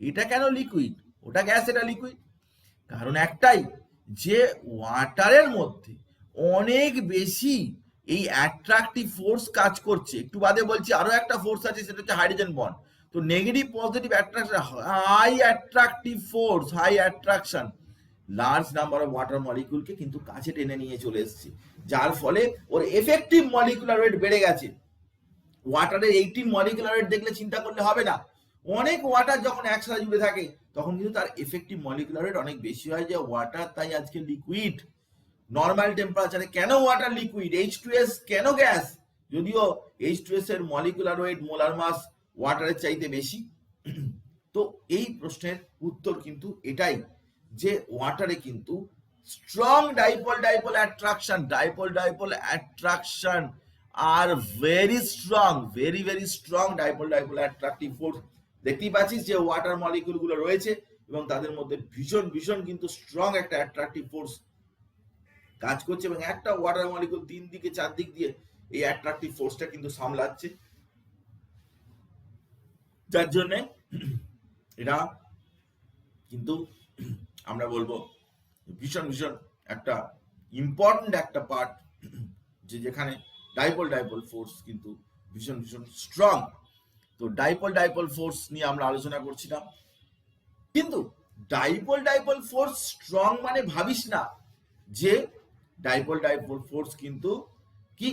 এটা কেন লিকুইড, ওটা গ্যাস এটা লিকুইড। কারণ একটাই, যে ওয়াটারের মধ্যে অনেক বেশি এই অ্যাট্রাকটিভ ফোর্স কাজ করছে। একটু বাদে বলছি আরো একটা ফোর্স আছে, সেটা হচ্ছে হাইড্রোজেন বন্ড। তো negative positive attraction, high attractive force, high attraction large number of water মলিকিউলকে কিন্তু কাছে টেনে নিয়ে চলে এসেছে, যার ফলে ওর এফেক্টিভ মলিকুলার ওয়েট বেড়ে গেছে। ওয়াটারের 18 মলিকুলার ওয়েট দেখলে চিন্তা করলে হবে না। অনেক ওয়াটার যখন একসাথে জুড়ে থাকে তখন কিন্তু তার এফেক্টিভ মলিকুলার ওয়েট অনেক বেশি হয়, যে ওয়াটার তাই আজকে লিকুইড। নর্মাল টেম্পারেচারে কেন ওয়াটার লিকুইড, H2S কেন গ্যাস, যদিও H2S এর মলিকুলার ওয়েট মোলার মাস ওয়াটারের চাইতে বেশি। তো এই প্রশ্নের উত্তর কিন্তু এটাই, যে ওয়াটারে কিন্তু strong dipole dipole attraction are very strong, very very strong dipole dipole attractive force. দেখতেই পাচ্ছিস যে ওয়াটার মলিকিউল গুলো রয়েছে এবং তাদের মধ্যে ভীষণ ভীষণ কিন্তু স্ট্রং একটা অ্যাট্রাকটিভ ফোর্স কাজ করছে, এবং একটা ওয়াটার মলিকিউল 3 দিকে 4 দিক দিয়ে এই অ্যাট্রাকটিভ ফোর্সটা কিন্তু সামলাচ্ছে, যার জন্য এটা কিন্তু আমরা বলবো ভীষণ ভীষণ একটা ইম্পর্টেন্ট একটা পার্ট, যে যেখানে ডাইপোল ডাইপোল ফোর্স কিন্তু ভীষণ ভীষণ স্ট্রং। তো ডাইপোল ডাইপোল ফোর্স নিয়ে আমরা আলোচনা করছিলাম, কিন্তু ডাইপোল ডাইপোল ফোর্স স্ট্রং মানে ভাবিস না যে ডাইপোল ডাইপোল ফোর্স কিন্তু কি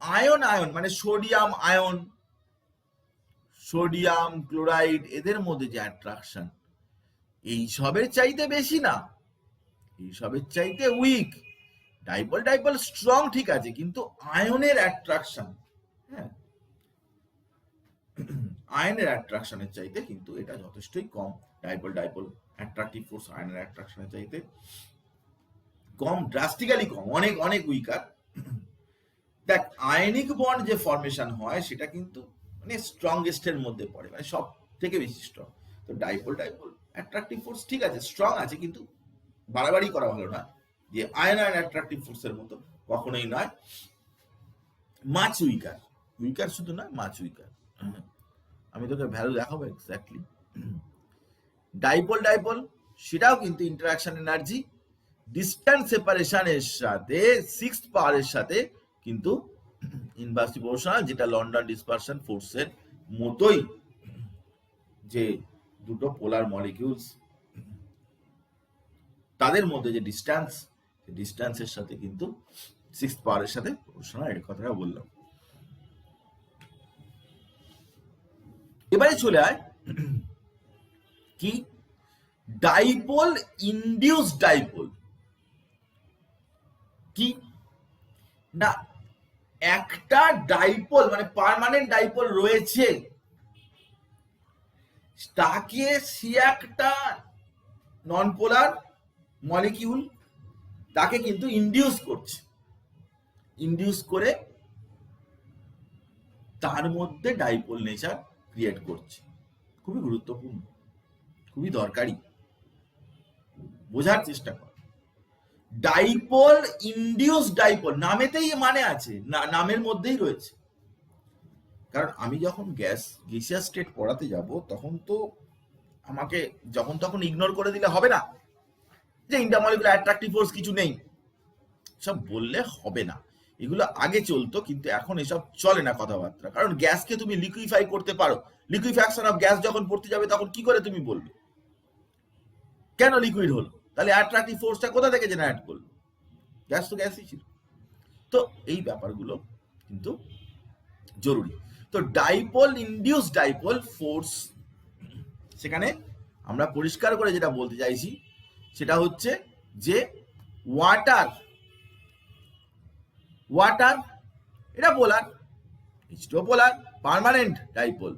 আয়ন আয়ন মানে সোডিয়াম আয়ন, সোডিয়াম ক্লোরাইড, এদের মধ্যে যে অ্যাট্রাকশন এইসবের চাইতে বেশি না, এইসবের চাইতে উইক। ডাইপোল ডাইপোল স্ট্রং ঠিক আছে, কিন্তু আয়নের অ্যাট্রাকশন, হ্যাঁ আয়নের অ্যাট্রাকশনের চাইতে কিন্তু এটা যথেষ্টই কম। ডাইপোল ডাইপোল অ্যাট্রাকটিভ ফোর্স আয়নের অ্যাট্রাকশনের চাইতে কম, ড্রাস্টিক্যালি কম, অনেক অনেক উইকার। দেখ আয়নিক বন্ড যে ফর্মেশন হয় সেটা কিন্তু মানে স্ট্রংগেস্টের মধ্যে পড়ে, মানে সব থেকে বেশি স্ট্রং। তো ডাইপোল ডাইপোল অ্যাট্রাকটিভ ফোর্স ঠিক আছে স্ট্রং আছে, কিন্তু বাড়াবাড়ি করা ভালো না, যে আয়ন আয়ন অ্যাট্রাকটিভ ফোর্সের মতো কখনোই নয়। মাছ উইকার, উইকার শুধু না মাছ উইকার। আমি তোকে ভ্যালু দেখাবো এক্স্যাক্টলি। ডাইপোল ডাইপোল সেটাও কিন্তু ইন্টারঅ্যাকশন এনার্জি ডিস্ট্যান্স সেপারেশনের সাথে 6th পাওয়ারের সাথে কিন্তু ইনভার্সলি প্রপোর্শনাল, যেটা লন্ডন ডিসপারশন ফোর্সের মতোই, যে দুটো পোলার মলিকিউলস তাদের মধ্যে যে ডিস্ট্যান্স, ডিস্ট্যান্সের সাথে কিন্তু 6th পাওয়ারের সাথে প্রপোর্শনাল, এর কথাটা বললাম। এবারে চলে আয় কি ডাইপোল ইনডিউসড ডাইপোল কি না, একটা ডাইপোল মানে পার্মানেন্ট ডাইপোল রয়েছে, তাকে সে একটা নন পোলার মলিকিউল তাকে কিন্তু ইনডিউস করছে, ইনডিউস করে তার মধ্যে ডাইপোল নেচার ক্রিয়েট করছে। খুবই গুরুত্বপূর্ণ, খুবই দরকারি, বোঝার চেষ্টা কর। ডাইপোল ইনডিউস ডাইপোল নামেতেই মানে আছে, নামের মধ্যেই রয়েছে। কারণ আমি যখন গ্যাসিয়াস স্টেট পড়াতে যাব তখন তো আমাকে যখন তখন ইগনোর করে দিলে হবে না যে ইন্টারমলিকুলার অ্যাট্রাকটিভ ফোর্স কিছু নেই, সব বললে হবে না। এগুলো আগে চলতো, কিন্তু এখন এসব চলে না কথাবার্তা। কারণ গ্যাসকে তুমি লিকুইফাই করতে পারো, লিকুইফ্যাকশন অফ গ্যাস যখন পড়তে যাবে তখন কি করে তুমি বলবে কেন লিকুইড হলো, তাহলে অ্যাট্রাকটিভ ফোর্সটা কোথা থেকে জেনারেট করলো? গ্যাস তো গ্যাসই ছিল। তো এই ব্যাপারগুলো কিন্তু জরুরি। তো ডাইপোল ইনডিউস ডাইপোল ফোর্স, সেখানে আমরা পরিষ্কার করে যেটা বলতে চাইছি সেটা হচ্ছে যে ওয়াটার এটা পোলার, H2O পোলার, পার্মানেন্ট ডাইপোল,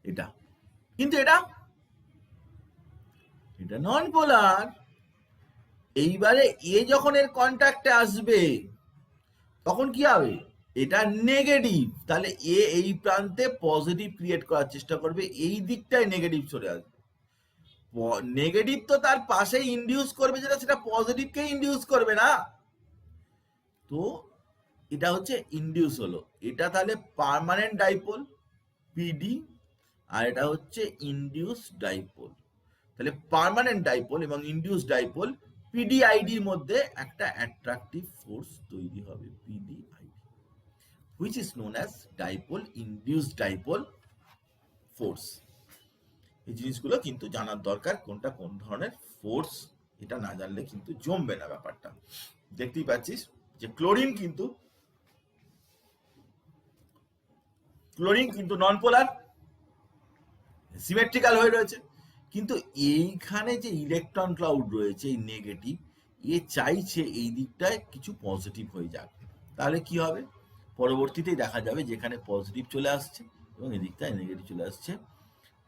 এটা কিন্তু এটা নন পোলার। এইবারে এ যখন এর কন্ট্যাক্টে আসবে তখন কি হবে? এটা নেগেটিভ, তাহলে এ এই প্রান্তে পজিটিভ ক্রিয়েট করার চেষ্টা করবে, এই দিকটায় নেগেটিভ চলে আসবে। নেগেটিভ তো তার পাশেই ইনডিউস করবে, যেটা সেটা পজিটিভকে ইনডিউস করবে না। তো এটা হচ্ছে ইনডিউস হলো, এটা তাহলে পার্মানেন্ট ডাইপোল পিডি, আর এটা হচ্ছে ইনডিউস ডাইপোল। তাহলে পার্মানেন্ট ডাইপোল এবং ইনডিউস ডাইপোল পিডিআইডির মধ্যে একটা অ্যাট্রাকটিভ ফোর্স তৈরি হবে, পিডিআইডি, which is known as dipole induced dipole force। এই জিনিসগুলো কিন্তু জানার দরকার, কোনটা কোন ধরনের ফোর্স, এটা না জানলে কিন্তু জমবে না ব্যাপারটা। দেখতেই পাচ্ছিস যে ক্লোরিন কিন্তু নন পোলার, সিমেট্রিক্যাল হয়ে রয়েছে, কিন্তু এইখানে যে ইলেকট্রন ক্লাউড রয়েছে এই নেগেটিভ, এ চাইছে এই দিকটায় কিছু পজিটিভ হয়ে যাক, তাহলে কি হবে? পরবর্তীতেই দেখা যাবে যেখানে পজিটিভ চলে আসছে এবং এদিকটায় নেগেটিভ চলে আসছে,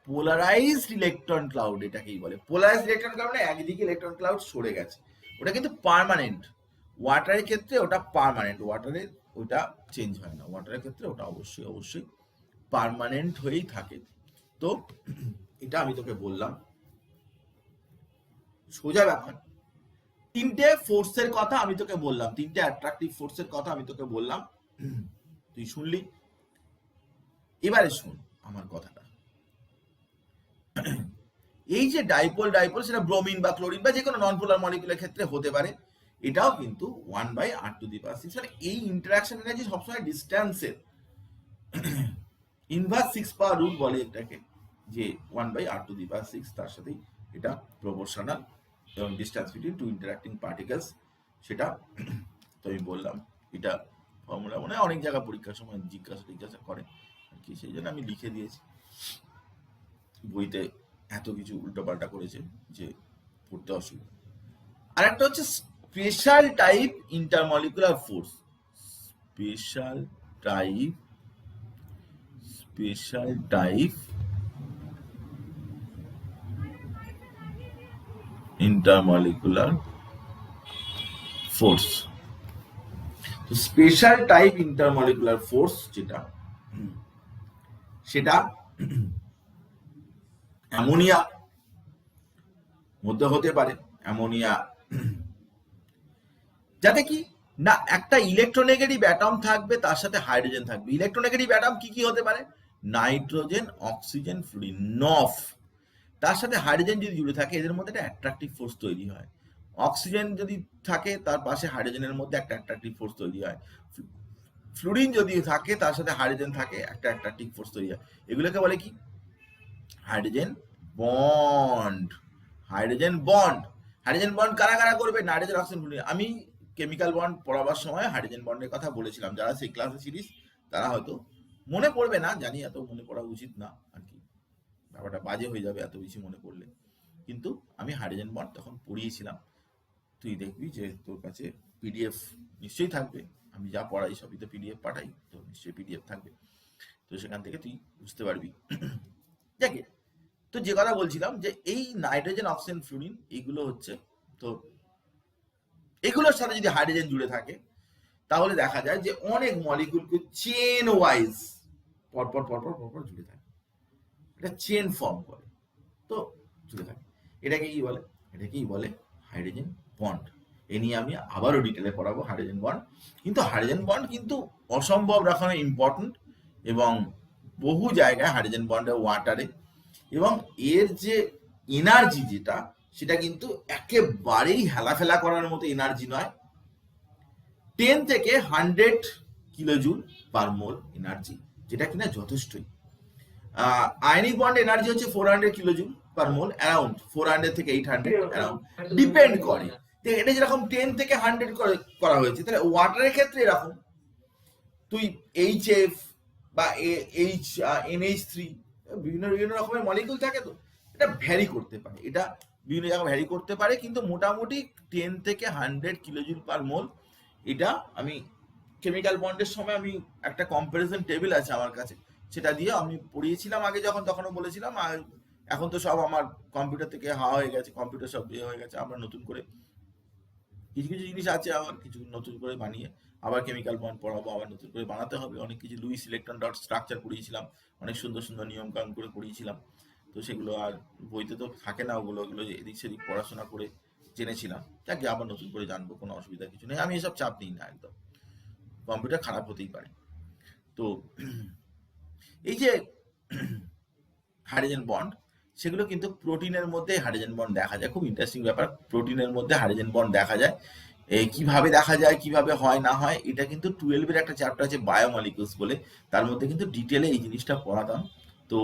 পোলারাইজড ইলেকট্রন ক্লাউড। এটাকেই বলে পোলারাইজড ইলেকট্রন ক্লাউড। একদিকে ইলেকট্রন ক্লাউড সরে গেছে, ওটা কিন্তু পার্মানেন্ট। ওয়াটারের ক্ষেত্রে ওটা পার্মানেন্ট, ওয়াটারের ওটা চেঞ্জ হয় না, ওয়াটারের ক্ষেত্রে ওটা অবশ্যই পার্মানেন্ট হয়েই থাকে। তো এটা আমি তোকে বললাম, সোজা ব্যাপার। তিনটে ফোর্সের কথা আমি তোকে বললাম, তিনটে অ্যাট্রাকটিভ ফোর্সের কথা আমি তোকে বললাম, তুই শুনলি। এবারে শুন আমার কথাটা। এই যে ডাইপোল সেটা ব্রোমিন বা ক্লোরিন বা যে কোনো নন পোলার মলিকুলের ক্ষেত্রে হতে পারে, এটাও কিন্তু 1/r⁶। মানে এই ইন্টারাকশন এনার্জি সবসময় ডিস্টেন্সের ইনভার্স 6 পাওয়ার রুল বলে এটাকে, যে 1/r⁶, তার সাথে এটা প্রপোর্শনাল, এবং distance between two interacting particles, সেটা তো আমি বললাম। এটা ফর্মুলা মনে হয় অনেক জায়গায় পরীক্ষার সময় জিজ্ঞাসা করে আর কি, সেই জন্য আমি লিখে দিয়েছি। বইতে এত কিছু উল্টোপাল্টা করেছে যে পড়তে অসুবিধা। আর একটা হচ্ছে special type intermolecular force, special type intermolecular force. তো স্পেশাল টাইপ ইন্টারমলিকুলার ফোর্স যেটা, সেটা অ্যামোনিয়া মধ্যে হতে পারে। অ্যামোনিয়া যাতে কি না, একটা ইলেকট্রোনেগেটিভ অ্যাটম থাকবে, তার সাথে হাইড্রোজেন থাকবে। ইলেকট্রোনেগেটিভ অ্যাটম কি হতে পারে? নাইট্রোজেন, অক্সিজেন, ফ্লুরিন, নফ। তার সাথে হাইড্রোজেন যদি জুড়ে থাকে, এদের মধ্যে একটা অ্যাট্রাকটিভ ফোর্স তৈরি হয়। অক্সিজেন যদি থাকে, তার পাশে হাইড্রোজেনের মধ্যে একটা অ্যাট্রাকটিভ ফোর্স তৈরি হয়। ফ্লুরিন যদি থাকে, তার সাথে হাইড্রোজেন থাকে, একটা অ্যাট্রাকটিভ ফোর্স তৈরি হয়। এগুলোকে বলে কি? Hydrogen bond. হাইড্রোজেন বন্ড কারা কারা করবে? Nitrogen, oxygen, fluorine. আমি কেমিক্যাল বন্ড পড়াবার সময় হাইড্রোজেন বন্ডের কথা বলেছিলাম, যারা সেই ক্লাসে ছিলিস তারা হয়তো মনে পড়বে না, জানি এত মনে পড়া উচিত না আর কি, ব্যাপারটা বাজে হয়ে যাবে এত বেশি মনে পড়লে, কিন্তু আমি হাইড্রোজেন বন্ড তখন পড়িয়েছিলাম। তুই দেখবি যে তোর কাছে পিডিএফ নিশ্চয়ই থাকবে, আমি যা পড়াই সবই তো পিডিএফ পাঠাই, তো নিশ্চয়ই পিডিএফ থাকবে, তো সেখান থেকে তুই বুঝতে পারবি। যাকে তো যে কথা বলছিলাম, যে এই নাইট্রোজেন, অক্সিজেন, ফ্লুরিন এইগুলো হচ্ছে, তো এগুলোর সাথে যদি হাইড্রোজেন জুড়ে থাকে, তাহলে দেখা যায় যে অনেক মলিকুলকে চেন ওয়াইজ পরপর জুড়ে থাকে, এটা চেন ফর্ম করে, তো জুড়ে থাকে। এটাকেই বলে হাইড্রোজেন বন্ড। এ নিয়ে আমি আবারও ডিটেলে পড়াবো হাইড্রোজেন বন্ড। কিন্তু হাইড্রোজেন বন্ড কিন্তু অসম্ভব রকমের ইম্পর্টেন্ট, এবং বহু জায়গায় হাইড্রোজেন বন্ডে ওয়াটারে, এবং এর যে এনার্জি যেটা সেটা কিন্তু একেবারেই হেলাফেলা করার মতো এনার্জি নয়। 10 থেকে 100 কিলোজুল পার মোল এনার্জি, যেটা কিনা যথেষ্টই। আয়নিক বন্ড এনার্জি হচ্ছে 400 কিলোজুল পার মোল, অ্যারাউন্ড 400 থেকে 800 অ্যারাউন্ড, ডিপেন্ড করে। এটা যেরকম 10 থেকে 100 করা হয়েছে, তাহলে ওয়াটারের ক্ষেত্রে এরকম তুই HF বা NH3 বিভিন্ন বিভিন্ন রকমের মলিকুল থাকে, তো এটা ভ্যারি করতে পারে, এটা বিভিন্ন জায়গায় ভ্যারি করতে পারে, কিন্তু মোটামুটি 10 থেকে 100 কিলোজুল পার মোল। এটা আমি কেমিক্যাল বন্ডের সময় আমি একটা কম্পারিজন টেবিল আছে আমার কাছে, সেটা দিয়ে আমি পড়িয়েছিলাম আগে যখন, তখনও বলেছিলাম। আর এখন তো সব আমার কম্পিউটার থেকে হাওয়া হয়ে গেছে, কম্পিউটার সব হয়ে গেছে, আমরা নতুন করে কিছু কিছু জিনিস আছে, আবার কিছু নতুন করে বানিয়ে আবার কেমিক্যাল বন্ড পড়াবো, আবার নতুন করে বানাতে হবে। অনেক কিছু লুইস ইলেকট্রন ডট স্ট্রাকচার পড়িয়েছিলাম, অনেক সুন্দর সুন্দর নিয়ম কানুন করে পড়িয়েছিলাম, তো সেগুলো আর বইতে তো থাকে না, ওগুলো এদিক সেদিক পড়াশোনা করে জেনেছিলাম, যাকে আবার নতুন করে জানবো, কোনো অসুবিধা কিছু নেই, আমি এসব চাপ নিই না একদম। কম্পিউটার খারাপ হতেই পারে। তো এই যে হাইড্রোজেন বন্ড, সেগুলো কিন্তু প্রোটিনের মধ্যে হাইড্রোজেন বন্ড দেখা যায়। খুব ইন্টারেস্টিং ব্যাপার, প্রোটিনের মধ্যে হাইড্রোজেন বন্ড দেখা যায়। কিভাবে দেখা যায়, কিভাবে হয় না হয়, এটা কিন্তু 12 একটা চ্যাপ্টার আছে বায়োমলিকুলস বলে, তার মধ্যে কিন্তু ডিটেলে এই জিনিসটা পড়াতাম। তো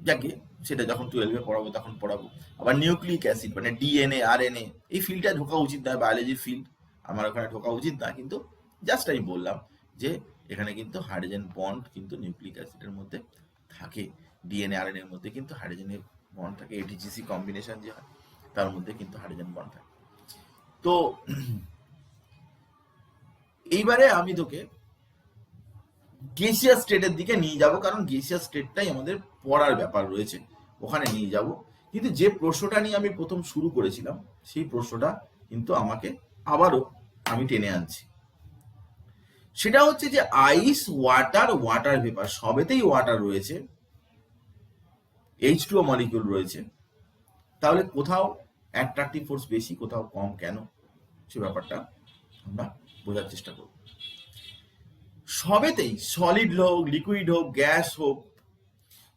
যাকে সেটা যখন 12 পড়াবো তখন পড়াবো। আবার নিউক্লিক অ্যাসিড মানে DNA RNA, এই ফিল্ডটা ঢোকা উচিত নয়, বায়োলজির ফিল্ড, আমার ওখানে ঢোকা উচিত না, কিন্তু জাস্ট আমি বললাম যে এখানে কিন্তু হাইড্রোজেন বন্ড কিন্তু নিউক্লিক অ্যাসিডের মধ্যে থাকে, DNA RNA এর মধ্যে কিন্তু হাইড্রোজেনের বন্ড থাকে, ATGC কম্বিনেশন যে হয় তার মধ্যে কিন্তু হাইড্রোজেন বন্ড থাকে। তো এইবারে আমি তোকে গ্যাসিয়াস স্টেটের দিকে নিয়ে যাব, কারণ গ্যাসিয়াস স্টেটটাই আমাদের পড়ার ব্যাপার রয়েছে, ওখানে নিয়ে যাব। কিন্তু যে প্রশ্নটা নিয়ে আমি প্রথম শুরু করেছিলাম, সেই প্রশ্নটা কিন্তু আমাকে আবারও আমি টেনে আনছি। সেটা হচ্ছে যে আইস, ওয়াটার, ওয়াটার ভেপার, সবেতেই ওয়াটার রয়েছে, H2O মলিকিউল রয়েছে, তাহলে কোথাও অ্যাট্রাকটিভ ফোর্স বেশি, কোথাও কম, কেন, সে ব্যাপারটা আমরা বোঝার চেষ্টা করব। সবেতেই, সলিড হোক, লিকুইড হোক, গ্যাস হোক,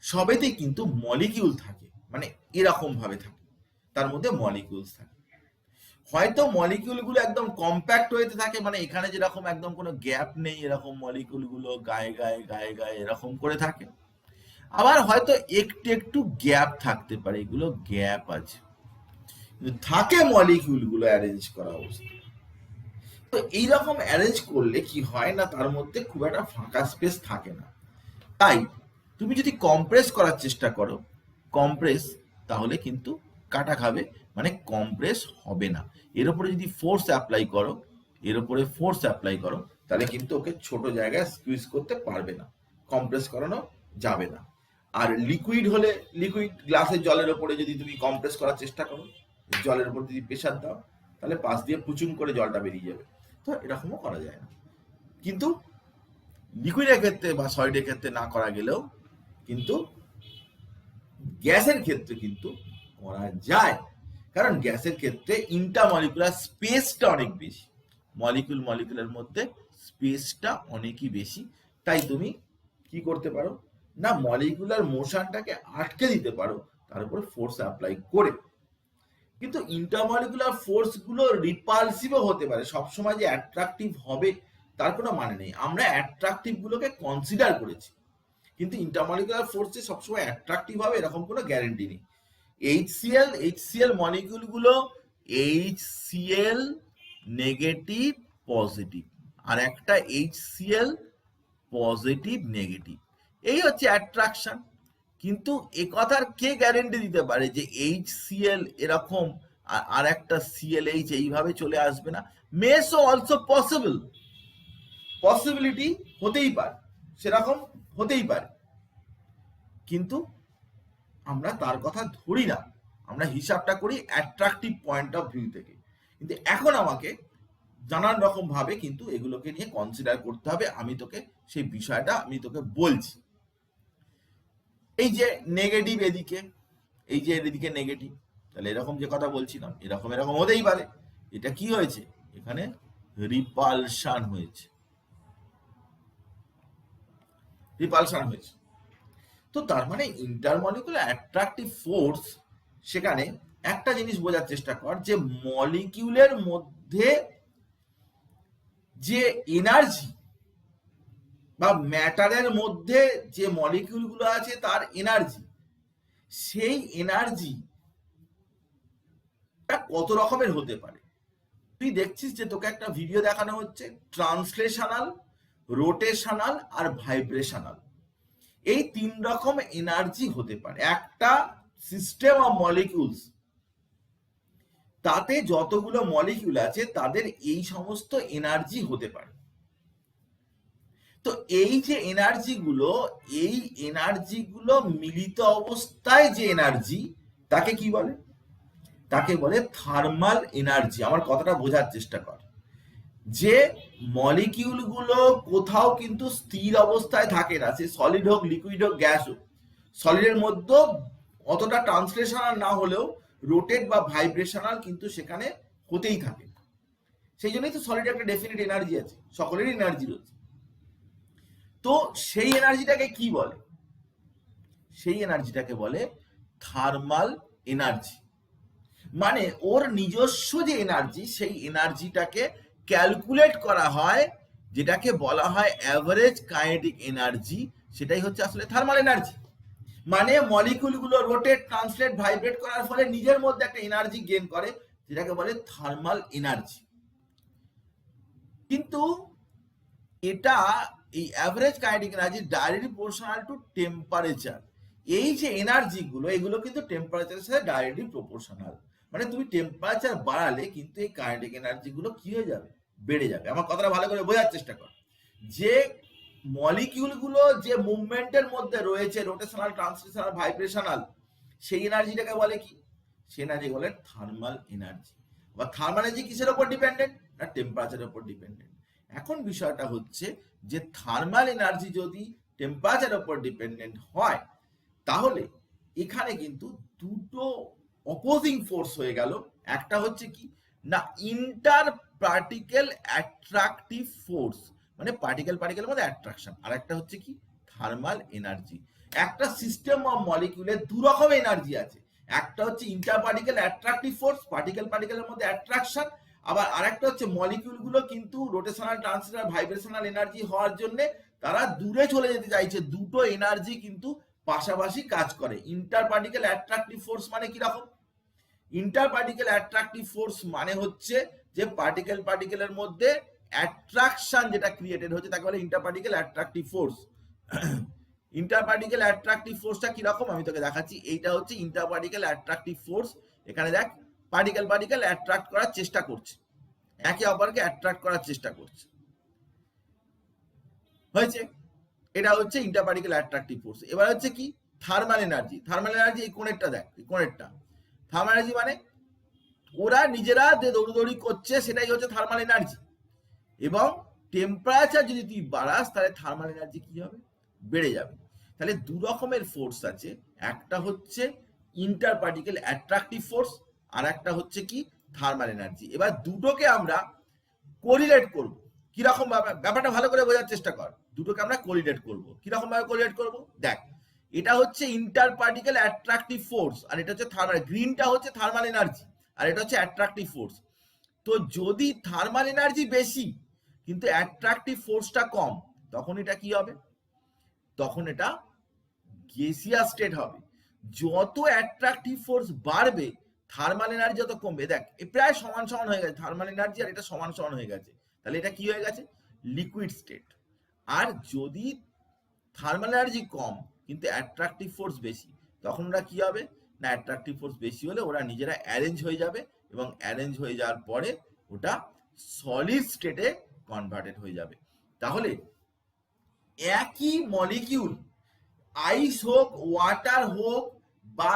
সবেতেই কিন্তু মলিকিউল থাকে, মানে এরকম ভাবে থাকে, তার মধ্যে মলিকিউলস থাকে। হয়তো মলিকিউলগুলো একদম কম্প্যাক্ট হয়ে থাকে, মানে এখানে যেরকম একদম কোনো গ্যাপ নেই, এরকম মলিকিউলগুলো গায়ে গায়ে গায়ে গায়ে এরকম করে থাকে। আবার হয়তো একটু একটু গ্যাপ থাকতে পারে, এগুলো গ্যাপ আছে, থাকে মলিকিউলগুলো অ্যারেঞ্জ করা অবস্থা। তো এইরকম অ্যারেঞ্জ করলে কি হয় না, তার মধ্যে খুব একটা ফাঁকা স্পেস থাকে না। তাই তুমি যদি কম্প্রেস করার চেষ্টা করো, কম্প্রেস, তাহলে কিন্তু কাটা খাবে, মানে কম্প্রেস হবে না। এর উপরে যদি ফোর্স অ্যাপ্লাই করো, এর উপরে ফোর্স অ্যাপ্লাই করো, তাহলে কিন্তু ওকে ছোট জায়গায় স্কুইজ করতে পারবে না, কম্প্রেস করানো যাবে না। আর লিকুইড হলে, লিকুইড গ্লাসের জলের উপরে যদি তুমি কম্প্রেস করার চেষ্টা করো, জলের উপর যদি প্রেশার দাও, তাহলে পাশ দিয়ে পুচুন করে জলটা বেরিয়ে যাবে, তো এরকমও করা যায় না। কিন্তু লিকুইডের ক্ষেত্রে বা সলিডের ক্ষেত্রে না করা গেলেও কিন্তু গ্যাসের ক্ষেত্রে কিন্তু করা যায়, কারণ গ্যাসের ক্ষেত্রে ইন্টারমলিকুলার স্পেসটা অনেক বেশি, মলিকুলের মধ্যে স্পেসটা অনেকই বেশি। তাই তুমি কি করতে পারো না, মলিকুলার মোশনটাকে আটকে দিতে পারো তার উপরে ফোর্স অ্যাপ্লাই করে। কিন্তু ইন্টারমলিকুলার ফোর্স গুলো রিপালসিভও হতে পারে, সবসময় যে অ্যাট্রাকটিভ হবে তার কোনো মানে নেই। আমরা অ্যাট্রাকটিভ গুলোকে কনসিডার করেছি, কিন্তু ইন্টারমলিকুলার ফোর্সে সবসময় অ্যাট্রাকটিভ হবে এরকম কোনো গ্যারান্টি নেই। HCl মলিকিউল গুলো HCl নেগেটিভ পজিটিভ, আর একটা HCl পজিটিভ নেগেটিভ, এই হচ্ছে অ্যাট্রাকশন। কিন্তু এ কথার কে গ্যারেন্টি দিতে পারে যে HCl এরকম আর একটা ClH এইভাবে চলে আসবে না? মে সো অলসো পসিবল, পসিবিলিটি হতেই পারে, সেরকম হতেই পারে, কিন্তু আমরা তার কথা ধরি না, আমরা হিসাবটা করি অ্যাট্রাকটিভ পয়েন্ট অফ ভিউ থেকে। কিন্তু এখন আমাকে নানান রকম ভাবে কিন্তু এগুলোকে নিয়ে কনসিডার করতে হবে, আমি তোকে সেই বিষয়টা আমি তোকে বলছি। এই যে নেগেটিভ এদিকে, এই যে এদিকে নেগেটিভ, তাহলে এরকম যে কথা বলছিলাম, এরকম এরকম হতেই পারে, এটা কি হয়েছে, এখানে রিপালশন হয়েছে, রিপালশন হয়েছে। তো তার মানে ইন্টারমলিকুলার অ্যাট্রাকটিভ ফোর্স, সেখানে একটা জিনিস বোঝার চেষ্টা কর যে মলিকিউলের মধ্যে যে এনার্জি বা ম্যাটারের মধ্যে যে মলিকিউলগুলো আছে তার এনার্জি, সেই এনার্জি কত রকমের হতে পারে। তুই দেখছিস যে তোকে একটা ভিডিও দেখানো হচ্ছে, ট্রান্সলেশনাল, রোটেশনাল আর ভাইব্রেশনাল, এই 3 রকম এনার্জি হতে পারে একটা সিস্টেম অফ মলিকিউলস। তাতে যতগুলো মলিকিউল আছে তাদের এই সমস্ত এনার্জি হতে পারে। তো এই যে এনার্জিগুলো মিলিত অবস্থায় যে এনার্জি, তাকে কি বলে? তাকে বলে থার্মাল এনার্জি। আমার কথাটা বোঝার চেষ্টা কর, যে মলিকিউলগুলো কোথাও কিন্তু স্থির অবস্থায় থাকে না, সে সলিড হোক, লিকুইড হোক, গ্যাস হোক। সলিডের মধ্যে অতটা ট্রান্সলেশনাল না হলেও রোটেট বা ভাইব্রেশনাল কিন্তু সেখানে হতেই থাকে। সেই জন্যই তো সলিড একটা ডেফিনিট এনার্জি আছে, সকলেরই এনার্জি রয়েছে। তো সেই এনার্জিটাকে কি বলে? সেই এনার্জিটাকে বলে থার্মাল এনার্জি। মানে ওর নিজস্ব যে এনার্জি, সেই এনার্জিটাকে ক্যালকুলেট করা হয়, যেটাকে বলা হয় অ্যাভারেজ কাইনেটিক এনার্জি, সেটাই হচ্ছে আসলে থার্মাল এনার্জি। মানে মলিকিউলগুলো রোটেট, ট্রান্সলেট, ভাইব্রেট করার ফলে নিজের মধ্যে একটা এনার্জি গেইন করে, যেটাকে বলে থার্মাল এনার্জি। কিন্তু এটা, এই average kinetic energy directly proportional to temperature. এই যে এনার্জিগুলো, এগুলো কিন্তু টেম্পারেচারের সাথে ডাইরেক্টলি প্রপোর্শনাল। মানে তুমি টেম্পারেচার বাড়ালে কিন্তু এই কাইনেটিক এনার্জিগুলো কি হয়ে যাবে? বেড়ে যাবে। আমার কথাটা ভালো করে বোঝার চেষ্টা কর, যে মলিকিউলগুলো যে মুভমেন্টের মধ্যে রয়েছে, রোটেশনাল, ট্রান্সলেশনাল, ভাইব্রেশনাল, সেই এনার্জিটাকে বলে কি? সেই এনার্জি বলে থার্মাল এনার্জি। বা থার্মাল এনার্জি কিসের উপর ডিপেন্ডেন্ট? না, টেম্পারেচারের উপর ডিপেন্ডেন্ট। এখন বিষয়টা হচ্ছে যে থার্মাল এনার্জি যদি টেম্পারেচারের উপর ডিপেন্ডেন্ট হয়, তাহলে এখানে কিন্তু দুটো অপোজিং ফোর্স হয়ে গেল। একটা হচ্ছে কি না, ইন্টার পার্টিকেল অ্যাট্রাকটিভ ফোর্স, মানে পার্টিকেলের মধ্যে অ্যাট্রাকশন। আর একটা হচ্ছে কি, থার্মাল এনার্জি। একটা সিস্টেম অফ মলিকিউলের দু রকম এনার্জি আছে, একটা হচ্ছে ইন্টার পার্টিকেল অ্যাট্রাকটিভ ফোর্স, পার্টিকেলের মধ্যে অ্যাট্রাকশন। আবার আরেকটা হচ্ছে মলিকিউলগুলো কিন্তু রোটেশনাল, ট্রান্সলেশনাল, ভাইব্রেশনাল এনার্জি হওয়ার জন্য তারা দূরে চলে যেতে চাইছে। দুটো এনার্জি কিন্তু পাশাপাশি কাজ করে। ইন্টার পার্টিকেল অ্যাট্রাকটিভ ফোর্স মানে কি রকম? ইন্টার পার্টিকেল অ্যাট্রাকটিভ ফোর্স মানে হচ্ছে যে পার্টিকেলের মধ্যে অ্যাট্রাকশন যেটা ক্রিয়েটেড হচ্ছে, তাকে বলে inter particle attractive force. Inter particle attractive ফোর্সটা কিরকম আমি তোকে দেখাচ্ছি। এইটা হচ্ছে ইন্টার পার্টিকেল অ্যাট্রাকটিভ ফোর্স। এখানে দেখ, পার্টিকেল অ্যাট্রাক্ট করার চেষ্টা করছে, একে অপরকে অ্যাট্রাক্ট করার চেষ্টা করছে, হয়েছে? এটা হচ্ছে ইন্টার পার্টিকেল অ্যাট্রাকটিভ ফোর্স। এবার হচ্ছে কি, থার্মাল এনার্জি। থার্মাল এনার্জি এই কোণেরটা দেখ, এই কোণেরটা। থার্মাল এনার্জি মানে ওরা নিজেরা যে দৌড়দৌড়ি করছে, সেটাই হচ্ছে থার্মাল এনার্জি। এবং টেম্পারেচার যদি তুই বাড়াস, তাহলে থার্মাল এনার্জি কি হবে? বেড়ে যাবে। তাহলে দু রকমের ফোর্স আছে, একটা হচ্ছে ইন্টার পার্টিকেল অ্যাট্রাকটিভ ফোর্স, আর একটা হচ্ছে কি, থার্মাল এনার্জি। এবার দুটোকে আমরা কোরিলেট করব। কিরকম ভাবে? ব্যাপারটা ভালো করে বোঝার চেষ্টা কর। দুটোকে আমরা কোরিলেট করব। কিরকম ভাবে কোরিলেট করব? দেখ, এটা হচ্ছে ইন্টার পার্টিকেল অ্যাট্রাকটিভ ফোর্স, আর এটা হচ্ছে থার্মাল। গ্রিনটা হচ্ছে থার্মাল এনার্জি, আর এটা হচ্ছে অ্যাট্রাকটিভ ফোর্স। তো যদি থার্মাল এনার্জি বেশি কিন্তু অ্যাট্রাকটিভ ফোর্সটা কম, তখন এটা কি হবে? তখন এটা গ্যাসিয়াস স্টেট হবে। যত অ্যাট্রাকটিভ ফোর্স বাড়বে, থার্মাল এনার্জি যত কমবে। দেখ, এ প্রায় সমান সমান হয়ে গেছে, থার্মাল এনার্জি আর এটা সমান সমান হয়ে গেছে। তাহলে এটা কি হয়ে গেছে? Liquid state. আর যদি থার্মাল এনার্জি কম কিন্তু অ্যাট্রাকটিভ ফোর্স বেশি, তখন ওরা কি হবে না, অ্যাট্রাকটিভ ফোর্স বেশি হলে ওরা নিজেরা অ্যারেঞ্জ হয়ে যাবে, এবং অ্যারেঞ্জ হয়ে যাওয়ার পরে ওটা সলিড স্টেটে কনভার্টেড হয়ে যাবে। তাহলে একই মলিকিউল, আইস হোক, ওয়াটার হোক, বা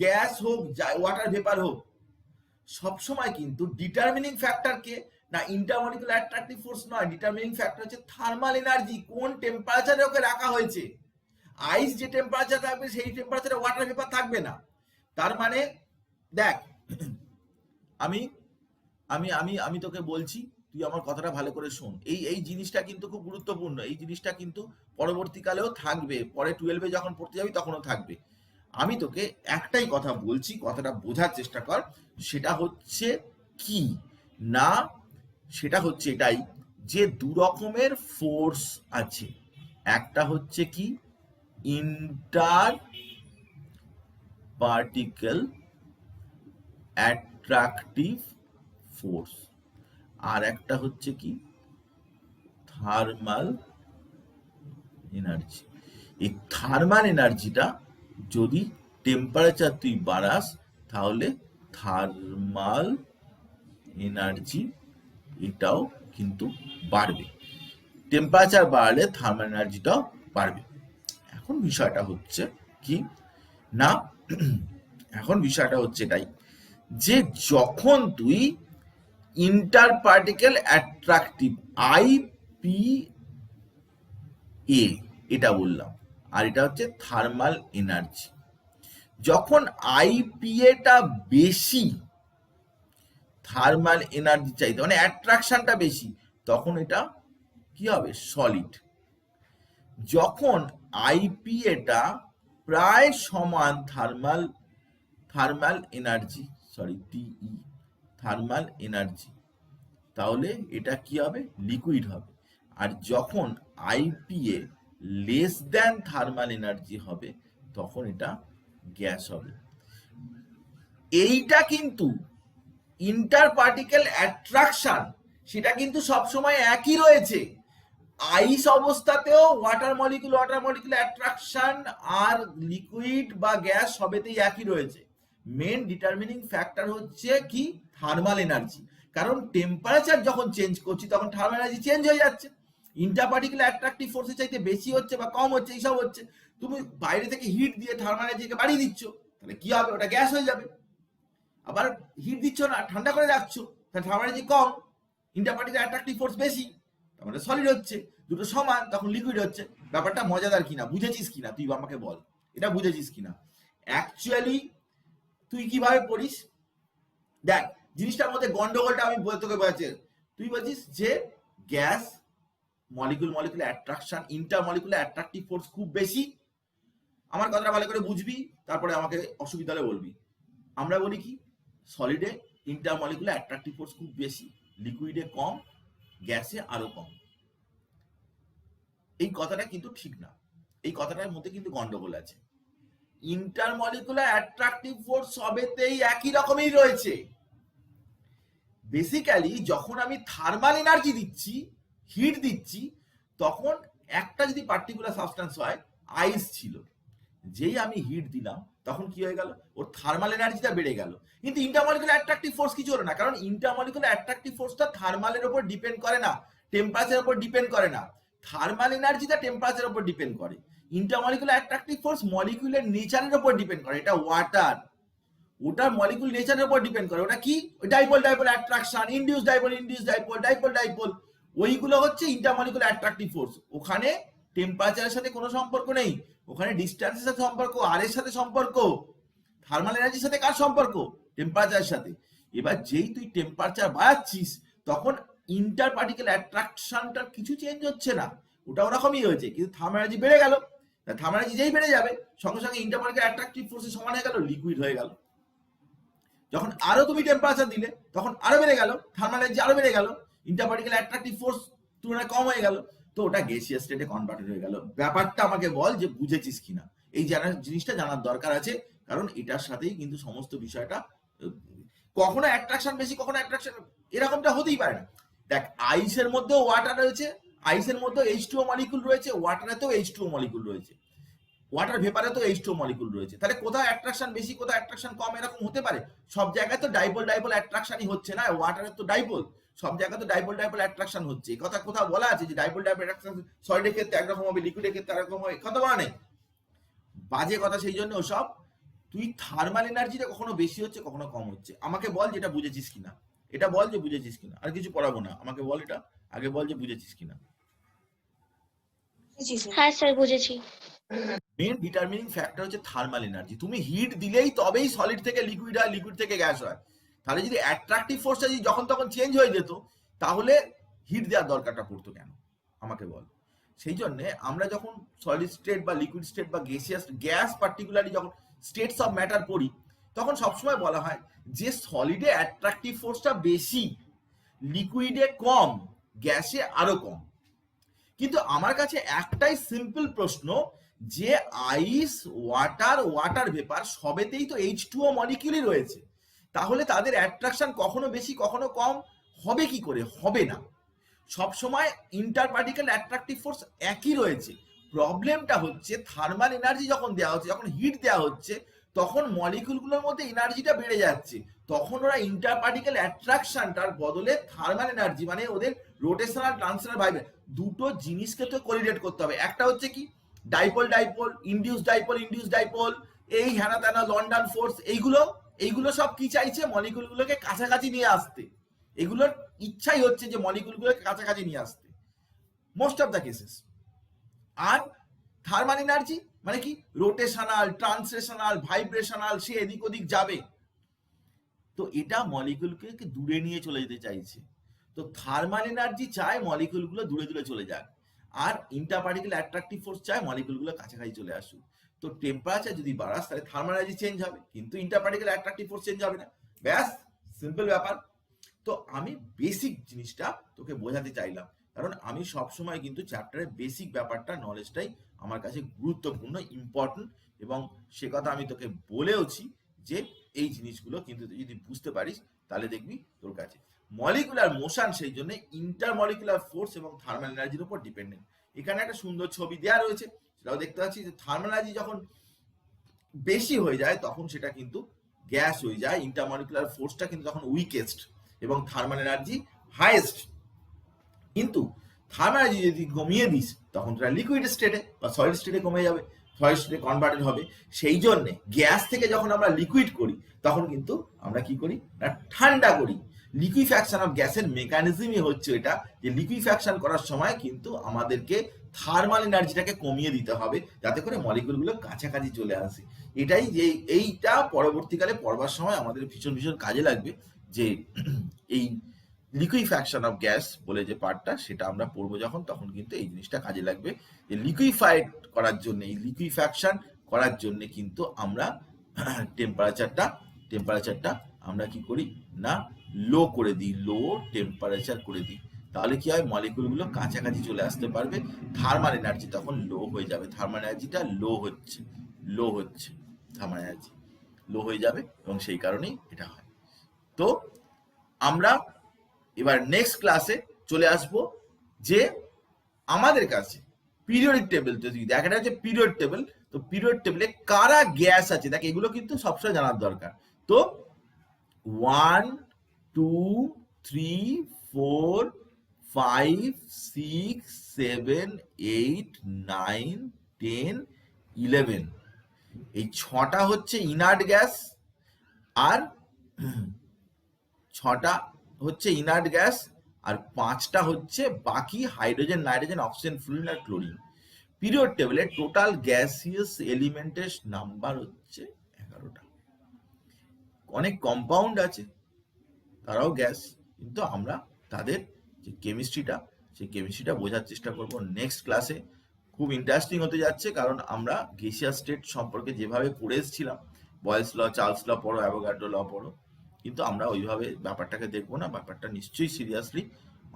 গ্যাস হোক, ওয়াটার ভেপার হোক, সবসময় কিন্তু ডিটারমিনিং ফ্যাক্টর কে না, ইন্টারমলিকুলার অ্যাট্রাকটিভ ফোর্স নয়, ডিটারমিনিং ফ্যাক্টর হচ্ছে থার্মাল এনার্জি। কোন টেম্পারেচারে ওকে রাখা হয়েছে। আইস যে টেম্পারেচার থাকবে, সেই টেম্পারেচারে ওয়াটার ভেপার থাকবে না। তার মানে দেখ, আমি আমি আমি আমি তোকে বলছি, তুই আমার কথাটা ভালো করে শোন। এই এই জিনিসটা কিন্তু খুব গুরুত্বপূর্ণ, এই জিনিসটা কিন্তু পরবর্তীকালেও থাকবে, পরে 12-এ যখন পড়তে যাবি তখনও থাকবে। আমি তোকে একটাই কথা বলছি, কথাটা বোঝার চেষ্টা কর। সেটা হচ্ছে কি না, সেটা হচ্ছে এটাই যে দু রকমের ফোর্স আছে। একটা হচ্ছে কি ইন্টার পার্টিকেল অ্যাট্রাকটিভ ফোর্স, আর একটা হচ্ছে কি থার্মাল এনার্জি। এই থার্মাল এনার্জিটা যদি টেম্পারেচার তুই বাড়াস তাহলে থার্মাল এনার্জি এটাও কিন্তু বাড়বে, টেম্পারেচার বাড়লে থার্মাল এনার্জিটাও বাড়বে। এখন বিষয়টা হচ্ছে কি না, এখন বিষয়টা হচ্ছে এটাই যে যখন তুই ইন্টার পার্টিকেল অ্যাট্রাকটিভ IPA এটা বললাম, আর এটা হচ্ছে থার্মাল এনার্জি, যখন IPA-টা বেশি থার্মাল এনার্জি চাইতে মানে অ্যাট্রাকশনটা বেশি, তখন এটা কি হবে সলিড। যখন IPA-টা প্রায় সমান thermal energy TE thermal energy, তাহলে এটা কি হবে লিকুইড হবে। আর যখন IPA less than thermal energy হবে তখন এটা গ্যাস হবে। এইটা কিন্তু ইন্টার পার্টিকেল অ্যাট্রাকশন সেটা কিন্তু সবসময় একই রয়েছে। আইস অবস্থাতেও ওয়াটার মলিকুল অ্যাট্রাকশন আর লিকুইড বা গ্যাস সবেতেই একই রয়েছে। মেন ডিটারমিনিং ফ্যাক্টর হচ্ছে কি থার্মাল এনার্জি, কারণ টেম্পারেচার যখন চেঞ্জ করছি তখন থার্মাল এনার্জি চেঞ্জ হয়ে যাচ্ছে। ইন্টার পার্টিকুলার অ্যাট্রাকটিভ ফোর্সের চাইতে বেশি হচ্ছে বা কম হচ্ছে এইসব হচ্ছে। তুমি বাইরে থেকে হিট দিয়ে থার্মাল এনার্জিকে বাড়িয়ে দিচ্ছ, তাহলে কি হবে ওটা গ্যাস হয়ে যাবে। আবার হিট দিচ্ছ না, ঠান্ডা করে রাখছো, তাহলে থার্মাল এনার্জি কম, ইন্টার পার্টিকুলার অ্যাট্রাকটিভ ফোর্স বেশি, তার মানে সলিড হচ্ছে। দুটো সমান, তখন লিকুইড হচ্ছে। ব্যাপারটা মজাদার কিনা, বুঝেছিস কিনা তুই আমাকে বল, এটা বুঝেছিস কিনা। অ্যাকচুয়ালি তুই কিভাবে পড়িস দেখ, জিনিসটার মধ্যে গন্ডগোলটা আমি তোকে বলছি। তুই বলছিস যে gas molecular attraction inter molecular attractive force খুব বেশি। আমার কথাটা ভালো করে বুঝবি, তারপরে আমাকে অসুবিধা হলে বলবি। আমরা বলি কি সলিডে ইন্টার মলিকুলার অ্যাট্রাকটিভ ফোর্স খুব বেশি, লিকুইডে কম, গ্যাসে আরো কম। এই কথাটা কিন্তু ঠিক না, এই কথাটার মধ্যে কিন্তু গন্ডগোল আছে। ইন্টারমলিকুলার অ্যাট্রাকটিভ ফোর্স সবেতেই একই রকমই রয়েছে। বেসিক্যালি যখন আমি থার্মাল এনার্জি দিচ্ছি, হিট দিচ্ছি, তখন একটা যদি পার্টিকুলার সাবস্টেন্স হয়, আইস ছিল, যেই আমি হিট দিলাম তখন কি হয়ে গেল, ওর থার্মাল এনার্জিটা বেড়ে গেল। কিন্তু ইন্টারমলিকুলার অ্যাট্রাকটিভ ফোর্স কিছু হলো না, কারণ ইন্টারমলিকুলার অ্যাট্রাকটিভ ফোর্সটা থার্মালের উপর ডিপেন্ড করে না, টেম্পারেচারের উপর ডিপেন্ড করে না। থার্মাল এনার্জিটা টেম্পারেচারের উপর ডিপেন্ড করে। ইন্টারমলিকুলার অ্যাট্রাকটিভ ফোর্স মলিকুলার নেচারের উপর ডিপেন্ড করে। এটা ওয়াটার, ওটার মলিকুল নেচারের উপর ডিপেন্ড করে। ওটা কি ডাইপোল অ্যাট্রাকশন, ইনডিউস ডাইপোল, ওইগুলো হচ্ছে ইন্টারমলিকুলার অ্যাট্রাকটিভ ফোর্স। ওখানে টেম্পারেচারের সাথে কোনো সম্পর্ক নেই, ওখানে ডিস্টেন্সের সাথে সম্পর্ক, আর এর সাথে সম্পর্ক। থার্মাল এনার্জির সাথে কার সম্পর্ক? টেম্পারেচারের সাথে। এবার যেই তুই টেম্পারেচার বাড়াচ্ছিস তখন ইন্টার পার্টিকেল অ্যাট্রাকশনটার কিছু চেঞ্জ হচ্ছে না, ওটা ওরকমই হয়েছে, কিন্তু থার্মাল এনার্জি বেড়ে গেল। থার্মাল এনার্জি যেই বেড়ে যাবে সঙ্গে সঙ্গে ইন্টার পার্টিকেল অ্যাট্রাকটিভ ফোর্সের সমান হয়ে গেল, লিকুইড হয়ে গেল। যখন আরো তুমি টেম্পারেচার দিলে তখন আরো বেড়ে গেল, থার্মাল এনার্জি আরো বেড়ে গেল, ইন্টার পার্টিকেল অ্যাট্রাকটিভ ফোর্স তুলনায় কম হয়ে গেল, তো ওটা গ্যাসিয়াস স্টেটে কনভার্টেড হয়ে গেল। ব্যাপারটা আমাকে বল যে বুঝেছিস কিনা। এই জিনিসটা জানার দরকার আছে, কারণ এটার সাথেই কিন্তু সমস্ত বিষয়টা, কখনো অ্যাট্রাকশন বেশি কখনো অ্যাট্রাকশন, এরকমটা হতেই পারে না। দেখ আইসের মধ্যেও ওয়াটার রয়েছে, আইসের মধ্যেও H2O মলিকুল রয়েছে, ওয়াটারেতেও H2O মলিকুল রয়েছে, ওয়াটার ভেপারেতেও H2O মলিকুল রয়েছে। তাহলে কোথাও অ্যাট্রাকশন বেশি কোথাও অ্যাট্রাকশন কম এরকম হতে পারে? সব জায়গায় তো ডাইপোল অ্যাট্রাকশনই হচ্ছে না, ওয়াটারের তো ডাইপোল, সব জায়গায় তো ডাইপোল অ্যাট্রাকশন হচ্ছে। কথা কোথাও বলা আছে যে ডাইপোল অ্যাট্রাকশন সলিডের ক্ষেত্রে একরকম হবে, লিকুইডের ক্ষেত্রে একরকম হবে? কথা বলা নেই, বাজে কথা। সেই জন্য ওসব তুই থার্মাল এনার্জিটা কখনো বেশি হচ্ছে কখনো কম হচ্ছে। আমাকে বল যেটা বুঝেছিস কিনা, এটা বল যে বুঝেছিস কিনা, আর কিছু পড়াবো না, আমাকে বল এটা আগে বল যে বুঝেছিস কিনা। হ্যাঁ স্যার বুঝেছি। মেন ডিটারমিনিং ফ্যাক্টর হচ্ছে থার্মাল এনার্জি। তুমি হিট দিলেই তবেই সলিড থেকে লিকুইড হয়, লিকুইড থেকে গ্যাস হয়। তাহলে যদি অ্যাট্রাকটিভ ফোর্সটা যদি যখন তখন চেঞ্জ হয়ে যেত, তাহলে হিট দেওয়ার দরকারটা পড়তো কেন আমাকে বল। সেই জন্য আমরা যখন সলিড স্টেট বা লিকুইড স্টেট বা গ্যাস পার্টিকুলারলি যখন স্টেটস অফ ম্যাটার পড়ি, তখন সবসময় বলা হয় যে সলিডে অ্যাট্রাকটিভ ফোর্সটা বেশি, লিকুইডে কম, গ্যাসে আরো কম। কিন্তু আমার কাছে একটাই সিম্পল প্রশ্ন, যে আইস, ওয়াটার ভেপার সবেতেই তো H2O মলিকিউলই রয়েছে, তাহলে তাদের অ্যাট্রাকশন কখনো বেশি কখনো কম হবে কি করে? হবে না। সবসময় ইন্টারপার্টিকেল অ্যাট্রাকটিভ ফোর্স একই রয়েছে। প্রবলেমটা হচ্ছে থার্মাল এনার্জি যখন দেওয়া হচ্ছে, যখন হিট দেওয়া হচ্ছে, তখন মলিকিউলগুলোর মধ্যে এনার্জিটা বেড়ে যাচ্ছে, তখন ওরা ইন্টারপার্টিকেল অ্যাট্রাকশনটার বদলে থার্মাল এনার্জি মানে ওদের রোটেশনাল ট্রান্সফার ভাইবে দুটো জিনিসকে তো কোরিলেট করতে হবে। একটা হচ্ছে কি ডাইপোল ইনডিউস ডাইপোল, এই হ্যানা ত্যানা লন্ডন ফোর্স, এইগুলো সব কি চাইছে? মলিকিউলগুলোকে কাছাকাছি নিয়ে আসতে। এগুলোর ইচ্ছাই হচ্ছে যে মলিকিউলগুলোকে কাছাকাছি নিয়ে আসতে মোস্ট অফ দ্য কেসেস। আর থার্মাল এনার্জি মানে কি রোটেশনাল, ট্রান্সলেশনাল, ভাইব্রেশনাল, সে এদিক ওদিক যাবে। তো এটা মলিকিউলকে দূরে নিয়ে চলে যেতে চাইছে। তো থার্মাল এনার্জি চায় মলিকিউলগুলো দূরে দূরে চলে যাক, আর ইন্টারপার্টিকেল অ্যাট্রাকটিভ ফোর্স চায় মলিকিউলগুলো কাছাকাছি চলে আসুক। তো টেম্পারেচার যদি বাড়াস তাহলে থার্মাল এনার্জি চেঞ্জ হবে, কিন্তু ইন্টারপার্টিকেল অ্যাট্রাকটিভ ফোর্স চেঞ্জ হবে না। ব্যাস, সিম্পল ব্যাপার। তো আমি বেসিক জিনিসটা তোকে বোঝাতে চাইলাম, কারণ আমি সবসময় কিন্তু চ্যাপ্টারের বেসিক ব্যাপারটা, নলেজটাই আমার কাছে গুরুত্বপূর্ণ, ইম্পর্টেন্ট, এবং সে কথা আমি তোকে বলেওছি যে এই জিনিসগুলো কিন্তু তুই যদি বুঝতে পারিস তাহলে দেখবি তোর কাছে মলিকুলার মোশন সেই জন্য ইন্টারমলিকুলার ফোর্স এবং থার্মাল এনার্জির উপর ডিপেন্ডেন্ট। এখানে একটা সুন্দর ছবি দেওয়া রয়েছে, সেটাও দেখতে পাচ্ছি যে থার্মাল এনার্জি যখন বেশি হয়ে যায় তখন সেটা কিন্তু গ্যাস হয়ে যায়, ইন্টারমলিকুলার ফোর্সটা কিন্তু তখন উইকেস্ট এবং থার্মাল এনার্জি হাইয়েস্ট। কিন্তু থার্মাল এনার্জি যদি কমিয়ে দিস তখন তোরা লিকুইড স্টেটে বা সলিড স্টেটে কমে যাবে, সলিড স্টেটে কনভার্টেড হবে। সেই জন্য গ্যাস থেকে যখন আমরা লিকুইড করি তখন কিন্তু আমরা কি করি না ঠান্ডা করি। লিকুইফ্যাকশন অফ গ্যাসের মেকানিজমই হচ্ছে এটা, যে লিকুইফ্যাকশন করার সময় কিন্তু আমাদেরকে থার্মাল এনার্জিটাকে কমিয়ে দিতে হবে যাতে করে মলিকিউলগুলো কাছাকাছি চলে আসে। এটাই যে এইটা পরবর্তীকালে পড়বার সময় আমাদের ভীষণ ভীষণ কাজে লাগবে, যে এই লিকুইফ্যাকশন অফ গ্যাস বলে যে পার্টটা সেটা আমরা পড়বো যখন, তখন কিন্তু এই জিনিসটা কাজে লাগবে। যে লিকুইফাইড করার জন্য, এই লিকুইফ্যাকশন করার জন্য কিন্তু আমরা টেম্পারেচারটা আমরা কি করি না লো করে দিই, লো টেম্পারেচার করে দিই। তাহলে কি হয়, মলিকিউলগুলো কাছাকাছি চলে আসতে পারবে, থার্মাল এনার্জি তখন লো হয়ে যাবে। থার্মাল এনার্জিটা লো হচ্ছে থার্মাল এনার্জি লো হয়ে যাবে, এবং সেই কারণেই এটা হয়। তো আমরা এবার নেক্সট ক্লাসে চলে আসব যে আমাদের কাছে পিরিয়ডিক টেবিল যদি দেখা যায়, পিরিয়ড টেবিল, তো পিরিয়ড টেবিলে কারা গ্যাস আছে দেখ, এগুলো কিন্তু সবসময় জানার দরকার। তো 1 2 3 4 5 6 7 8 9 10 11, এই 6টা হচ্ছে ইনার্ট গ্যাস, আর 6টা হচ্ছে ইনার্ট গ্যাস, আর 5টা হচ্ছে বাকি হাইড্রোজেন, নাইট্রোজেন, অক্সিজেন, ফ্লুরিন আর ক্লোরিন। পিরিয়ড টেবিলে টোটাল গ্যাসিয়াস এলিমেন্টের নাম্বার হচ্ছে 11টা। অনেক কম্পাউন্ড আছে, তারাও গ্যাস, কিন্তু আমরা তাদের যে কেমিস্ট্রিটা, সেই কেমিস্ট্রিটা বোঝার চেষ্টা করব নেক্সট ক্লাসে। খুব ইন্টারেস্টিং হতে যাচ্ছে, কারণ আমরা গ্যাসিয়াস স্টেট সম্পর্কে যেভাবে পড়ে এসেছিলাম, বয়েলস ল, চার্লস ল পড়ো, অ্যাভোগাড্রো ল পড়ো, কিন্তু আমরা ওইভাবে ব্যাপারটাকে দেখবো না। ব্যাপারটা নিশ্চয়ই সিরিয়াসলি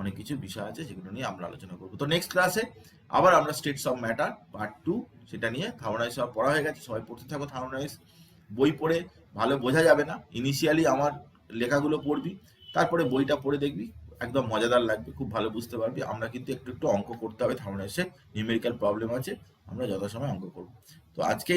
অনেক কিছু বিষয় আছে যেগুলো নিয়ে আমরা আলোচনা করবো। তো নেক্সট ক্লাসে আবার আমরা স্টেটস অফ ম্যাটার পার্ট 2 সেটা নিয়ে, থার্মোডাইনামিক্স সব পড়া হয়ে গেছে, সবাই পড়তে থাকো থার্মোডাইনামিক্স। বই পড়ে ভালো বোঝা যাবে না, ইনিশিয়ালি আমার লেখাগুলো পড়বি, তারপরে বইটা পড়ে দেখবি, একদম মজাদার লাগবে, খুব ভালো বুঝতে পারবি। আমরা কিন্তু একটু অঙ্ক করতে হবে, থার্মোডাইনামিক্সে নিউমেরিক্যাল প্রবলেম আছে, আমরা যথাসময় অঙ্ক করবো। তো আজকে